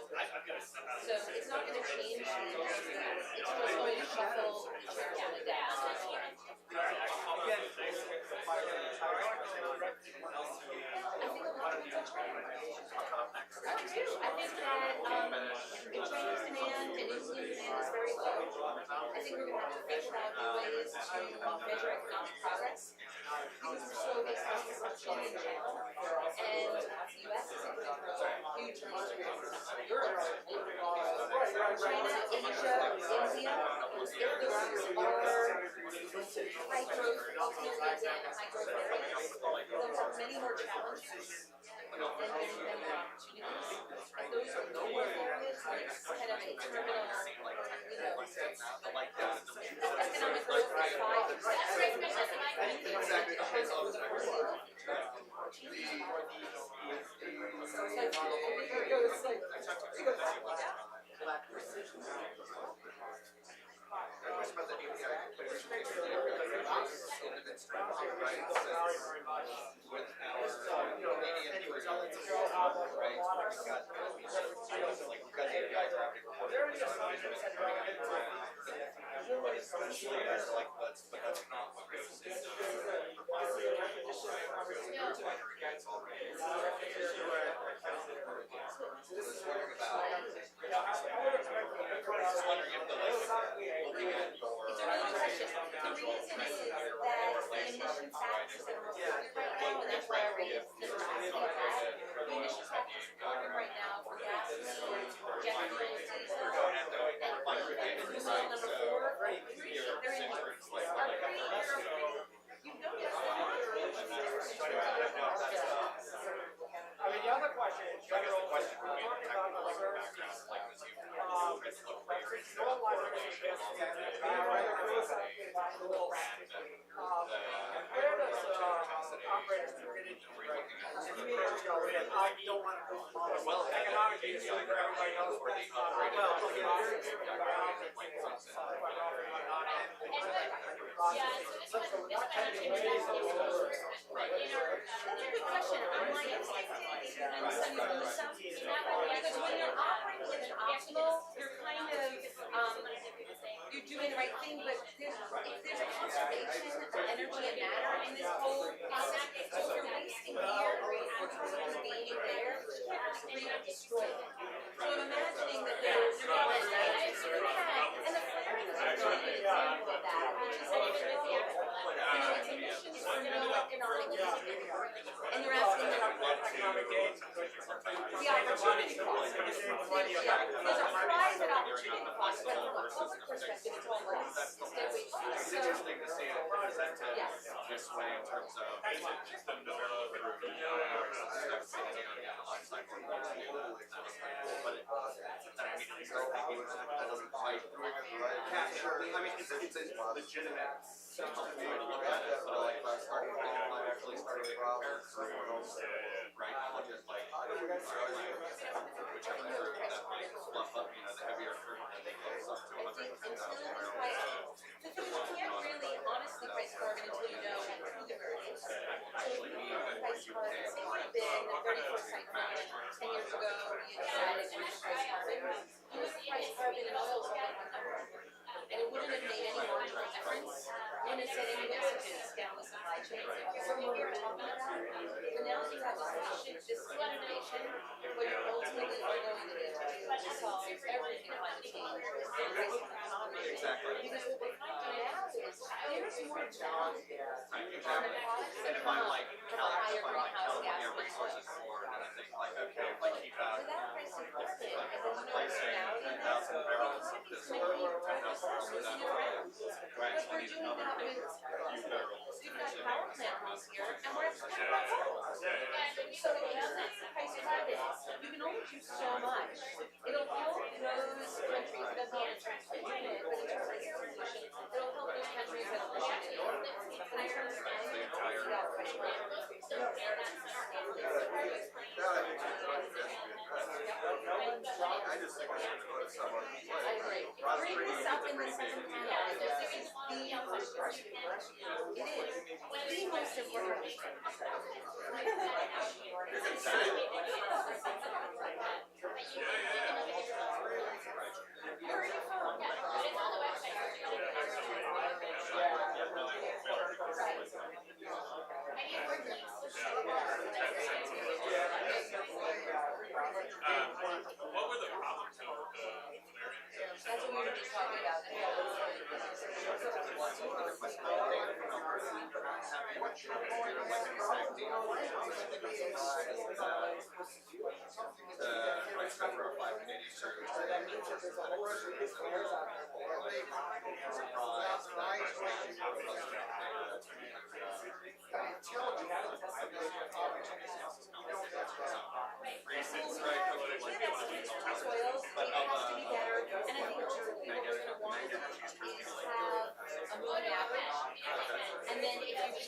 So it's not going to change the industry, it's just going to shuffle the chairs on the desk. I think that Chinese demand and Indian demand is very low. I think we're going to have to figure out new ways to measure economic progress, because we're so exposed to consumption in general, and the U.S. is going to grow hugely. Europe, China, Asia, India, if those are high growth, ultimately again, high growth areas, they'll have many more challenges than opportunities. And those are lower areas where it's kind of a terminal, economic growth is 5 to 4, You're doing the right thing, but there's a conservation of energy and matter in this whole process. So if you're wasting here, you're gaining there, you're going to destroy it. So I'm imagining that there's and the flaring is a really good example of that, which is that it's emissions for no economic gain. And you're asking the opportunity cost. There's a private opportunity cost, but from a public perspective, it's all less. It's interesting to see it presented this way in terms of capture. I mean, it's a legitimate actually starting to compare right? Just like whichever fruit that might fluff up, the heavier fruit that goes up to 110,000 barrels. The thing is, you can't really honestly price carbon until you know who the bird is. So if you price carbon, say you had been the 34 cyclone 10 years ago, you decided to price carbon, you would price carbon in oils over one number. And it wouldn't have made any marginal difference. Wouldn't have said any messages down the supply chain. So what we're talking about, but now you have this information, what you're ultimately going to do is solve everything climate change. Exactly. Because what we're finding out is there's more jobs there. And if I'm like California resources board, and I think like, okay, if I keep out Without pricing carbon, and then pricing 10,000 barrels of this, so that right, so I need another few barrels. we've got power plant rules here, and we're at 20 barrels. So that's the price of carbon. You can only do so much. It'll help those countries that don't have transportation, but in terms of air pollution, it'll help those countries that are polluted. And I understand that price I just think I should go to someone. I agree. Bring this up in the second panel, because this is the question. It is the most important. Where are you from? What were the problems of That's what we were just talking about. Soils, it has to be better, and I think what we're going to want is have a moving average, and then if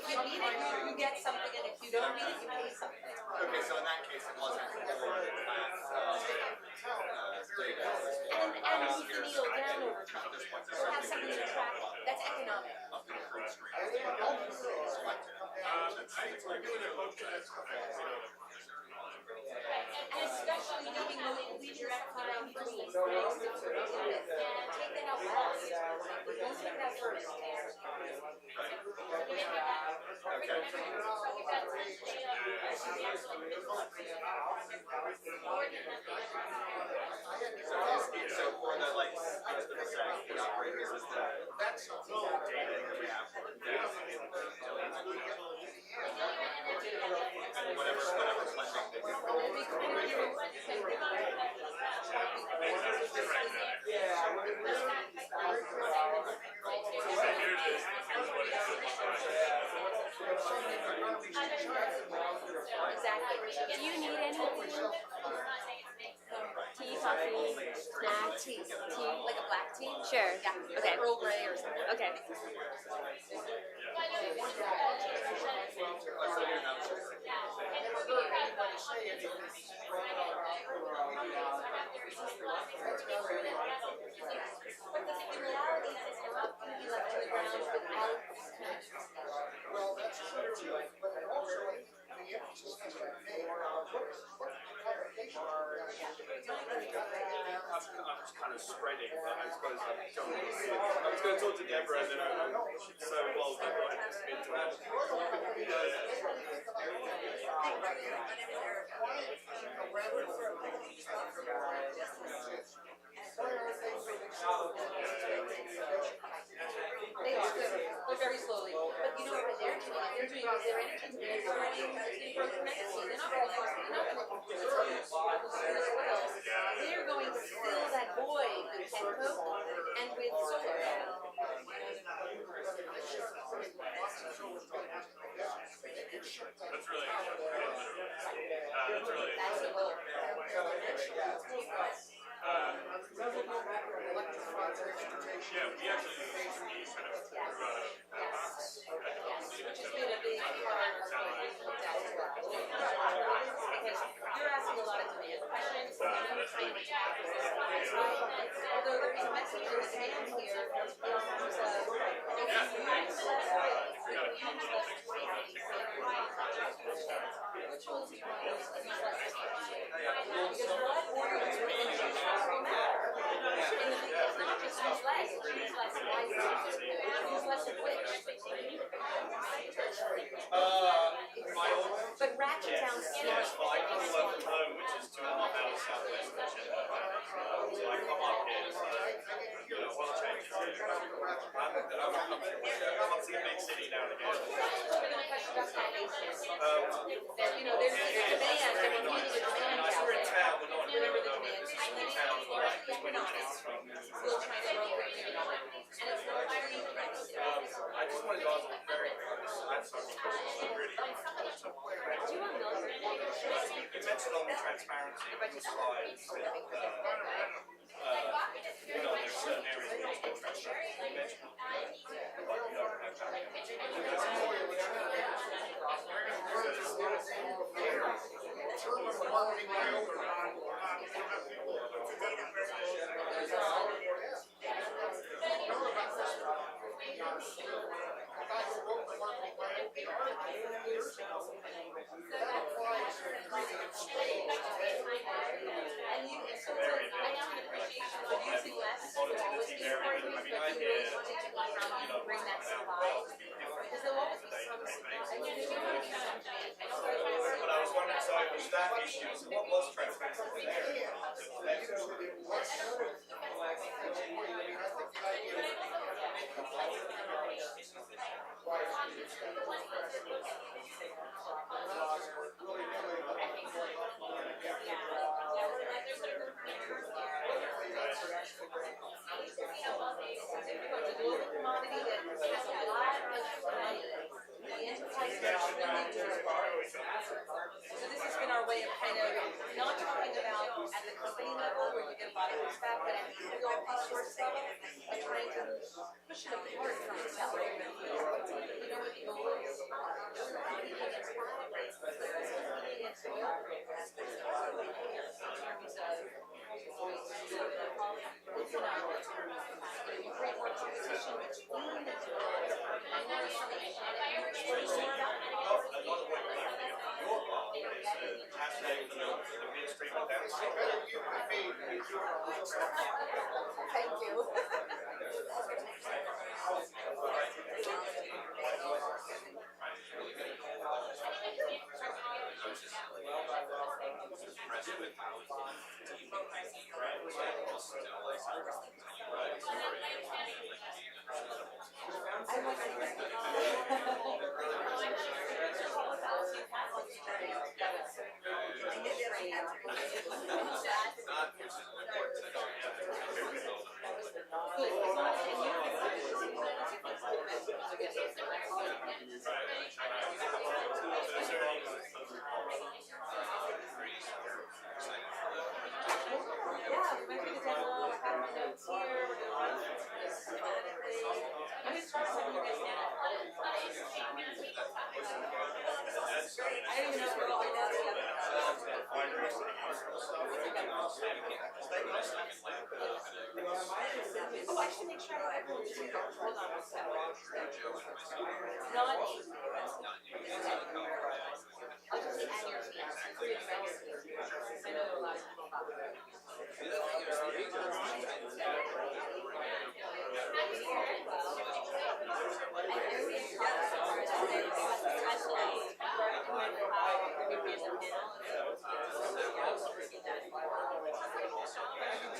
you beat it, you get something, and if you don't beat it, you pay something. Okay, so in that case, it wasn't data. And move the needle down over time. So have something to track, that's economic. And especially leaving those direct time for me. Take that out last. Don't take that first. So for the like the operators, is that's data that we have and whatever funding they do. Exactly. Do you need anything? Tea, coffee? Black tea. Like a black tea? Sure. Yeah. Okay. Earl Grey or something. Okay. I'm just kind of spreading, but I suppose I don't really see it. I was going to talk to Deborah, and then I'm so involved that I just into it. They are. They're very slowly. But you know what they're doing? They're doing their energy. They're not really they're going to fill that void with chemical and with solar. That's really that's really yeah, we actually use kind of Which has been a big part of because you're asking a lot of demand questions, and I'm trying to tackle this. Although there is a message in the demand here in terms of which ones do you want to use less? Because what order is really matter. It's not just use less, it's use less wisely. Use less of which. But ratchet down skills. Well, I come work from home, which is 2.5 hours southwest of Sheffield. So I come up here, so what's changed? I'm up to the big city now and again. You know, there's a demand, and we're meeting a demand Nice, out we're in there. town, we're not Whatever the in demand is, town, the economics, we'll try to roll it in. And it's not very I just wanted to ask a very really you mentioned on the transparency on the slides there's certain areas that you don't transparent. You mentioned like you don't have But I was wondering, so with staff issues, what was transparency there? So this has been our way of kind of not talking about at the company level where you get a lot of pushback, but at the individual resource level, and trying to push it apart from itself. You know what the goal is? You create more competition between the two. And more information, and you're exploring more about Thank you.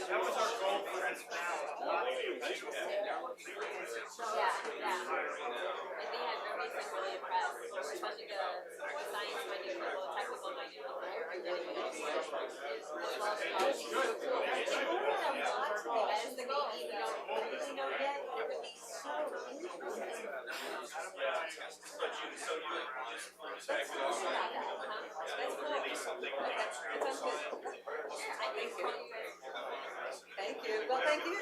That was our goal for this panel. Thank you. Well, thank you.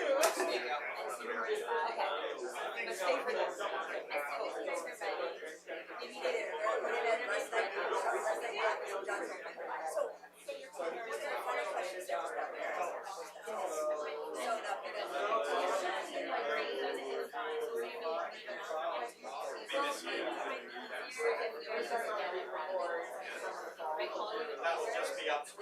That will just be up to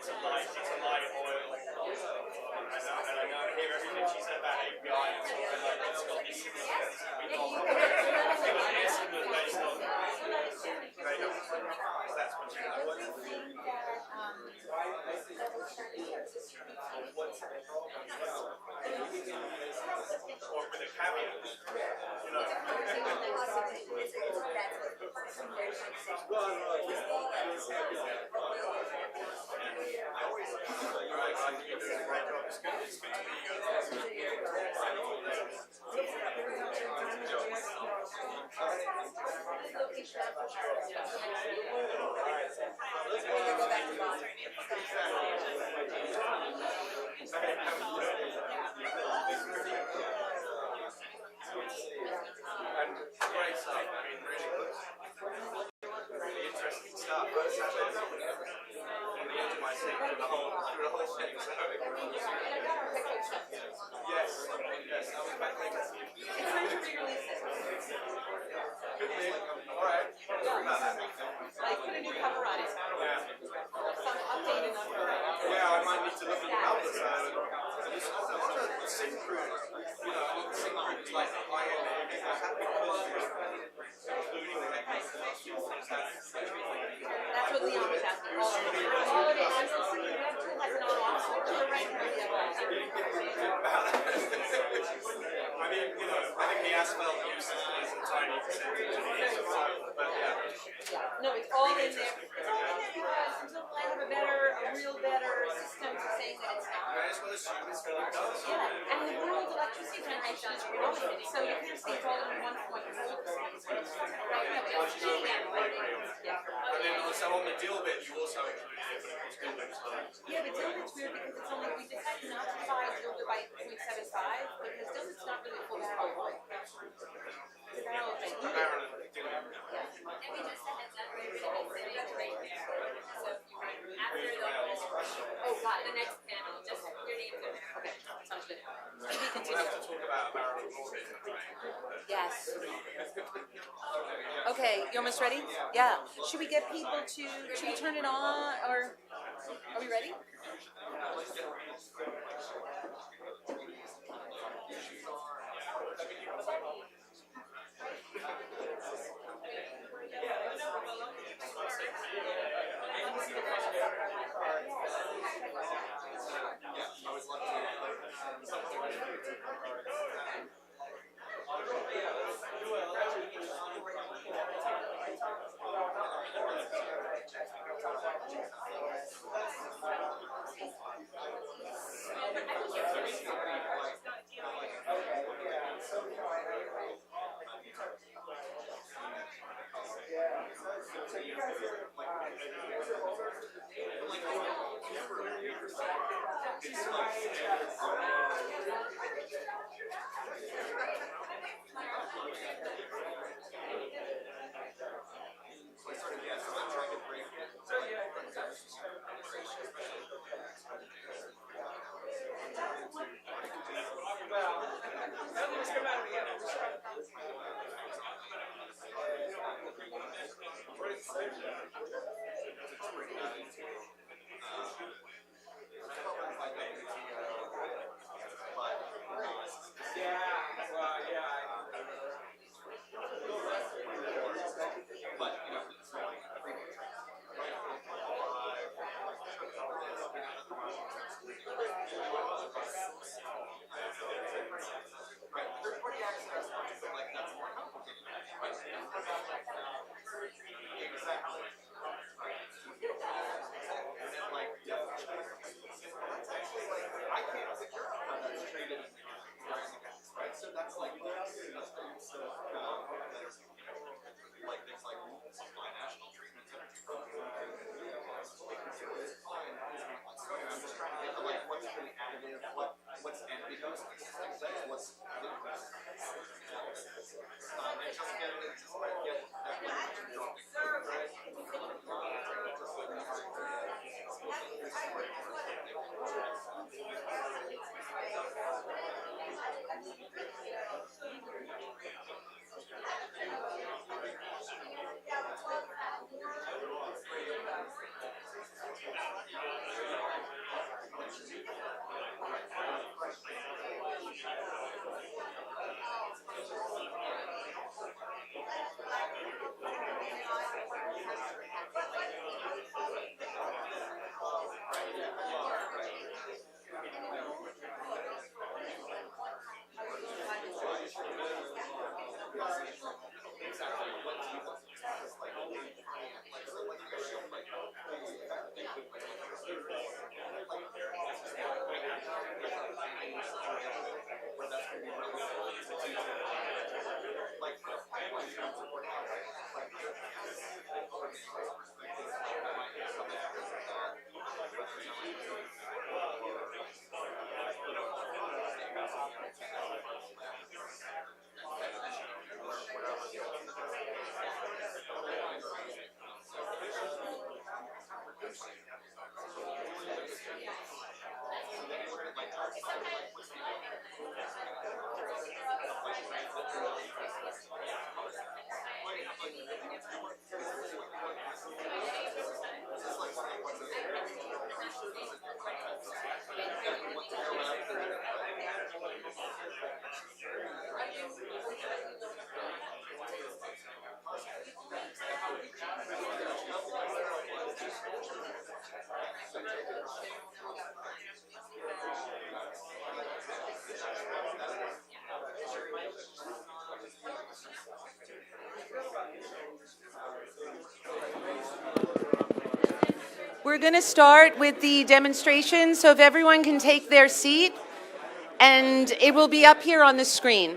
It's a light oil. And I know I hear everything she said about API and stuff like that. It's got this based on that's what or with a caveat, you know. And great stuff. I mean, really interesting stuff. I was on the edge of my seat through the whole thing. So. Yes, that was my thing. Good thing. All right. I put a new cover on it. Yeah. Some updated number. Yeah, I might need to look at the numbers. The sync crew, you know, the sync crew is like the high-end including the That's what Leon was asking. All of it. I'm still thinking we have two like an on-off switch to the right and the other. I mean, you know, I think the asphalt use is a tiny percentage of the use, but yeah. No, it's all in there. It's all in there because until I have a real better system for saying that it's not. May as well assume it's going to go. Yeah, and the world electricity generation is growing, so you can see it's all in one point. And then so on the deal bit, you also included it, but of course deal bit is high. Yeah, but Dilbert's weird because it's only, we decided not to buy Dilbert by 0.75 because Dilbert's not really a full barrel oil. It's a barrel of like. A barrel of deal. And we just a heads up, we're going to be sitting right there. So if you run after the next panel, just your names are there. Okay, sounds good. We'll have to talk about a barrel of oil. Yes. Okay, you almost ready? Yeah. Should we get people to, should we turn it on, or, are we ready? We're going to start with the demonstration, so if everyone can take their seat, and it will be up here on the screen.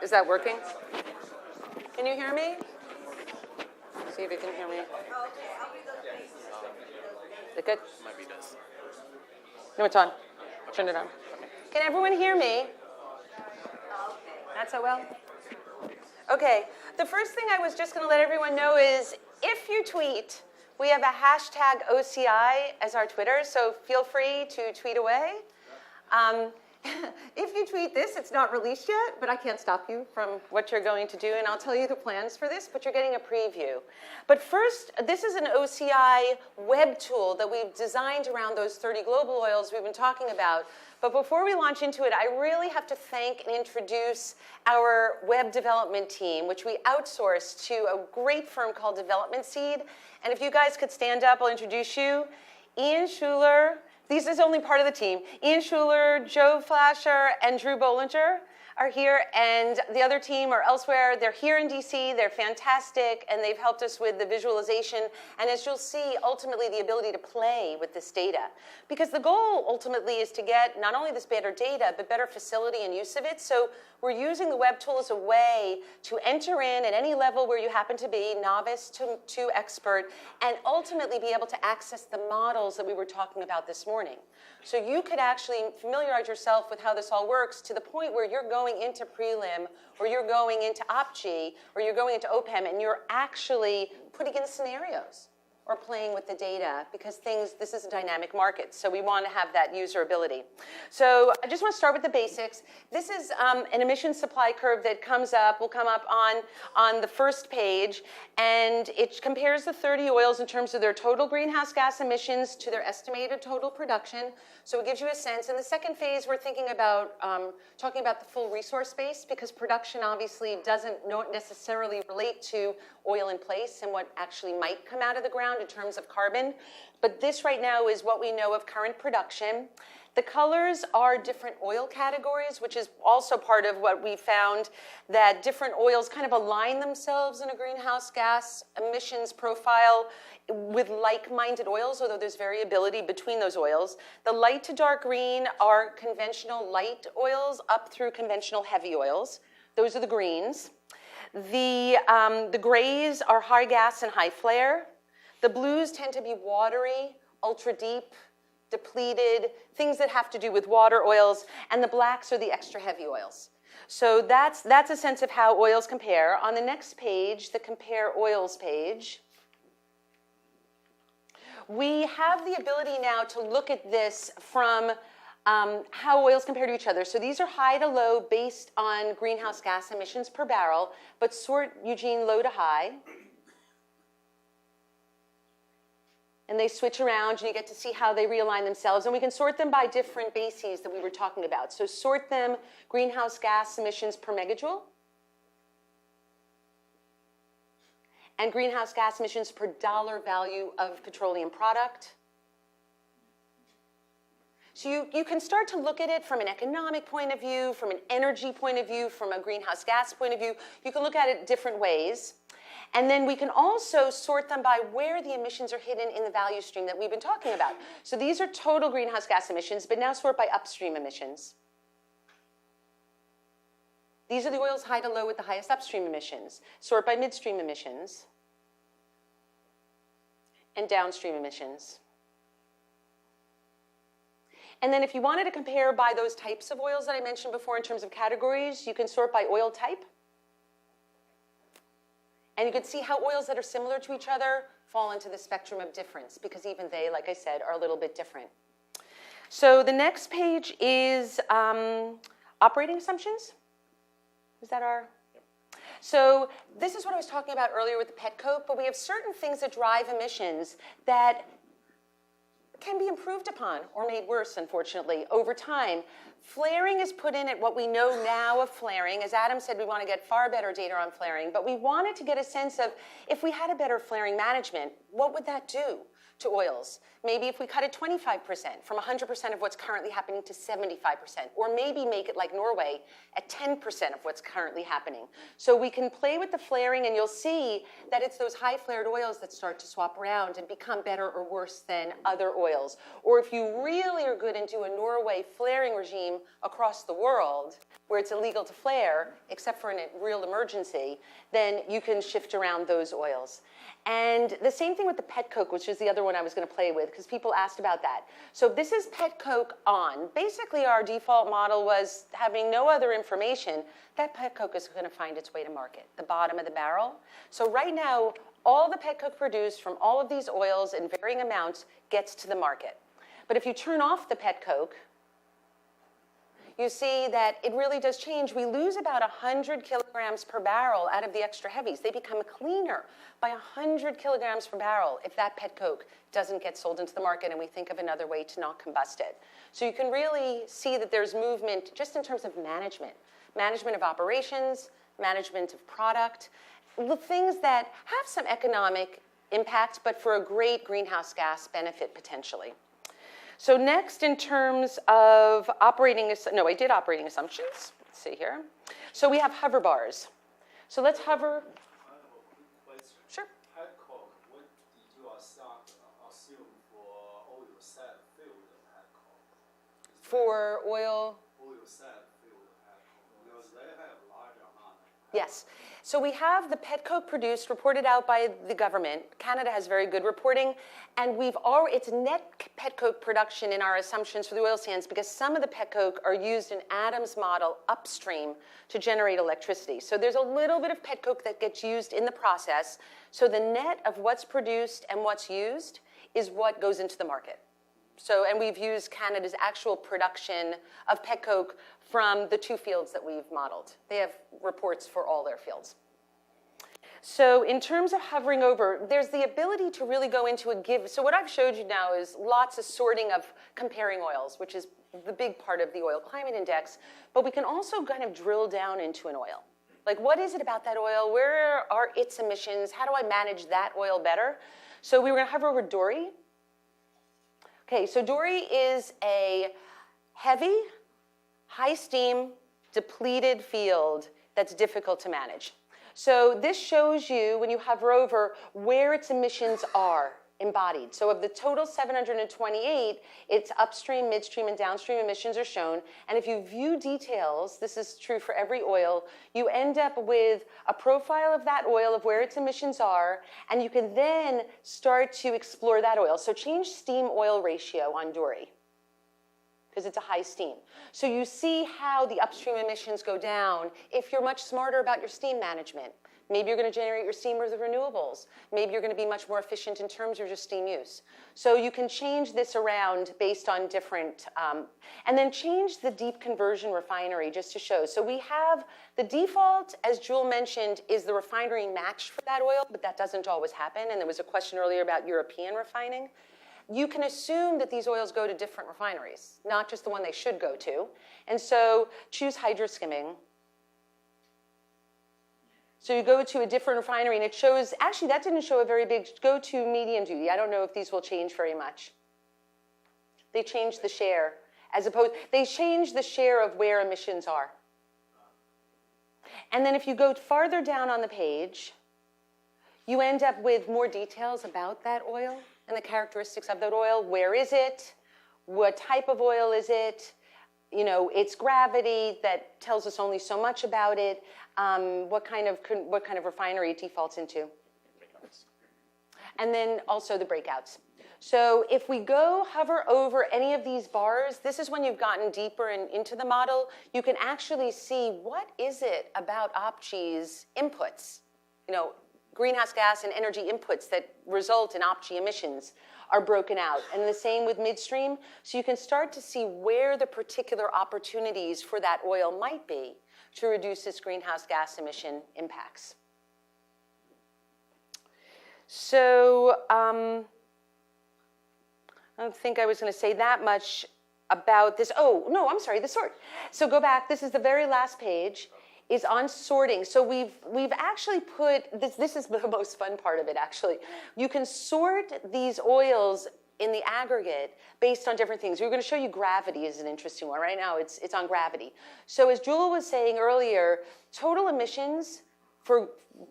Is that working? Can you hear me? See if you can hear me. Is it good? No, it's on. Turn it on. Can everyone hear me? Not so well? Okay. The first thing I was just going to let everyone know is if you tweet, we have a hashtag OCI as our Twitter, so feel free to tweet away. If you tweet this, it's not released yet, but I can't stop you from what you're going to do, and I'll tell you the plans for this, but you're getting a preview. But first, this is an OCI web tool that we've designed around those 30 global oils we've been talking about. But before we launch into it, I really have to thank and introduce our web development team, which we outsourced to a great firm called Development Seed. And if you guys could stand up, I'll introduce you. Ian Schuler, This is only part of the team. Ian Schuler, Joe Flasher, and Drew Bollinger are here, and the other team are elsewhere. They're here in DC, they're fantastic, and they've helped us with the visualization, and as you'll see, ultimately the ability to play with this data. Because the goal ultimately is to get not only this better data, but better facility and use of it. So we're using the web tool as a way to enter in at any level where you happen to be, novice to expert, and ultimately be able to access the models that we were talking about this morning. So you could actually familiarize yourself with how this all works to the point where you're going into prelim, or you're going into OpG, or you're going into OPEM, and you're actually putting in scenarios or playing with the data, because this is a dynamic market, so we want to have that user ability. So I just want to start with the basics. This is an emission supply curve that will come up on the first page, and it compares the 30 oils in terms of their total greenhouse gas emissions to their estimated total production. So it gives you a sense. In the second phase, we're thinking about talking about the full resource base, because production obviously doesn't necessarily relate to oil in place and what actually might come out of the ground in terms of carbon. But this right now is what we know of current production. The colors are different oil categories, which is also part of what we found, that different oils kind of align themselves in a greenhouse gas emissions profile with like-minded oils, although there's variability between those oils. The light to dark green are conventional light oils up through conventional heavy oils. Those are the greens. The grays are high gas and high flare. The blues tend to be watery, ultra deep, depleted, things that have to do with water oils, and the blacks are the extra heavy oils. So that's a sense of how oils compare. On the next page, the compare oils page, we have the ability now to look at this from how oils compare to each other. So these are high to low based on greenhouse gas emissions per barrel, but sort, Eugene, low to high. And they switch around, and you get to see how they realign themselves. And we can sort them by different bases that we were talking about. So sort them greenhouse gas emissions per megajoule, and greenhouse gas emissions per dollar value of petroleum product. So you can start to look at it from an economic point of view, from an energy point of view, from a greenhouse gas point of view. You can look at it different ways. And then we can also sort them by where the emissions are hidden in the value stream that we've been talking about. So these are total greenhouse gas emissions, but now sort by upstream emissions. These are the oils high to low with the highest upstream emissions. Sort by midstream emissions and downstream emissions. And then if you wanted to compare by those types of oils that I mentioned before in terms of categories, you can sort by oil type. And you can see how oils that are similar to each other fall into the spectrum of difference, because even they, like I said, are a little bit different. So the next page is operating assumptions. Is that our? So this is what I was talking about earlier with the petcoke, but we have certain things that drive emissions that can be improved upon or made worse, unfortunately, over time. Flaring is put in at what we know now of flaring. As Adam said, we want to get far better data on flaring, but we wanted to get a sense of if we had a better flaring management, what would that do to oils? Maybe if we cut it 25% from 100% of what's currently happening to 75%, or maybe make it like Norway at 10% of what's currently happening. So we can play with the flaring, and you'll see that it's those high flared oils that start to swap around and become better or worse than other oils. Or if you really are good into a Norway flaring regime across the world, where it's illegal to flare, except for in a real emergency, then you can shift around those oils. And the same thing with the petcoke, which is the other one I was going to play with, because people asked about that. So this is petcoke on. Basically, our default model was having no other information. That petcoke is going to find its way to market, the bottom of the barrel. So right now, all the petcoke produced from all of these oils in varying amounts gets to the market. But if you turn off the petcoke, you see that it really does change. We lose about 100 kilograms per barrel out of the extra heavies. They become cleaner by 100 kilograms per barrel if that petcoke doesn't get sold into the market and we think of another way to not combust it. So you can really see that there's movement just in terms of management. Management of operations, management of product, the things that have some economic impact, but for a great greenhouse gas benefit potentially. So next, in terms of operating, no, I did operating assumptions. Let's see here. So we have hover bars. So let's hover. Sure. Petcoke, what did you assume for oil sand filled petcoke? For oil. Oil sand filled petcoke, because they have large amount. Yes. So we have the petcoke produced, reported out by the government. Canada has very good reporting. And it's net petcoke production in our assumptions for the oil sands because some of the petcoke are used in Adam's model upstream to generate electricity. So there's a little bit of petcoke that gets used in the process. So the net of what's produced and what's used is what goes into the market. So, and we've used Canada's actual production of petcoke from the 2 fields that we've modeled. They have reports for all their fields. So in terms of hovering over, there's the ability to really go into so what I've showed you now is lots of sorting of comparing oils, which is the big part of the oil climate index, but we can also kind of drill down into an oil. Like, what is it about that oil? Where are its emissions? How do I manage that oil better? So we were gonna hover over Dory. Okay, so Dory is a heavy, high steam, depleted field that's difficult to manage. So this shows you, when you hover over, where its emissions are embodied. So of the total 728, its upstream, midstream, and downstream emissions are shown. And if you view details, this is true for every oil, you end up with a profile of that oil, of where its emissions are, and you can then start to explore that oil. So change steam-oil ratio on Dory, because it's a high steam. So you see how the upstream emissions go down if you're much smarter about your steam management. Maybe you're going to generate your steam with renewables. Maybe you're going to be much more efficient in terms of your steam use. So you can change this around based on different, and then change the deep conversion refinery just to show. So we have the default, as Jewel mentioned, is the refinery matched for that oil, but that doesn't always happen. And there was a question earlier about European refining. You can assume that these oils go to different refineries, not just the one they should go to. And so choose hydroskimming. So you go to a different refinery and it shows, actually that didn't show a very big, go to medium duty. I don't know if these will change very much. They changed the share they changed the share of where emissions are. And then if you go farther down on the page, you end up with more details about that oil and the characteristics of that oil. Where is it? What type of oil is it? You know, its gravity that tells us only so much about it. What kind of refinery it defaults into. And then also the breakouts. So if we go hover over any of these bars, this is when you've gotten deeper into the model. You can actually see what is it about OPG's inputs. You know, greenhouse gas and energy inputs that result in OPG emissions are broken out. And the same with midstream. So you can start to see where the particular opportunities for that oil might be to reduce its greenhouse gas emission impacts. So I don't think I was going to say that much about this. Oh, no, I'm sorry, the sort. So go back. This is the very last page. Is on sorting. So we've actually put, this is the most fun part of it actually. You can sort these oils in the aggregate based on different things. We're going to show you gravity is an interesting one. Right now it's on gravity. So as Jewel was saying earlier, total emissions,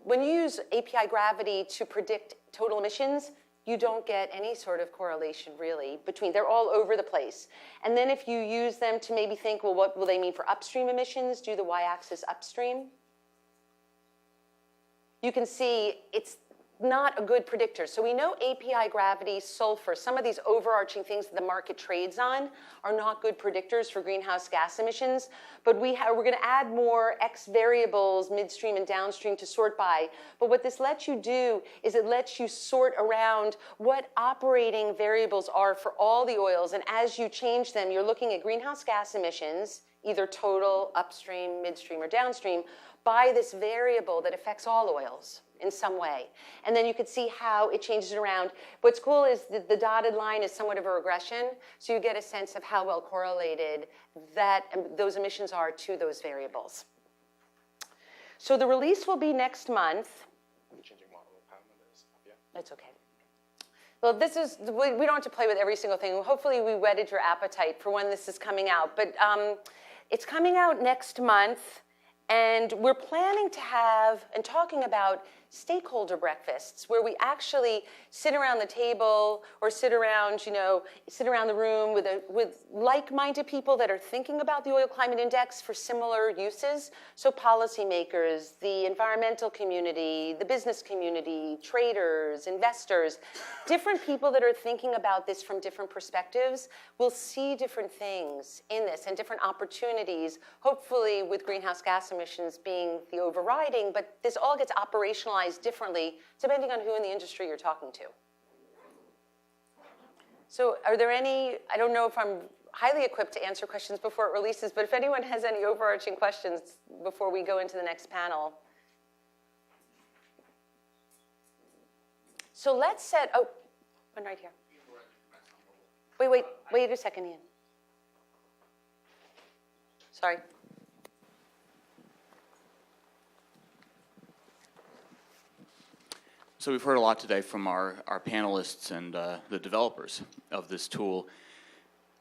when you use API gravity to predict total emissions, you don't get any sort of correlation really between, they're all over the place. And then if you use them to maybe think, well, what will they mean for upstream emissions? Do the y-axis upstream. You can see it's not a good predictor. So we know API gravity, sulfur, some of these overarching things that the market trades on are not good predictors for greenhouse gas emissions, but we're going to add more X variables, midstream and downstream, to sort by. But what this lets you do is it lets you sort around what operating variables are for all the oils, and as you change them, you're looking at greenhouse gas emissions, either total, upstream, midstream, or downstream, by this variable that affects all oils in some way. And then you could see how it changes it around. What's cool is the dotted line is somewhat of a regression, so you get a sense of how well correlated those emissions are to those variables. So the release will be next month. Changing model of how it is. Yeah. That's okay. Well, we don't have to play with every single thing. Hopefully we whetted your appetite for when this is coming out. But it's coming out next month, and we're planning to have, and talking about, stakeholder breakfasts where we actually sit around the table or sit around the room with like-minded people that are thinking about the Oil Climate Index for similar uses. So policymakers, the environmental community, the business community, traders, investors, different people that are thinking about this from different perspectives will see different things in this and different opportunities, hopefully with greenhouse gas emissions being the overriding, but this all gets operationalized differently depending on who in the industry you're talking to. So are there any, I don't know if I'm highly equipped to answer questions before it releases, but if anyone has any overarching questions before we go into the next panel. So let's set, oh, one right here. Wait a second, Ian. Sorry. So we've heard a lot today from our panelists and the developers of this tool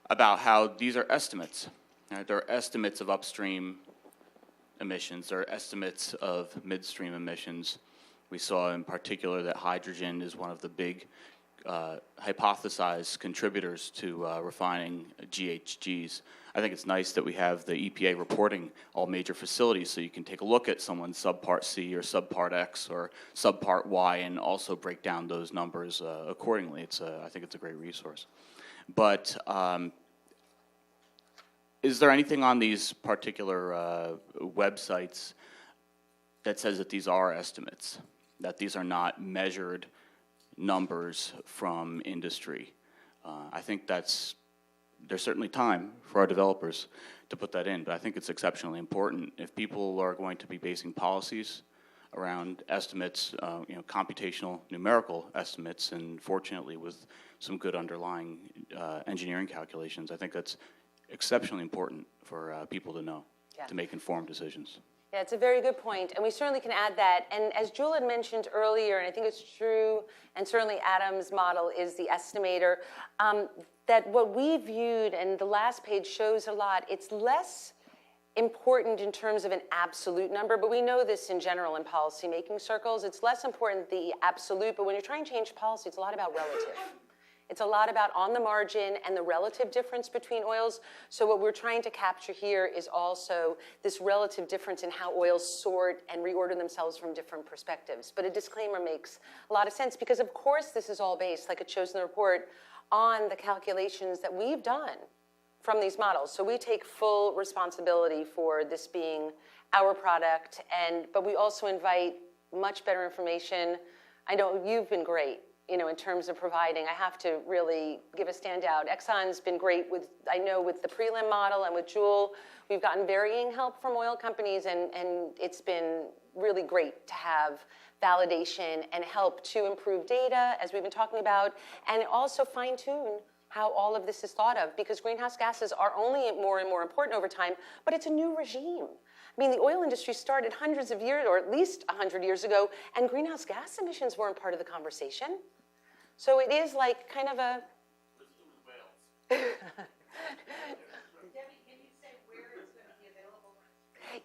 about how these are estimates. Right? They're estimates of upstream emissions. They're estimates of midstream emissions. We saw in particular that hydrogen is one of the big hypothesized contributors to refining GHGs. I think it's nice that we have the EPA reporting all major facilities so you can take a look at someone's subpart C or subpart X or subpart Y and also break down those numbers accordingly. I think it's a great resource. But is there anything on these particular websites that says that these are estimates, that these are not measured numbers from industry? I think there's certainly time for our developers to put that in, but I think it's exceptionally important. If people are going to be basing policies around estimates, computational numerical estimates, and fortunately with some good underlying engineering calculations, I think that's exceptionally important for people to know, to make informed decisions. Yeah, it's a very good point, and we certainly can add that. And as Jewel had mentioned earlier, and I think it's true, and certainly Adam's model is the estimator, that what we viewed, and the last page shows a lot, it's less important in terms of an absolute number, but we know this in general in policy-making circles. It's less important the absolute, but when you're trying to change policy, it's a lot about relative. It's a lot about on the margin and the relative difference between oils. So what we're trying to capture here is also this relative difference in how oils sort and reorder themselves from different perspectives. But a disclaimer makes a lot of sense because, of course, this is all based, like it shows in the report, on the calculations that we've done from these models. So we take full responsibility for this being our product, but we also invite much better information. I know you've been great, in terms of providing. I have to really give a standout. Exxon's been great with the prelim model, and with Jewel, we've gotten varying help from oil companies, and it's been really great to have validation and help to improve data, as we've been talking about, and also fine-tune how all of this is thought of, because greenhouse gases are only more and more important over time, but it's a new regime. I mean, the oil industry started hundreds of years, or at least 100 years ago, and greenhouse gas emissions weren't part of the conversation. So it is like kind of a...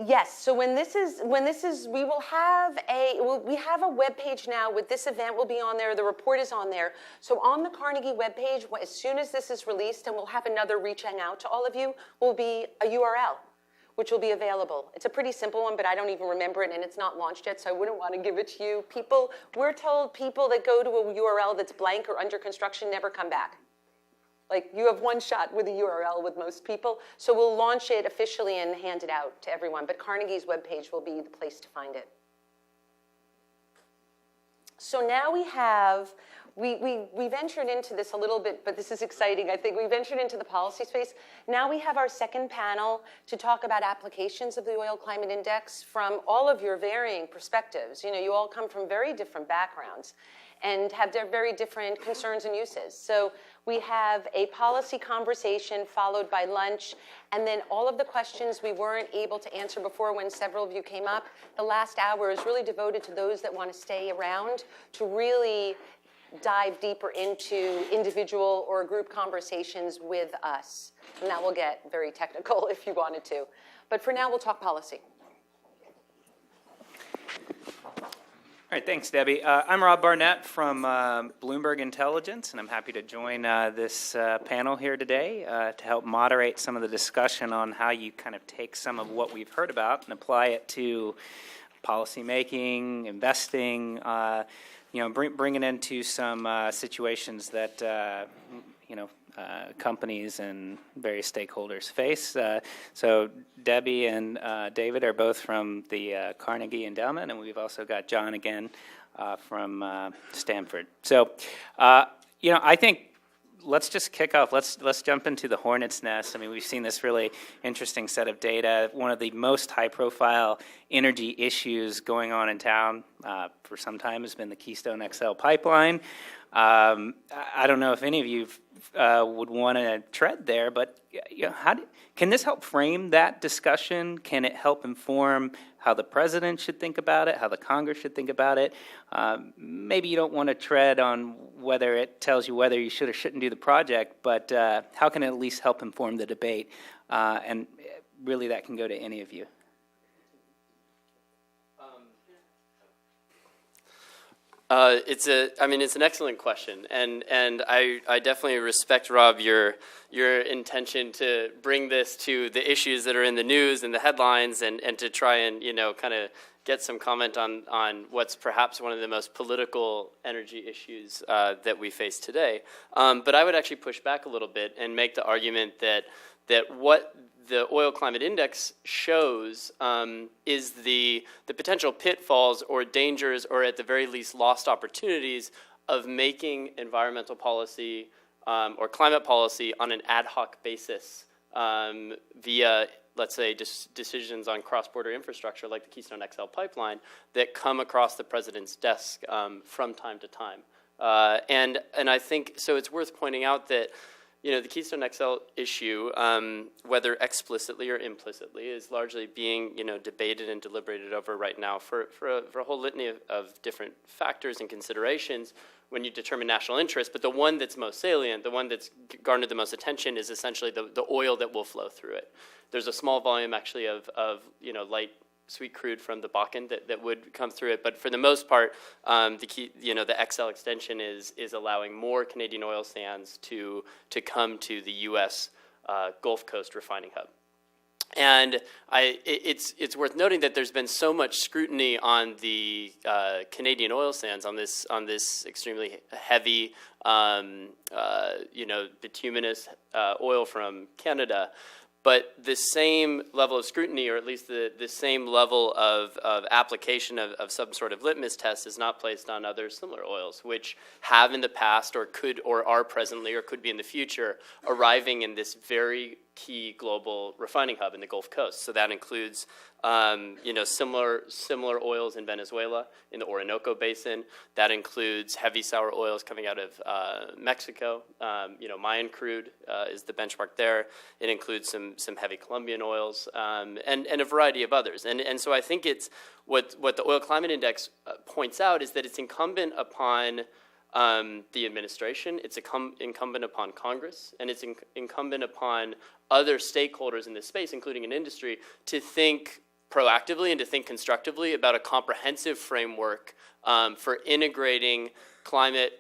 Yes, so we have a web page now with this event will be on there, the report is on there. So on the Carnegie webpage, as soon as this is released, and we'll have another reaching out to all of you, will be a URL, which will be available. It's a pretty simple one, but I don't even remember it, and it's not launched yet, so I wouldn't want to give it to you. We're told people that go to a URL that's blank or under construction never come back. Like, you have one shot with a URL with most people, so we'll launch it officially and hand it out to everyone, but Carnegie's webpage will be the place to find it. So now we have, we ventured into this a little bit, but this is exciting. I think we ventured into the policy space. Now we have our second panel to talk about applications of the Oil Climate Index from all of your varying perspectives. You all come from very different backgrounds and have their very different concerns and uses. So we have a policy conversation followed by lunch, and then all of the questions we weren't able to answer before when several of you came up. The last hour is really devoted to those that want to stay around to really dive deeper into individual or group conversations with us. And that will get very technical if you wanted to. But for now, we'll talk policy. All right, thanks, Debbie. I'm Rob Barnett from Bloomberg Intelligence, and I'm happy to join this panel here today to help moderate some of the discussion on how you kind of take some of what we've heard about and apply it to policy making, investing, bring it into some situations that, companies and various stakeholders face. So Debbie and David are both from the Carnegie Endowment, and we've also got John again from Stanford. So, I think let's just kick off. Let's jump into the hornet's nest. I mean, we've seen this really interesting set of data. One of the most high-profile energy issues going on in town for some time has been the Keystone XL pipeline. I don't know if any of you would want to tread there, but can this help frame that discussion? Can it help inform how the president should think about it, how the Congress should think about it? Maybe you don't want to tread on whether it tells you whether you should or shouldn't do the project, but how can it at least help inform the debate? And really that can go to any of you. It's an excellent question, and I definitely respect, Rob, your intention to bring this to the issues that are in the news and the headlines, and to try and kind of get some comment on what's perhaps one of the most political energy issues that we face today. But I would actually push back a little bit and make the argument that what the Oil Climate Index shows is the potential pitfalls or dangers, or at the very least lost opportunities of making environmental policy or climate policy on an ad hoc basis via, let's say, decisions on cross-border infrastructure like the Keystone XL pipeline that come across the president's desk from time to time. And I think, so it's worth pointing out that the Keystone XL issue, whether explicitly or implicitly, is largely being debated and deliberated over right now for a whole litany of different factors and considerations when you determine national interest. But the one that's most salient, the one that's garnered the most attention, is essentially the oil that will flow through it. There's a small volume actually of light sweet crude from the Bakken that would come through it, but for the most part, the XL extension is allowing more Canadian oil sands to come to the U.S. Gulf Coast refining hub. And it's worth noting that there's been so much scrutiny on the Canadian oil sands, on this extremely heavy, bituminous oil from Canada. But the same level of scrutiny, or at least the same level of application of some sort of litmus test, is not placed on other similar oils, which have in the past or could or are presently or could be in the future arriving in this very key global refining hub in the Gulf Coast. So that includes similar oils in Venezuela, in the Orinoco Basin. That includes heavy sour oils coming out of Mexico. Mayan crude is the benchmark there. It includes some heavy Colombian oils and a variety of others. And so I think it's what the Oil Climate Index points out is that it's incumbent upon the administration, it's incumbent upon Congress, and it's incumbent upon other stakeholders in this space, including an industry, to think proactively and to think constructively about a comprehensive framework for integrating climate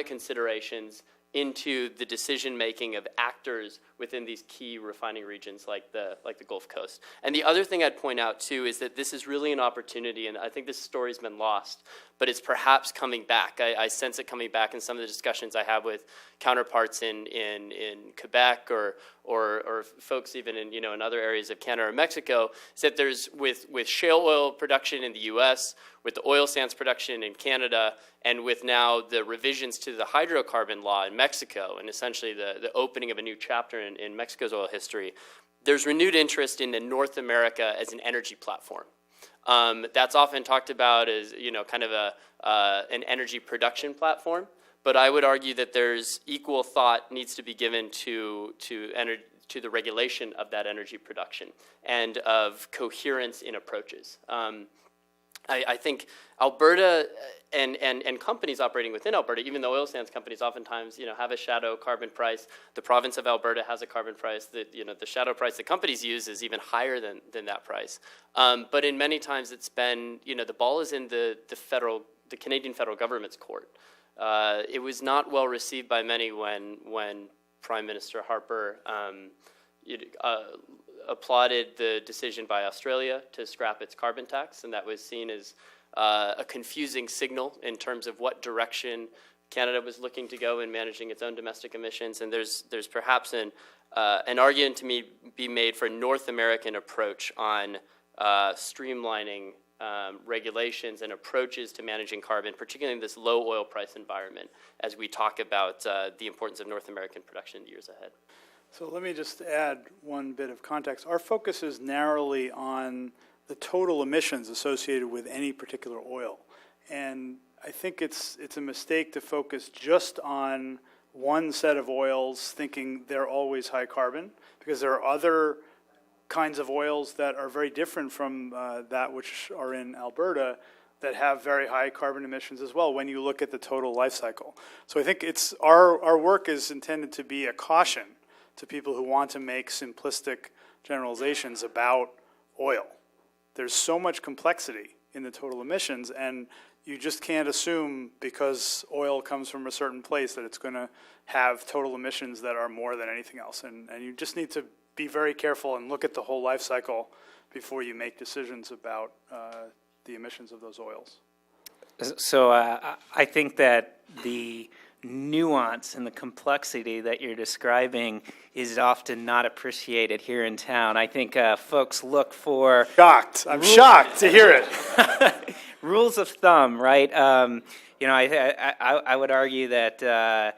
considerations into the decision-making of actors within these key refining regions like the Gulf Coast. And the other thing I'd point out, too, is that this is really an opportunity, and I think this story's been lost, but it's perhaps coming back. I sense it coming back in some of the discussions I have with counterparts in Quebec or folks even in other areas of Canada or Mexico, is that there's, with shale oil production in the U.S., with the oil sands production in Canada, and with now the revisions to the hydrocarbon law in Mexico, and essentially the opening of a new chapter in Mexico's oil history, there's renewed interest in North America as an energy platform. That's often talked about as kind of an energy production platform, but I would argue that there's equal thought needs to be given to the regulation of that energy production and of coherence in approaches. I think Alberta and companies operating within Alberta, even the oil sands companies oftentimes, have a shadow carbon price. The province of Alberta has a carbon price that, the shadow price that companies use is even higher than that price. But in many times it's been, the ball is in the Canadian federal government's court. It was not well received by many when Prime Minister Harper applauded the decision by Australia to scrap its carbon tax, and that was seen as a confusing signal in terms of what direction Canada was looking to go in managing its own domestic emissions. And there's perhaps an argument to be made for a North American approach on streamlining regulations and approaches to managing carbon, particularly in this low oil price environment, as we talk about the importance of North American production in the years ahead. So let me just add one bit of context. Our focus is narrowly on the total emissions associated with any particular oil. And I think it's a mistake to focus just on one set of oils thinking they're always high carbon, because there are other kinds of oils that are very different from that which are in Alberta that have very high carbon emissions as well when you look at the total life cycle. So I think it's our work is intended to be a caution to people who want to make simplistic generalizations about oil. There's so much complexity in the total emissions, and you just can't assume because oil comes from a certain place that it's going to have total emissions that are more than anything else. And you just need to be very careful and look at the whole life cycle before you make decisions about the emissions of those oils. So I think that the nuance and the complexity that you're describing is often not appreciated here in town. I think folks look for... Shocked. I'm shocked to hear it. Rules of thumb, right? I would argue that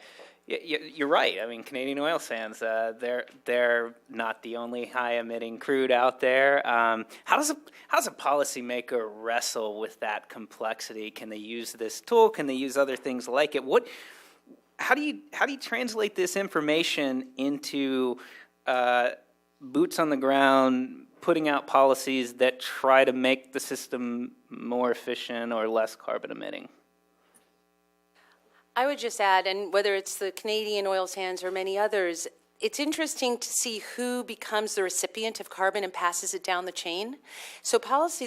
you're right. I mean, Canadian oil sands, they're not the only high-emitting crude out there. How does a policymaker wrestle with that complexity? Can they use this tool? Can they use other things like it? How do you translate this information into boots on the ground, putting out policies that try to make the system more efficient or less carbon emitting? I would just add, and whether it's the Canadian oil sands or many others, it's interesting to see who becomes the recipient of carbon and passes it down the chain. So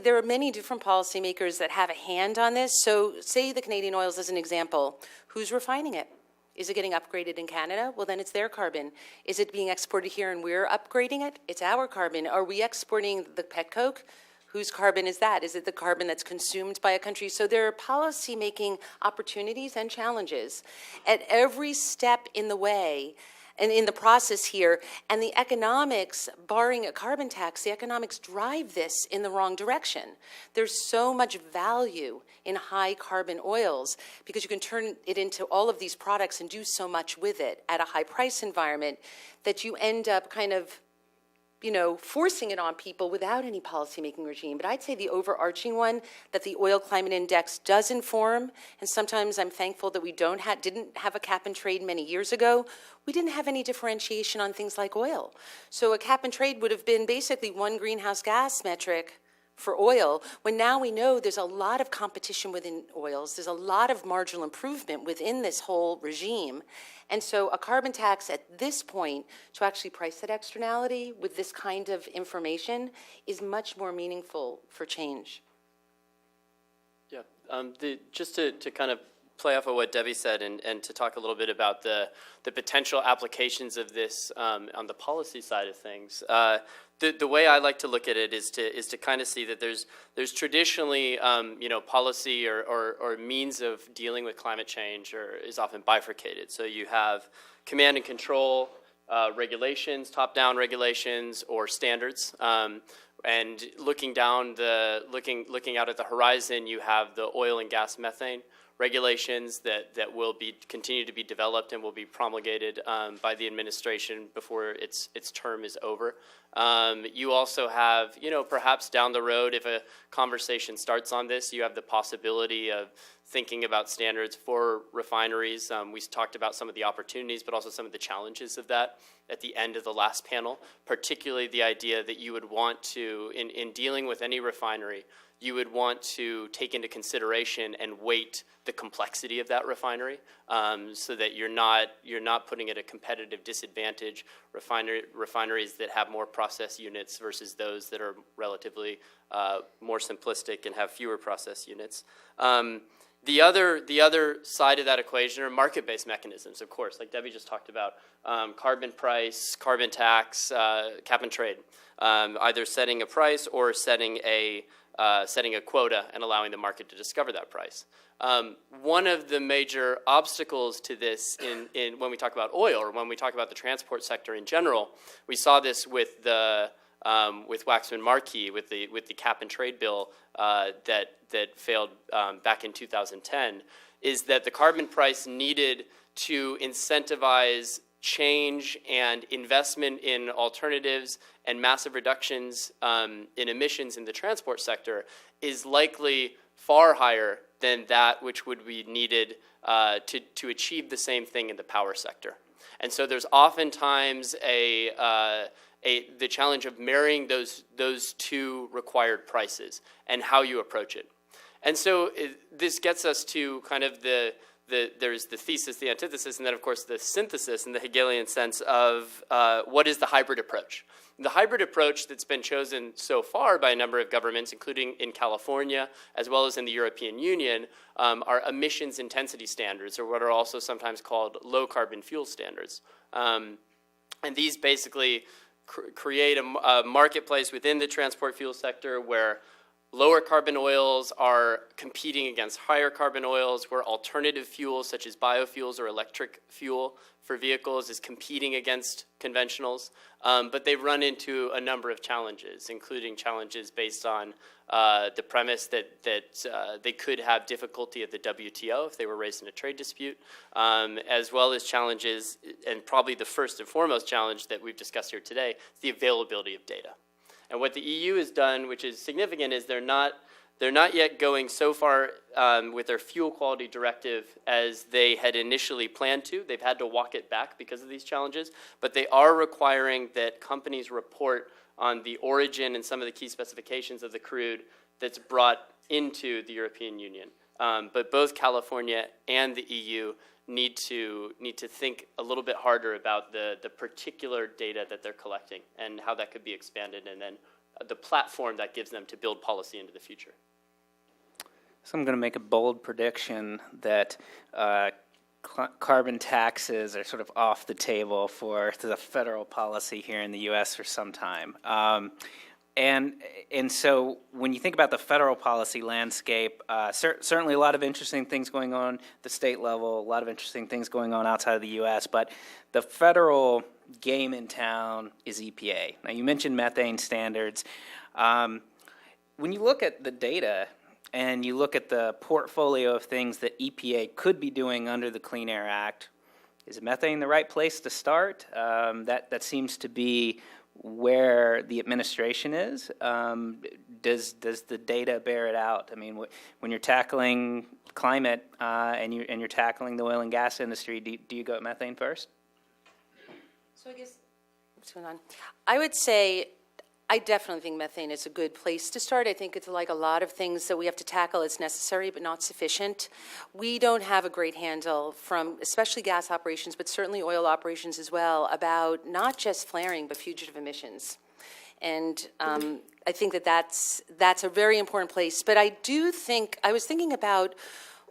there are many different policymakers that have a hand on this. So say the Canadian oils as an example, who's refining it? Is it getting upgraded in Canada? Well, then it's their carbon. Is it being exported here and we're upgrading it? It's our carbon. Are we exporting the petcoke? Whose carbon is that? Is it the carbon that's consumed by a country? So there are policy-making opportunities and challenges at every step in the way and in the process here. And the economics, barring a carbon tax, the economics drive this in the wrong direction. There's so much value in high carbon oils because you can turn it into all of these products and do so much with it at a high price environment that you end up kind of forcing it on people without any policymaking regime. But I'd say the overarching one that the Oil Climate Index does inform, and sometimes I'm thankful that we didn't have a cap and trade many years ago. We didn't have any differentiation on things like oil. So a cap and trade would have been basically one greenhouse gas metric for oil, when now we know there's a lot of competition within oils, there's a lot of marginal improvement within this whole regime. And so a carbon tax at this point to actually price that externality with this kind of information is much more meaningful for change. Yeah, just to kind of play off of what Debbie said and to talk a little bit about the potential applications of this on the policy side of things. The way I like to look at it is to kind of see that there's traditionally policy or means of dealing with climate change is often bifurcated. So you have command and control regulations, top-down regulations, or standards. And looking out at the horizon, you have the oil and gas methane regulations that will continue to be developed and will be promulgated by the administration before its term is over. You also have, perhaps down the road, if a conversation starts on this, you have the possibility of thinking about standards for refineries. We talked about some of the opportunities, but also some of the challenges of that at the end of the last panel, particularly the idea that you would want to, in dealing with any refinery, you would want to take into consideration and weight the complexity of that refinery, so that you're not putting at a competitive disadvantage refineries that have more process units versus those that are relatively more simplistic and have fewer process units. The other side of that equation are market-based mechanisms, of course, like Debbie just talked about, carbon price, carbon tax, cap and trade, either setting a price or setting a quota and allowing the market to discover that price. One of the major obstacles to this in when we talk about oil, or when we talk about the transport sector in general, we saw this with the with Waxman-Markey, with the cap and trade bill that failed back in 2010, is that the carbon price needed to incentivize change and investment in alternatives and massive reductions in emissions in the transport sector is likely far higher than that which would be needed to achieve the same thing in the power sector. And so there's oftentimes the challenge of marrying those two required prices and how you approach it. And so this gets us to kind of there's the thesis, the antithesis, and then, of course, the synthesis in the Hegelian sense of what is the hybrid approach. The hybrid approach that's been chosen so far by a number of governments, including in California, as well as in the European Union, are emissions intensity standards, or what are also sometimes called low-carbon fuel standards. And these basically create a marketplace within the transport fuel sector where lower carbon oils are competing against higher carbon oils, where alternative fuels such as biofuels or electric fuel for vehicles is competing against conventionals. But they run into a number of challenges, including challenges based on the premise that they could have difficulty at the WTO if they were raised in a trade dispute, as well as challenges, and probably the first and foremost challenge that we've discussed here today, is the availability of data. And what the EU has done, which is significant, is they're not yet going so far with their fuel quality directive as they had initially planned to. They've had to walk it back because of these challenges, but they are requiring that companies report on the origin and some of the key specifications of the crude that's brought into the European Union. But both California and the EU need to think a little bit harder about the particular data that they're collecting and how that could be expanded, and then the platform that gives them to build policy into the future. So I'm going to make a bold prediction that carbon taxes are sort of off the table for the federal policy here in the U.S. for some time. And so when you think about the federal policy landscape, certainly a lot of interesting things going on at the state level, a lot of interesting things going on outside of the U.S., but the federal game in town is EPA. Now, you mentioned methane standards. When you look at the data and you look at the portfolio of things that EPA could be doing under the Clean Air Act, is methane the right place to start? That seems to be where the administration is. Does the data bear it out? I mean, when you're tackling climate and you're tackling the oil and gas industry, do you go at methane first? So I guess what's going on? I would say I definitely think methane is a good place to start. I think it's like a lot of things that we have to tackle. It's necessary but not sufficient. We don't have a great handle from especially gas operations, but certainly oil operations as well, about not just flaring but fugitive emissions. And I think that's a very important place. But I do think, I was thinking about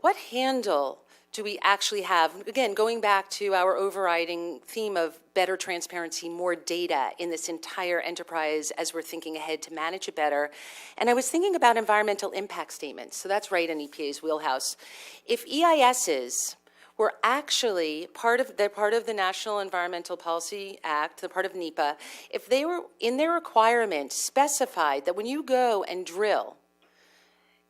what handle do we actually have, again, going back to our overriding theme of better transparency, more data in this entire enterprise as we're thinking ahead to manage it better. And I was thinking about environmental impact statements. So that's right in EPA's wheelhouse. If EISs were actually they're part of the National Environmental Policy Act, they're part of NEPA, if they were in their requirement specified that when you go and drill,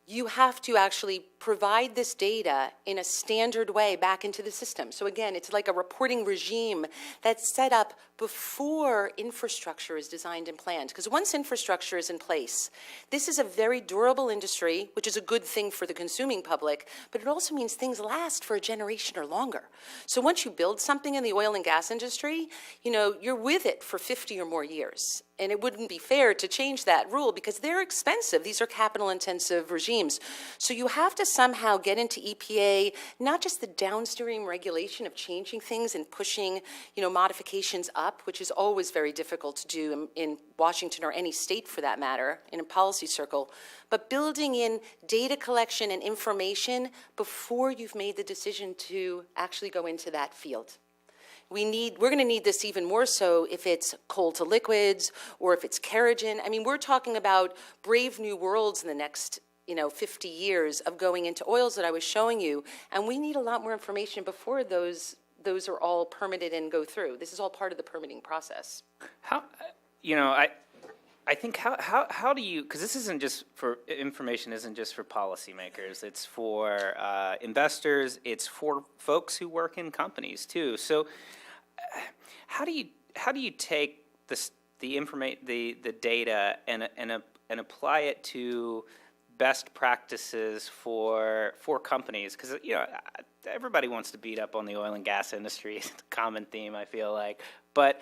you have to actually provide this data in a standard way back into the system. So again, it's like a reporting regime that's set up before infrastructure is designed and planned. Because once infrastructure is in place, this is a very durable industry, which is a good thing for the consuming public, but it also means things last for a generation or longer. So once you build something in the oil and gas industry, you know, you're with it for 50 or more years. And it wouldn't be fair to change that rule because they're expensive. These are capital-intensive regimes. So you have to somehow get into EPA, not just the downstream regulation of changing things and pushing, you know, modifications up, which is always very difficult to do in Washington or any state for that matter, in a policy circle, but building in data collection and information before you've made the decision to actually go into that field. We're going to need this even more so if it's coal to liquids or if it's kerogen. I mean, we're talking about brave new worlds in the next, 50 years of going into oils that I was showing you, and we need a lot more information before those are all permitted and go through. This is all part of the permitting process. I think how do you, because this isn't just for, information isn't just for policymakers, it's for investors, it's for folks who work in companies too. So how do you take the data and apply it to best practices for companies? Because everybody wants to beat up on the oil and gas industry. It's a common theme, I feel like. But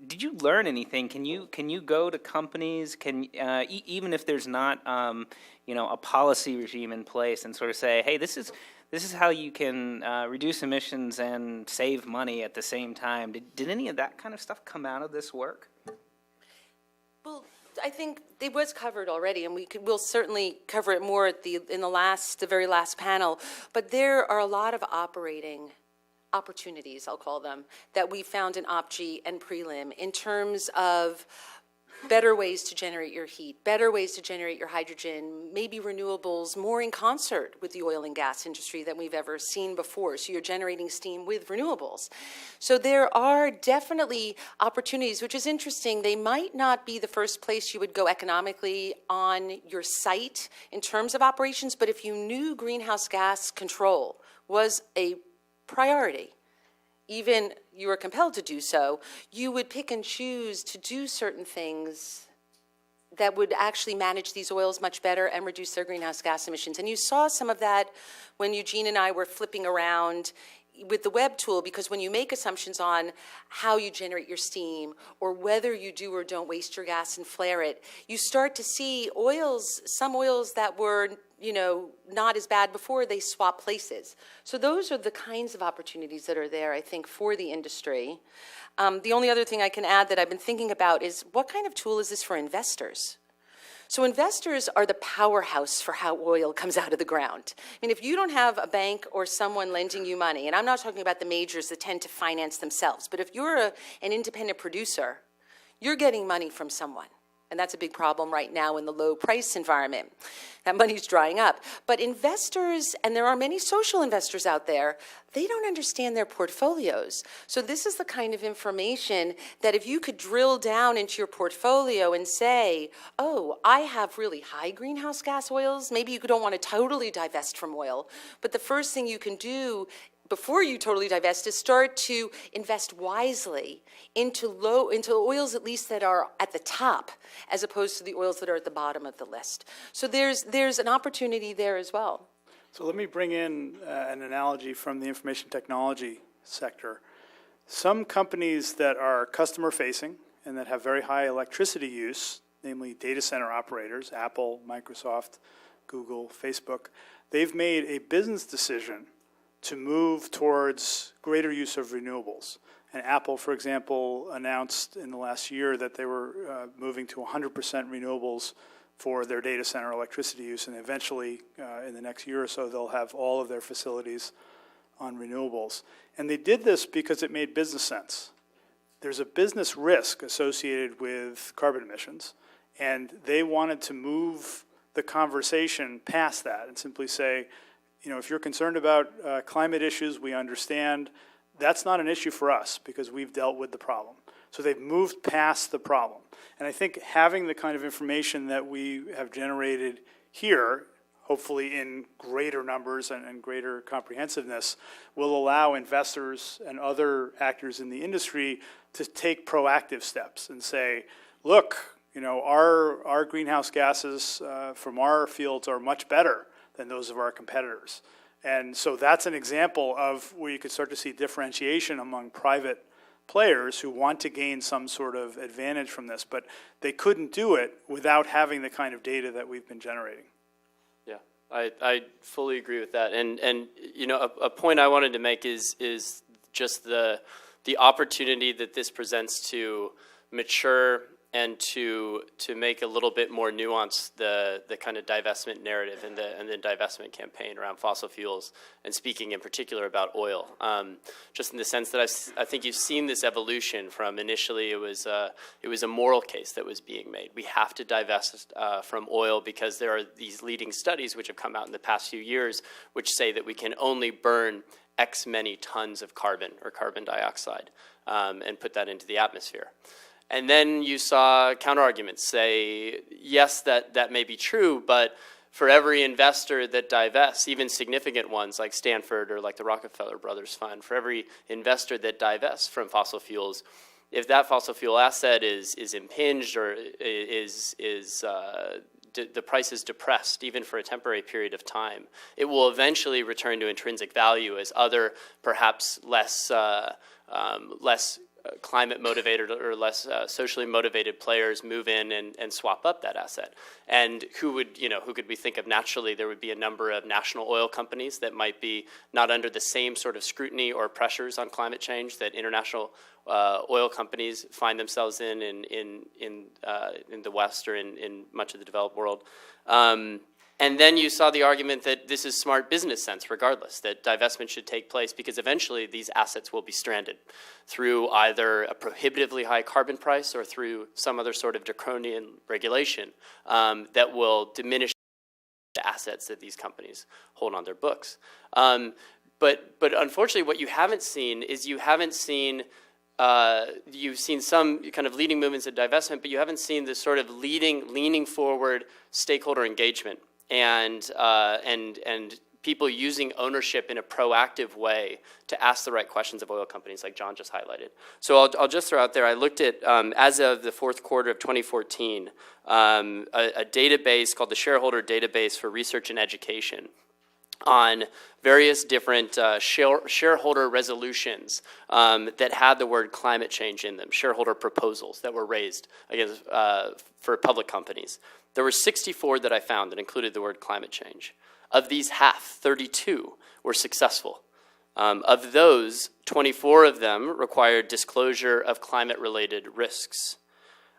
did you learn anything? Can you go to companies? Even if there's not a policy regime in place, and sort of say, hey, this is how you can reduce emissions and save money at the same time. Did any of that kind of stuff come out of this work? Well, I think it was covered already, and we'll certainly cover it more at the very last panel. But there are a lot of operating opportunities, I'll call them, that we found in OpG and Prelim in terms of better ways to generate your heat, better ways to generate your hydrogen, maybe renewables more in concert with the oil and gas industry than we've ever seen before. So you're generating steam with renewables. So there are definitely opportunities, which is interesting. They might not be the first place you would go economically on your site in terms of operations, but if you knew greenhouse gas control was a priority, even you were compelled to do so, you would pick and choose to do certain things that would actually manage these oils much better and reduce their greenhouse gas emissions. And you saw some of that when Eugene and I were flipping around with the web tool, because when you make assumptions on how you generate your steam or whether you do or don't waste your gas and flare it, you start to see some oils that were not as bad before, they swap places. So those are the kinds of opportunities that are there, I think, for the industry. The only other thing I can add that I've been thinking about is what kind of tool is this for investors? So investors are the powerhouse for how oil comes out of the ground. I mean, if you don't have a bank or someone lending you money, and I'm not talking about the majors that tend to finance themselves, but if you're an independent producer, you're getting money from someone. And that's a big problem right now in the low price environment. That money's drying up. But investors, and there are many social investors out there, they don't understand their portfolios. So this is the kind of information that if you could drill down into your portfolio and say, oh, I have really high greenhouse gas oils. Maybe you don't want to totally divest from oil. But the first thing you can do before you totally divest is start to invest wisely into oils at least that are at the top, as opposed to the oils that are at the bottom of the list. So there's an opportunity there as well. So let me bring in an analogy from the information technology sector. Some companies that are customer facing and that have very high electricity use, namely data center operators, Apple, Microsoft, Google, Facebook, they've made a business decision to move towards greater use of renewables. And Apple, for example, announced in the last year that they were moving to 100% renewables for their data center electricity use, and eventually, in the next year or so, they'll have all of their facilities on renewables. And they did this because it made business sense. There's a business risk associated with carbon emissions, and they wanted to move the conversation past that and simply say, if you're concerned about climate issues, we understand. That's not an issue for us because we've dealt with the problem. So they've moved past the problem. And I think having the kind of information that we have generated here, hopefully in greater numbers and greater comprehensiveness, will allow investors and other actors in the industry to take proactive steps and say, look, you know, our greenhouse gases from our fields are much better than those of our competitors. And so that's an example of where you could start to see differentiation among private players who want to gain some sort of advantage from this, but they couldn't do it without having the kind of data that we've been generating. Yeah, I fully agree with that. And you know, a point I wanted to make is just the opportunity that this presents to mature and to make a little bit more nuanced the kind of divestment narrative and the divestment campaign around fossil fuels, and speaking in particular about oil. Just in the sense that I think you've seen this evolution from initially it was a moral case that was being made. We have to divest from oil because there are these leading studies which have come out in the past few years which say that we can only burn X many tons of carbon or carbon dioxide and put that into the atmosphere. And then you saw counterarguments say, yes, that may be true, but for every investor that divests, even significant ones like Stanford or like the Rockefeller Brothers Fund, for every investor that divests from fossil fuels, if that fossil fuel asset is impinged or the price is depressed, even for a temporary period of time, it will eventually return to intrinsic value as other, perhaps less climate motivated or less socially motivated players move in and swap up that asset. And who could we think of naturally? There would be a number of national oil companies that might be not under the same sort of scrutiny or pressures on climate change that international oil companies find themselves in the West or in much of the developed world. And then you saw the argument that this is smart business sense regardless, that divestment should take place because eventually these assets will be stranded through either a prohibitively high carbon price or through some other sort of draconian regulation that will diminish the assets that these companies hold on their books. But unfortunately what you haven't seen is you've seen some kind of leading movements of divestment, but you haven't seen this sort of leaning forward stakeholder engagement and people using ownership in a proactive way to ask the right questions of oil companies, like John just highlighted. So I'll just throw out there, I looked at, as of the fourth quarter of 2014, a database called the Shareholder Database for Research and Education on various different shareholder resolutions that had the word climate change in them, shareholder proposals that were raised against, for public companies. There were 64 that I found that included the word climate change. Of these, half, 32, were successful. Of those, 24 of them required disclosure of climate-related risks.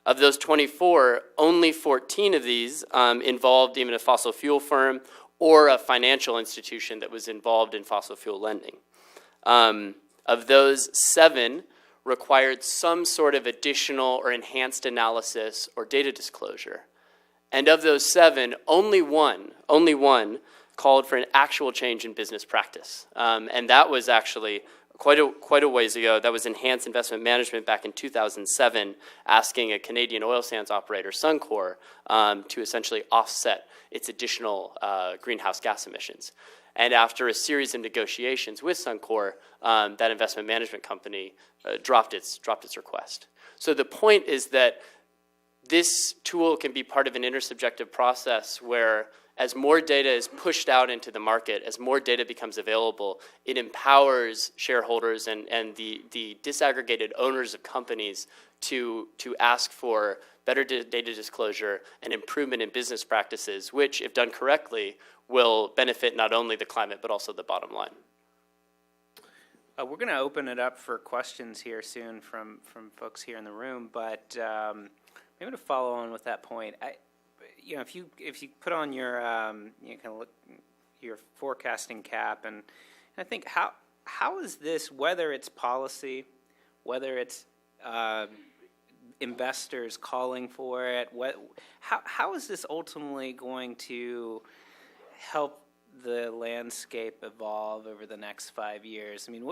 Of those 24, only 14 of these involved even a fossil fuel firm or a financial institution that was involved in fossil fuel lending. Of those, 7 required some sort of additional or enhanced analysis or data disclosure. And of those 7, only one called for an actual change in business practice. And that was actually quite a ways ago. That was Enhanced Investment Management back in 2007, asking a Canadian oil sands operator, Suncor, to essentially offset its additional greenhouse gas emissions. And after a series of negotiations with Suncor, that investment management company dropped its request. So the point is that this tool can be part of an intersubjective process where as more data is pushed out into the market, as more data becomes available, it empowers shareholders and the disaggregated owners of companies to ask for better data disclosure and improvement in business practices, which, if done correctly, will benefit not only the climate but also the bottom line. We're going to open it up for questions here soon from folks here in the room, but maybe to follow on with that point, if you put on your your forecasting cap, and I think how is this, whether it's policy, whether it's investors calling for it, how is this ultimately going to help the landscape evolve over the next 5 years? I mean,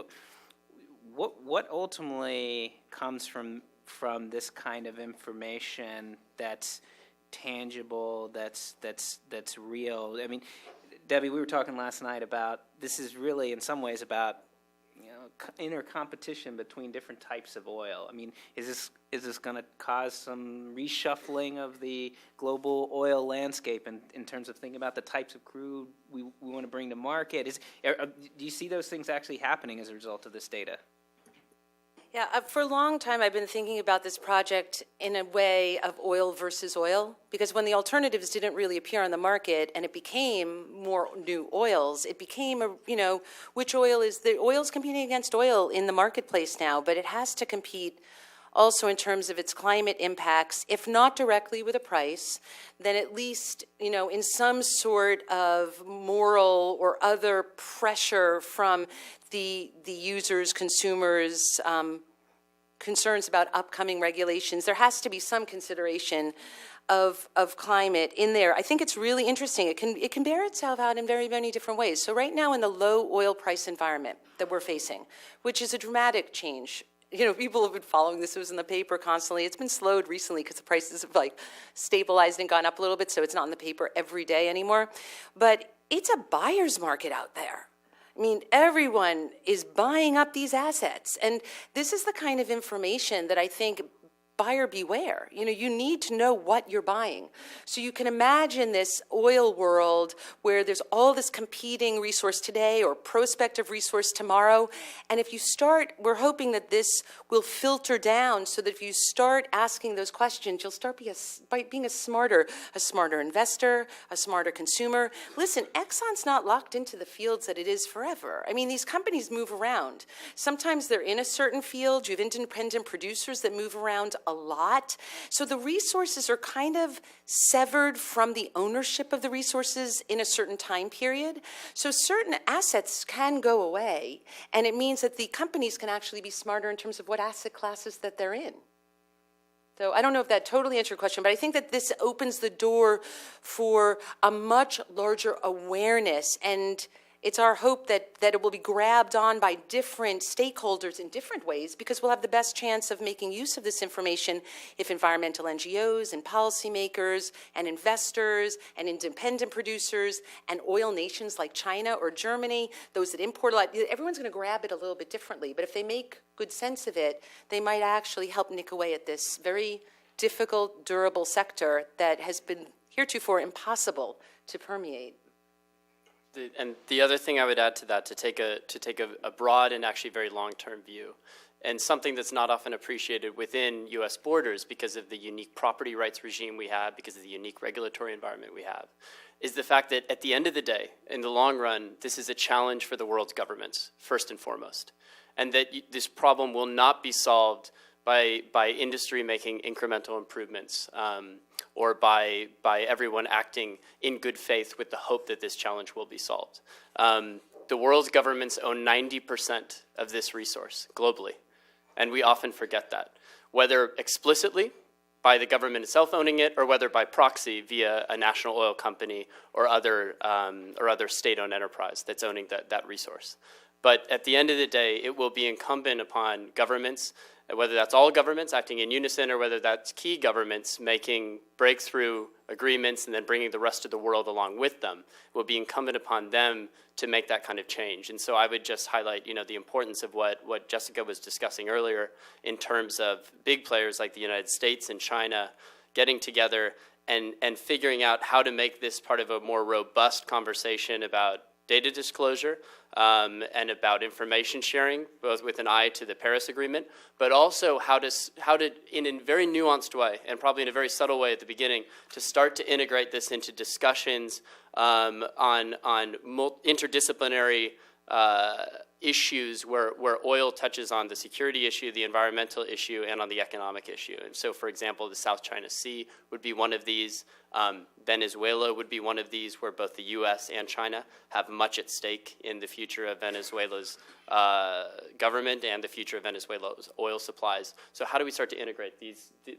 what ultimately comes from this kind of information that's tangible, that's real. I mean, Debbie, we were talking last night about this is really in some ways about inner competition between different types of oil. I mean, is this going to cause some reshuffling of the global oil landscape in terms of thinking about the types of crude we want to bring to market? Do you see those things actually happening as a result of this data? Yeah, for a long time I've been thinking about this project in a way of oil versus oil, because when the alternatives didn't really appear on the market and it became more new oils, it became which oil is the oil's competing against oil in the marketplace now, but it has to compete also in terms of its climate impacts, if not directly with a price, then at least, in some sort of moral or other pressure from the users, consumers, concerns about upcoming regulations. There has to be some consideration of climate in there. I think it's really interesting. It can bear itself out in very many different ways. So right now in the low oil price environment that we're facing, which is a dramatic change. People have been following this. It was in the paper constantly. It's been slowed recently because the prices have stabilized and gone up a little bit, so it's not in the paper every day anymore. But it's a buyer's market out there. I mean, everyone is buying up these assets. And this is the kind of information that I think buyer beware. You need to know what you're buying. So you can imagine this oil world where there's all this competing resource today or prospective resource tomorrow. And if you start, we're hoping that this will filter down so that if you start asking those questions, you'll start being a smarter investor, a smarter consumer. Listen, Exxon's not locked into the fields that it is forever. I mean, these companies move around. Sometimes they're in a certain field. You have independent producers that move around a lot. So the resources are kind of severed from the ownership of the resources in a certain time period. So certain assets can go away, and it means that the companies can actually be smarter in terms of what asset classes that they're in. So I don't know if that totally answered your question, but I think that this opens the door for a much larger awareness, and it's our hope that it will be grabbed on by different stakeholders in different ways, because we'll have the best chance of making use of this information if environmental NGOs and policymakers and investors and independent producers and oil nations like China or Germany, those that import a lot, everyone's going to grab it a little bit differently. But if they make good sense of it, they might actually help nick away at this very difficult, durable sector that has been heretofore impossible to permeate. And the other thing I would add to that, to take a broad and actually very long-term view, and something that's not often appreciated within U.S. borders because of the unique property rights regime we have, because of the unique regulatory environment we have, is the fact that at the end of the day, in the long run, this is a challenge for the world's governments, first and foremost, and that this problem will not be solved by industry making incremental improvements, or by everyone acting in good faith with the hope that this challenge will be solved. The world's governments own 90% of this resource globally, and we often forget that, whether explicitly by the government itself owning it, or whether by proxy via a national oil company or other state-owned enterprise that's owning that resource. But at the end of the day, it will be incumbent upon governments, whether that's all governments acting in unison or whether that's key governments making breakthrough agreements and then bringing the rest of the world along with them, it will be incumbent upon them to make that kind of change. And so I would just highlight, the importance of what Jessica was discussing earlier in terms of big players like the United States and China getting together and figuring out how to make this part of a more robust conversation about data disclosure and about information sharing, both with an eye to the Paris Agreement, but also how to, in a very nuanced way, and probably in a very subtle way at the beginning, to start to integrate this into discussions on interdisciplinary issues where oil touches on the security issue, the environmental issue, and on the economic issue. And so, for example, the South China Sea would be one of these. Venezuela would be one of these, where both the U.S. and China have much at stake in the future of Venezuela's government and the future of Venezuela's oil supplies. So how do we start to integrate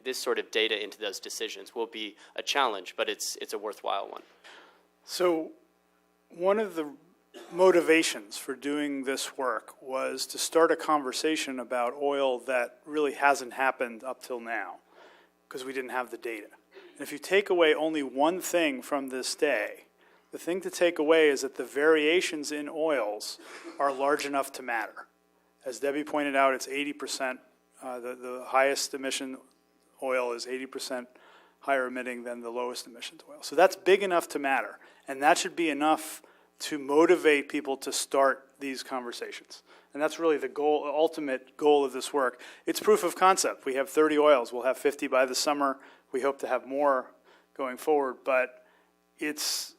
this sort of data into those decisions will be a challenge, but it's a worthwhile one. So one of the motivations for doing this work was to start a conversation about oil that really hasn't happened up till now, because we didn't have the data. And if you take away only one thing from this day, the thing to take away is that the variations in oils are large enough to matter. As Debbie pointed out, it's 80%, the highest emission oil is 80% higher emitting than the lowest emissions oil. So that's big enough to matter, and that should be enough to motivate people to start these conversations. And that's really the goal, ultimate goal of this work. It's proof of concept. We have 30 oils. We'll have 50 by the summer. We hope to have more going forward, but it's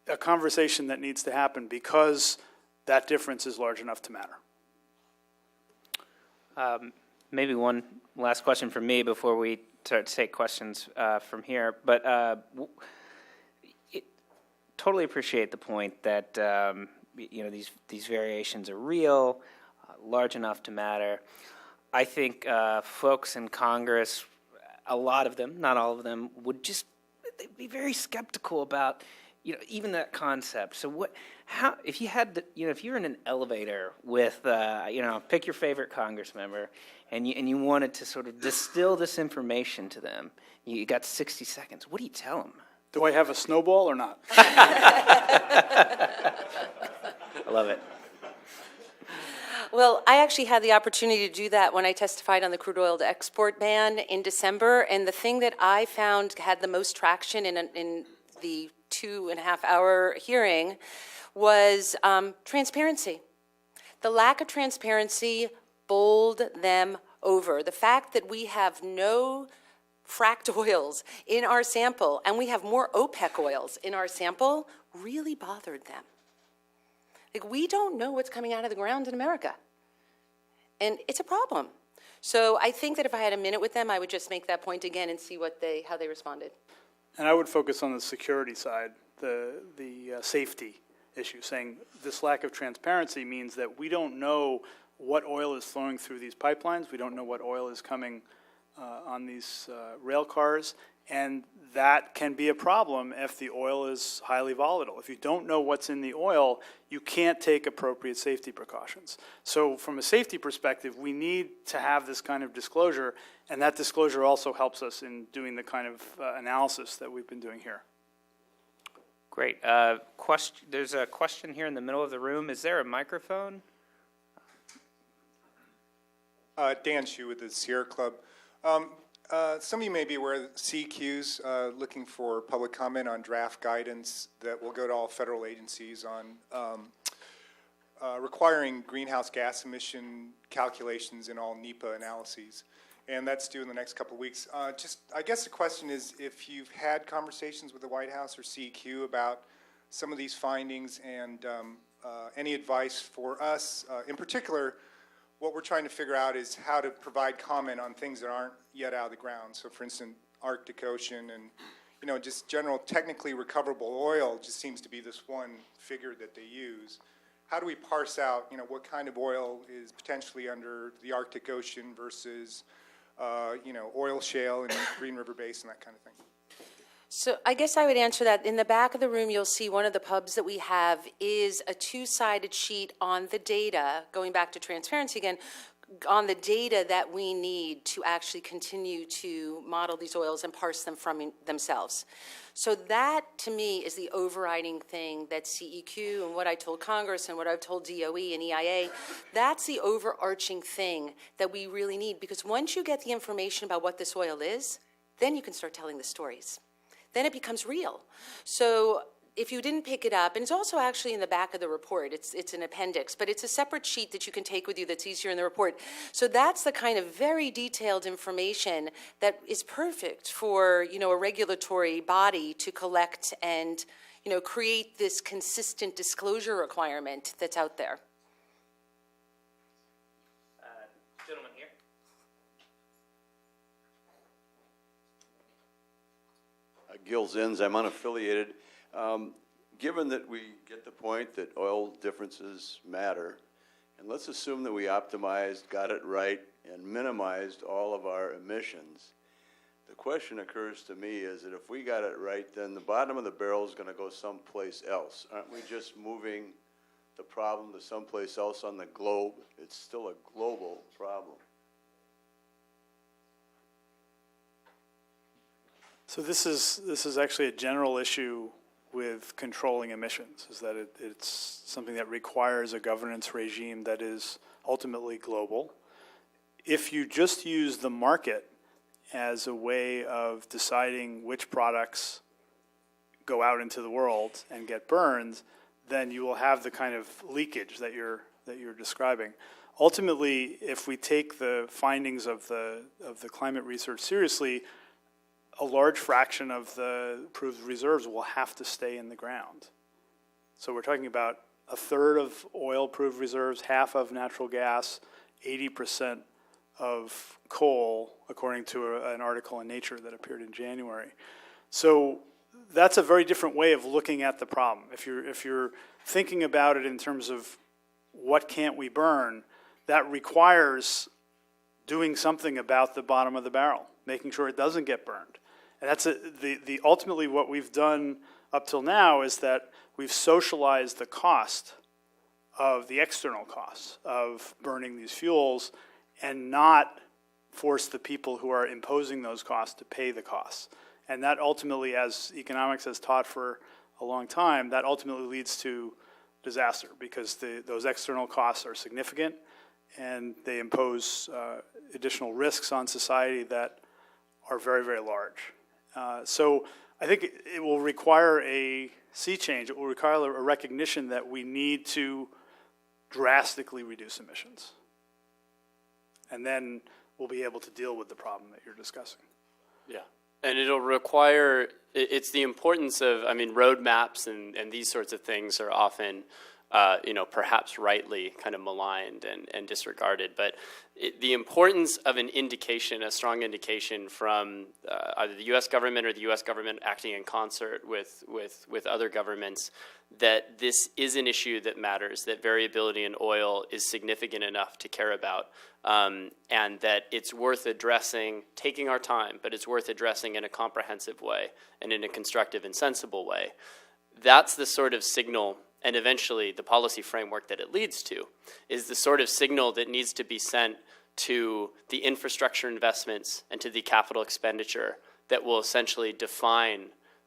a conversation that needs to happen because that difference is large enough to matter. Maybe one last question from me before we start to take questions from here. But totally appreciate the point that these variations are real, large enough to matter. I think folks in Congress, a lot of them, not all of them, would just they'd be very skeptical about even that concept. So how if you had if you're in an elevator with pick your favorite Congress member and you wanted to sort of distill this information to them, you got 60 seconds. What do you tell them? Do I have a snowball or not? I love it. Well, I actually had the opportunity to do that when I testified on the crude oil to export ban in December, and the thing that I found had the most traction in the 2.5-hour hearing was transparency. The lack of transparency bowled them over. The fact that we have no fracked oils in our sample and we have more OPEC oils in our sample really bothered them. Like, we don't know what's coming out of the ground in America. And it's a problem. So I think that if I had a minute with them, I would just make that point again and see how they responded. And I would focus on the security side, the safety issue, saying this lack of transparency means that we don't know what oil is flowing through these pipelines. We don't know what oil is coming on these rail cars. And that can be a problem if the oil is highly volatile. If you don't know what's in the oil, you can't take appropriate safety precautions. So from a safety perspective, we need to have this kind of disclosure, and that disclosure also helps us in doing the kind of analysis that we've been doing here. Great. There's a question here in the middle of the room. Is there a microphone? Dan Hsu with the Sierra Club. Some of you may be aware that CEQ's looking for public comment on draft guidance that will go to all federal agencies on requiring greenhouse gas emission calculations in all NEPA analyses. And that's due in the next couple of weeks. I guess the question is if you've had conversations with the White House or CEQ about some of these findings and any advice for us. In particular, what we're trying to figure out is how to provide comment on things that aren't yet out of the ground. So for instance, Arctic Ocean and just general technically recoverable oil just seems to be this one figure that they use. How do we parse out what kind of oil is potentially under the Arctic Ocean versus oil shale in Green River Basin, that kind of thing? So I guess I would answer that. In the back of the room, you'll see one of the pubs that we have is a two-sided sheet on the data, going back to transparency again, on the data that we need to actually continue to model these oils and parse them from themselves. So that, to me, is the overriding thing that CEQ and what I told Congress and what I've told DOE and EIA, that's the overarching thing that we really need, because once you get the information about what this oil is, then you can start telling the stories. Then it becomes real. So if you didn't pick it up, and it's also actually in the back of the report, it's an appendix, but it's a separate sheet that you can take with you that's easier in the report. So that's the kind of very detailed information that is perfect for, a regulatory body to collect and, create this consistent disclosure requirement that's out there. Gentleman here. Gil Zins, I'm unaffiliated. Given that we get the point that oil differences matter, and let's assume that we optimized, got it right, and minimized all of our emissions, the question occurs to me is that if we got it right, then the bottom of the barrel is going to go someplace else. Aren't we just moving the problem to someplace else on the globe? It's still a global problem. So this is actually a general issue with controlling emissions, is that it's something that requires a governance regime that is ultimately global. If you just use the market as a way of deciding which products go out into the world and get burned, then you will have the kind of leakage that you're describing. Ultimately, if we take the findings of the climate research seriously, a large fraction of the proved reserves will have to stay in the ground. So we're talking about a third of oil proved reserves, half of natural gas, 80% of coal, according to an article in Nature that appeared in January. So that's a very different way of looking at the problem. If you're thinking about it in terms of what can't we burn, that requires doing something about the bottom of the barrel, making sure it doesn't get burned. And that's ultimately what we've done up till now is that we've socialized the cost of the external costs of burning these fuels and not force the people who are imposing those costs to pay the costs. And that ultimately, as economics has taught for a long time, that ultimately leads to disaster because those external costs are significant and they impose additional risks on society that are very, very large. So I think it will require a sea change. It will require a recognition that we need to drastically reduce emissions. And then we'll be able to deal with the problem that you're discussing. Yeah. And it'll require, it's the importance of, I mean, roadmaps and these sorts of things are often, perhaps rightly kind of maligned and disregarded. But the importance of an indication, a strong indication from either the U.S. government or the U.S. government acting in concert with other governments that this is an issue that matters, that variability in oil is significant enough to care about, and that it's worth addressing, taking our time, but it's worth addressing in a comprehensive way and in a constructive and sensible way. That's the sort of signal, and eventually the policy framework that it leads to, is the sort of signal that needs to be sent to the infrastructure investments and to the capital expenditure that will essentially define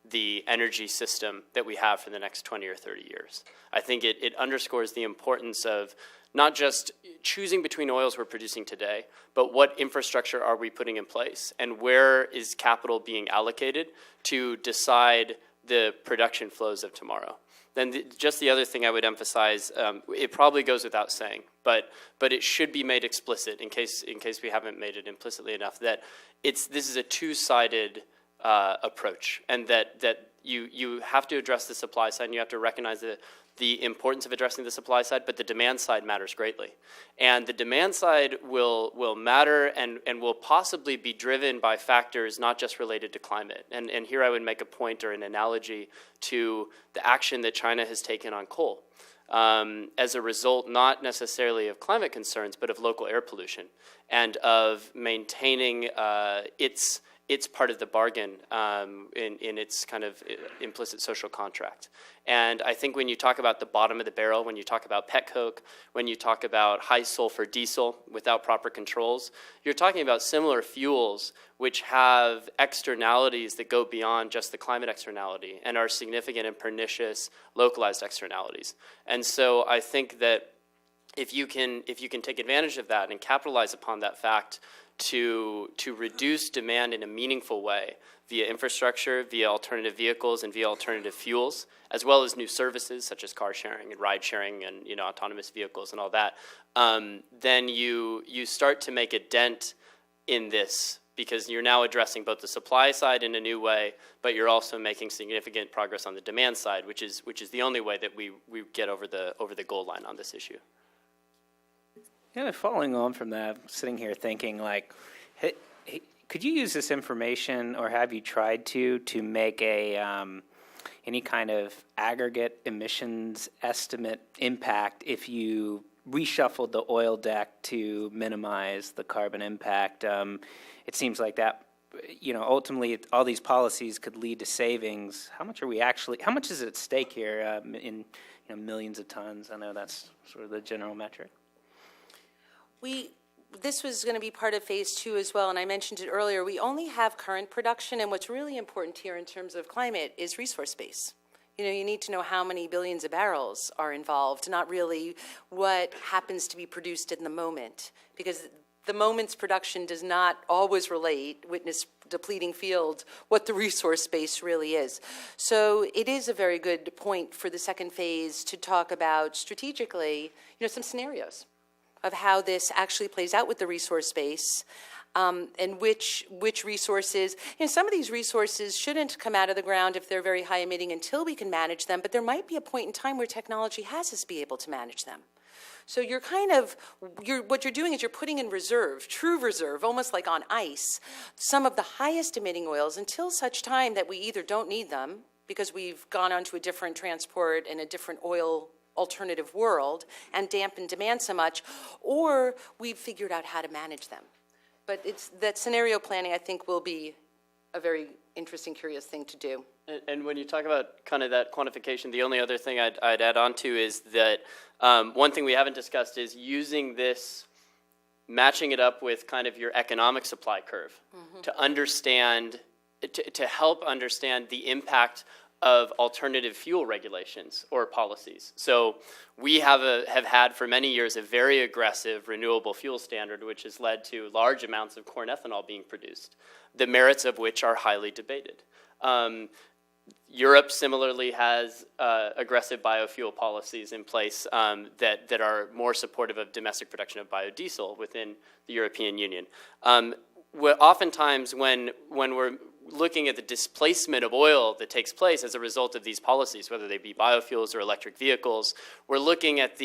the energy system that we have for the next 20 or 30 years. I think it underscores the importance of not just choosing between oils we're producing today, but what infrastructure are we putting in place and where is capital being allocated to decide the production flows of tomorrow. Then just the other thing I would emphasize, it probably goes without saying, but it should be made explicit in case we haven't made it implicitly enough, that this is a two-sided approach, and that you have to address the supply side, and you have to recognize the importance of addressing the supply side, but the demand side matters greatly. And the demand side will matter and will possibly be driven by factors not just related to climate. And here I would make a point or an analogy to the action that China has taken on coal as a result not necessarily of climate concerns, but of local air pollution and of maintaining its part of the bargain in its kind of implicit social contract. And I think when you talk about the bottom of the barrel, when you talk about petcoke, when you talk about high sulfur diesel without proper controls, you're talking about similar fuels which have externalities that go beyond just the climate externality and are significant and pernicious localized externalities. And so I think that if you can take advantage of that and capitalize upon that fact to reduce demand in a meaningful way via infrastructure, via alternative vehicles, and via alternative fuels, as well as new services such as car sharing and ride sharing and autonomous vehicles and all that, then you start to make a dent in this because you're now addressing both the supply side in a new way, but you're also making significant progress on the demand side, which is the only way that we get over the goal line on this issue. Yeah, following on from that, I'm sitting here thinking, like, hey, could you use this information, or have you tried to make any kind of aggregate emissions estimate impact if you reshuffled the oil deck to minimize the carbon impact? It seems like that, ultimately all these policies could lead to savings. How much is at stake here in millions of tons? I know that's sort of the general metric. this was going to be part of phase 2 as well, and I mentioned it earlier. We only have current production, and what's really important here in terms of climate is resource base. You know, you need to know how many billions of barrels are involved, not really what happens to be produced in the moment, because the moment's production does not always relate, witness depleting field, what the resource base really is. So it is a very good point for the second phase to talk about strategically, some scenarios of how this actually plays out with the resource base. And which resources, some of these resources shouldn't come out of the ground if they're very high emitting until we can manage them, but there might be a point in time where technology has us be able to manage them. So what you're doing is you're putting in reserve, true reserve, almost like on ice, some of the highest emitting oils until such time that we either don't need them because we've gone onto a different transport and a different oil alternative world and dampened demand so much, or we've figured out how to manage them. But it's that scenario planning, I think, will be a very interesting, curious thing to do. And when you talk about kind of that quantification, the only other thing I'd add on to is that one thing we haven't discussed is using this, matching it up with kind of your economic supply curve to understand, to help understand the impact of alternative fuel regulations or policies. So we have had for many years a very aggressive renewable fuel standard, which has led to large amounts of corn ethanol being produced, the merits of which are highly debated. Europe similarly has aggressive biofuel policies in place that are more supportive of domestic production of biodiesel within the European Union. Oftentimes when we're looking at the displacement of oil that takes place as a result of these policies, whether they be biofuels or electric vehicles, we're looking at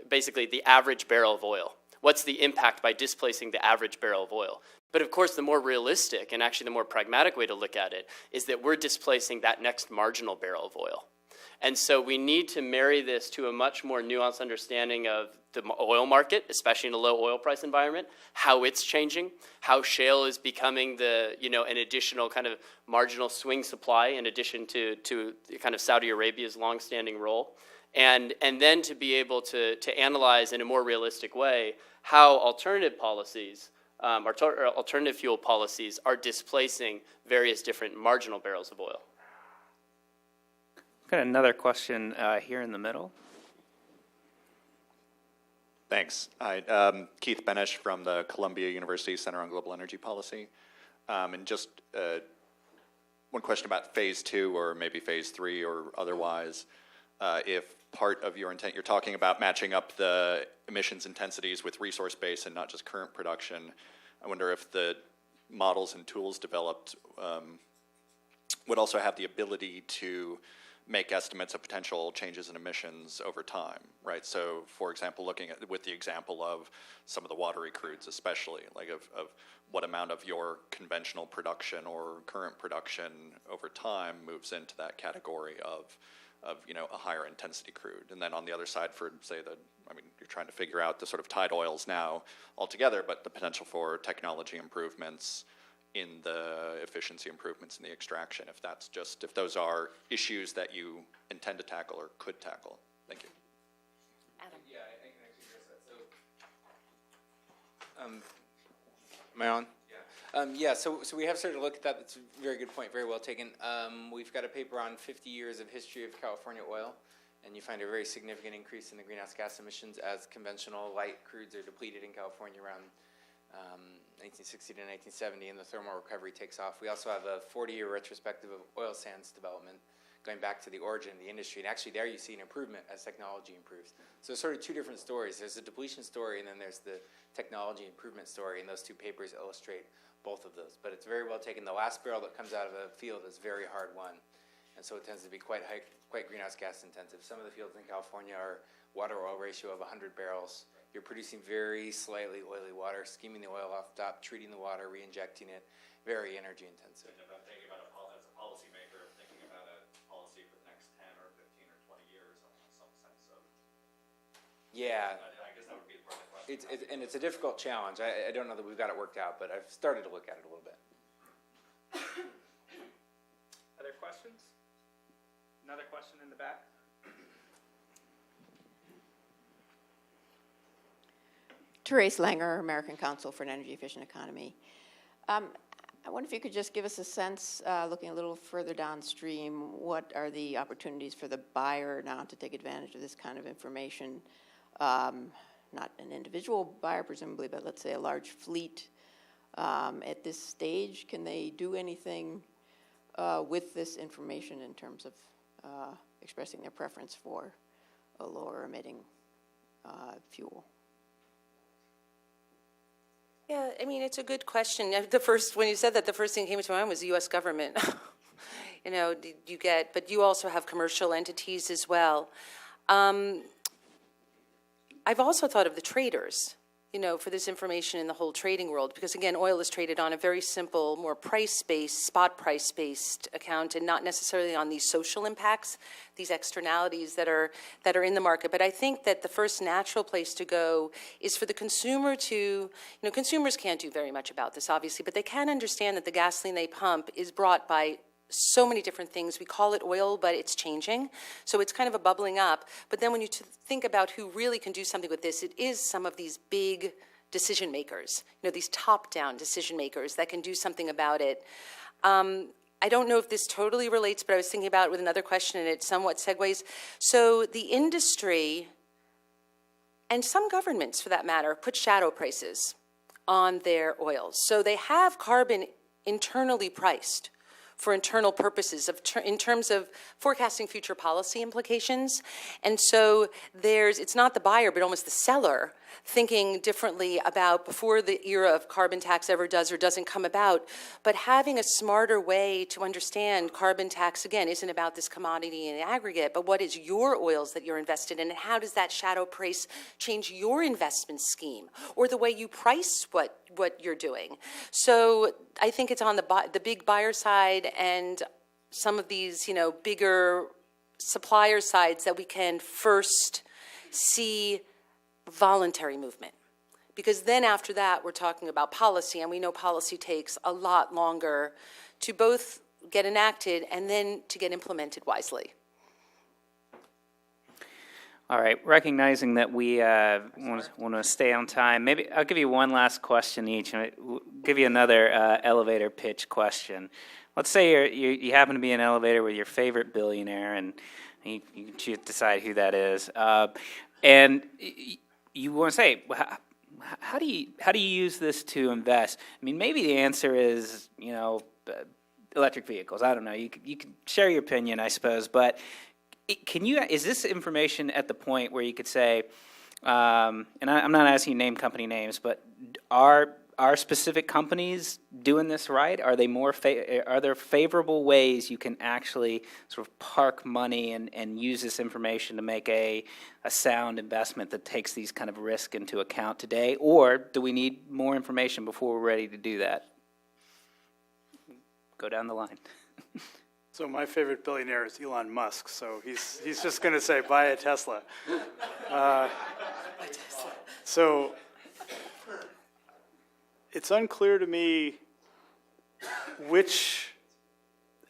basically the average barrel of oil. What's the impact by displacing the average barrel of oil? But of course, the more realistic and actually the more pragmatic way to look at it is that we're displacing that next marginal barrel of oil. And so we need to marry this to a much more nuanced understanding of the oil market, especially in a low oil price environment, how it's changing, how shale is becoming an additional kind of marginal swing supply in addition to kind of Saudi Arabia's longstanding role. And then to be able to analyze in a more realistic way how alternative policies, alternative fuel policies are displacing various different marginal barrels of oil. Got another question here in the middle. Thanks. Hi, Keith Benesch from the Columbia University Center on Global Energy Policy. And just one question about phase 2 or maybe phase 3 or otherwise. If part of your intent, you're talking about matching up the emissions intensities with resource base and not just current production. I wonder if the models and tools developed would also have the ability to make estimates of potential changes in emissions over time, right? So, for example, looking at with the example of some of the watery crudes, especially, like of what amount of your conventional production or current production over time moves into that category of a higher intensity crude. And then on the other side for, say, you're trying to figure out the sort of tight oils now altogether, but the potential for technology improvements in the efficiency improvements in the extraction, if those are issues that you intend to tackle or could tackle. Thank you. Adam. Yeah, I can actually address that. Am I on? Yeah. So we have started to look at that. That's a very good point, very well taken. We've got a paper on 50 years of history of California oil, and you find a very significant increase in the greenhouse gas emissions as conventional light crudes are depleted in California around 1960 to 1970, and the thermal recovery takes off. We also have a 40-year retrospective of oil sands development going back to the origin of the industry, and actually there you see an improvement as technology improves. So it's sort of two different stories. There's a depletion story, and then there's the technology improvement story, and those two papers illustrate both of those. But it's very well taken. The last barrel that comes out of a field is very hard won, and so it tends to be quite greenhouse gas intensive. Some of the fields in California are water-oil ratio of 100 barrels. You're producing very slightly oily water, skimming the oil off top, treating the water, re-injecting it, very energy intensive. And if I'm thinking about as a policymaker, I'm thinking about a policy for the next 10 or 15 or 20 years, some sense of. Yeah. I guess that would be part of the question. And it's a difficult challenge. I don't know that we've got it worked out, but I've started to look at it a little bit. Other questions? Another question in the back? Therese Langer, American Council for an Energy Efficient Economy. I wonder if you could just give us a sense, looking a little further downstream, what are the opportunities for the buyer now to take advantage of this kind of information? Not an individual buyer, presumably, but let's say a large fleet. At this stage, can they do anything with this information in terms of expressing their preference for a lower emitting fuel? Yeah, I mean, it's a good question. When you said that, the first thing that came to mind was the U.S. government. You know, but you also have commercial entities as well. I've also thought of the traders, you know, for this information in the whole trading world, because again, oil is traded on a very simple, more price-based, spot price-based account, and not necessarily on these social impacts, these externalities that are in the market. But I think that the first natural place to go is for the consumer to, you know, consumers can't do very much about this, obviously, but they can understand that the gasoline they pump is brought by so many different things. We call it oil, but it's changing. So it's kind of a bubbling up. But then when you think about who really can do something with this, it is some of these big decision makers, you know, these top-down decision makers that can do something about it. I don't know if this totally relates, but I was thinking about it with another question, and it somewhat segues. So the industry, and some governments for that matter, put shadow prices on their oils. So they have carbon internally priced for internal purposes in terms of forecasting future policy implications. And so it's not the buyer, but almost the seller thinking differently about before the era of carbon tax ever does or doesn't come about, but having a smarter way to understand carbon tax, again, isn't about this commodity in the aggregate, but what is your oils that you're invested in, and how does that shadow price change your investment scheme or the way you price what you're doing. So I think it's on the big buyer side and some of these, you know, bigger supplier sides that we can first see voluntary movement. Because then after that, we're talking about policy, and we know policy takes a lot longer to both get enacted and then to get implemented wisely. All right, recognizing that we want to stay on time, maybe I'll give you one last question each, and we'll give you another elevator pitch question. Let's say you happen to be in an elevator with your favorite billionaire, and you can decide who that is, and you want to say, how do you use this to invest? I mean, maybe the answer is, you know, electric vehicles. I don't know. You can share your opinion, I suppose, but is this information at the point where you could say, and I'm not asking you to name company names, but are specific companies doing this right? Are they are there favorable ways you can actually sort of park money and use this information to make a sound investment that takes these kind of risk into account today? Or do we need more information before we're ready to do that? Go down the line. So my favorite billionaire is Elon Musk, so he's just going to say, buy a Tesla. So it's unclear to me which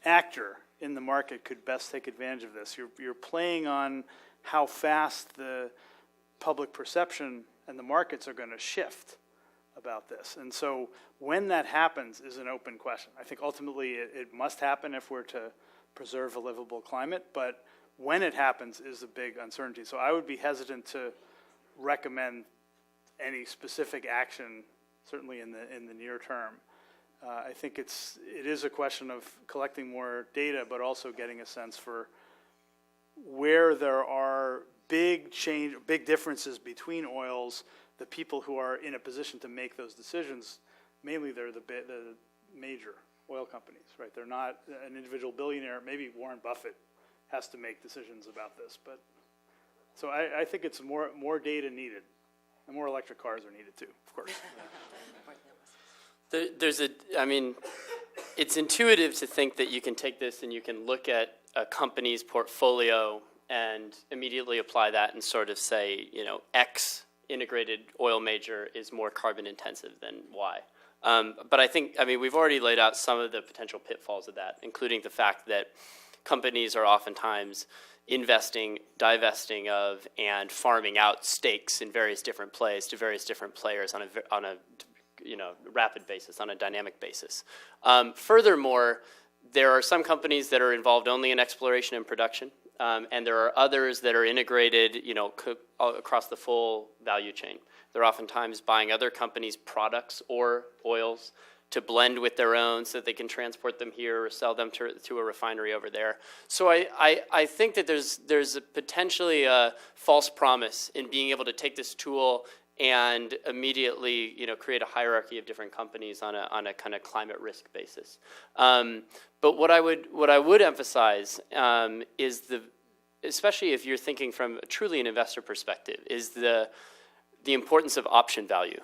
actor in the market could best take advantage of this. You're playing on how fast the public perception and the markets are going to shift about this. And so when that happens is an open question. I think ultimately it must happen if we're to preserve a livable climate, but when it happens is a big uncertainty. So I would be hesitant to recommend any specific action, certainly in the near term. I think it is a question of collecting more data, but also getting a sense for where there are big differences between oils. The people who are in a position to make those decisions, mainly they're the major oil companies, right? They're not an individual billionaire. Maybe Warren Buffett has to make decisions about this, but so I think it's more data needed, and more electric cars are needed too, of course. I mean, it's intuitive to think that you can take this and you can look at a company's portfolio and immediately apply that and sort of say, you know, X integrated oil major is more carbon intensive than Y. But I think, I mean, we've already laid out some of the potential pitfalls of that, including the fact that companies are oftentimes investing, divesting of, and farming out stakes in various different plays to various different players on a rapid basis, on a dynamic basis. Furthermore, there are some companies that are involved only in exploration and production, and there are others that are integrated, across the full value chain. They're oftentimes buying other companies' products or oils to blend with their own so that they can transport them here or sell them to a refinery over there. So I think that there's potentially a false promise in being able to take this tool and immediately create a hierarchy of different companies on a kind of climate risk basis. But what I would emphasize is especially if you're thinking from truly an investor perspective, is the importance of option value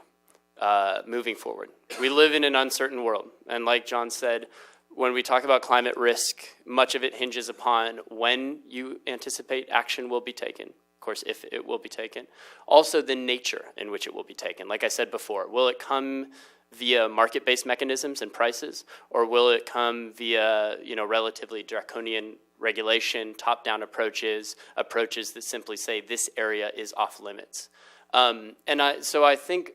moving forward. We live in an uncertain world, and like John said, when we talk about climate risk, much of it hinges upon when you anticipate action will be taken. Of course, if it will be taken. Also, the nature in which it will be taken. Like I said before, will it come via market-based mechanisms and prices, or will it come via relatively draconian regulation, top-down approaches that simply say this area is off limits? So I think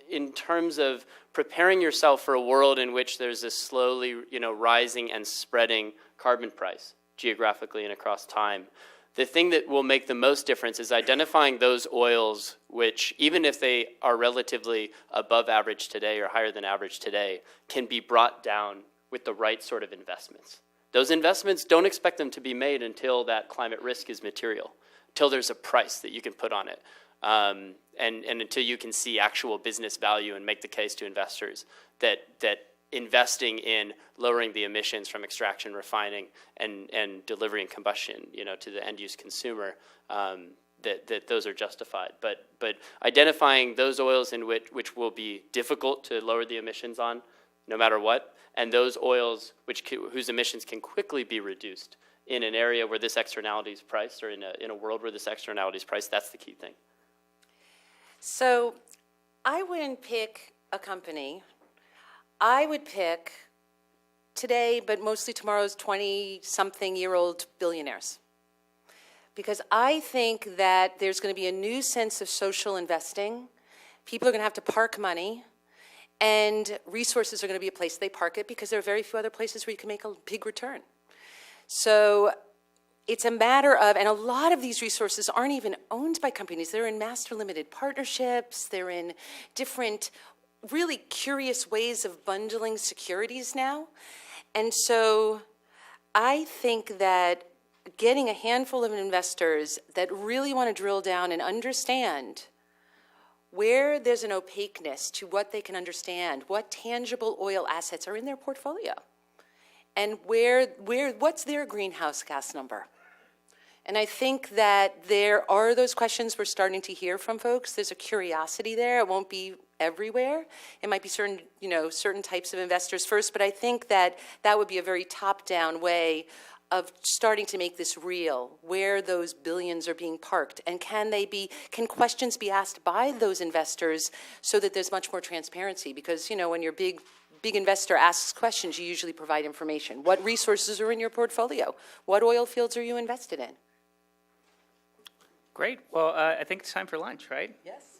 in terms of preparing yourself for a world in which there's a slowly rising and spreading carbon price geographically and across time, the thing that will make the most difference is identifying those oils which, even if they are relatively above average today or higher than average today, can be brought down with the right sort of investments. Those investments, don't expect them to be made until that climate risk is material, until there's a price that you can put on it, and until you can see actual business value and make the case to investors that investing in lowering the emissions from extraction, refining, and delivery and combustion, to the end-use consumer, that those are justified. But identifying those oils in which will be difficult to lower the emissions on, no matter what, and those oils whose emissions can quickly be reduced in an area where this externality is priced, or in a world where this externality is priced, that's the key thing. So I wouldn't pick a company. I would pick today, but mostly tomorrow's 20-something-year-old billionaires. Because I think that there's going to be a new sense of social investing. People are going to have to park money, and resources are going to be a place they park it, because there are very few other places where you can make a big return. So it's a matter of, and a lot of these resources aren't even owned by companies. They're in master limited partnerships. They're in different really curious ways of bundling securities now. And so I think that getting a handful of investors that really want to drill down and understand where there's an opaqueness to what they can understand, what tangible oil assets are in their portfolio, and what's their greenhouse gas number. And I think that there are those questions we're starting to hear from folks. There's a curiosity there. It won't be everywhere. It might be certain types of investors first, but I think that would be a very top-down way of starting to make this real, where those billions are being parked, and can questions be asked by those investors so that there's much more transparency? Because when your big investor asks questions, you usually provide information. What resources are in your portfolio? What oil fields are you invested in? Great. Well, I think it's time for lunch, right? Yes.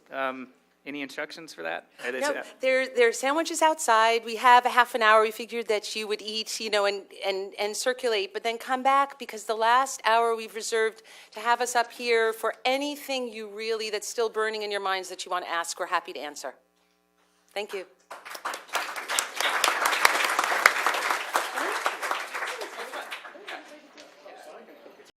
Any instructions for that? No, there are sandwiches outside. We have a half an hour. We figured that you would eat, and circulate, but then come back, because the last hour we've reserved to have us up here for anything that's still burning in your minds that you want to ask. We're happy to answer. Thank you.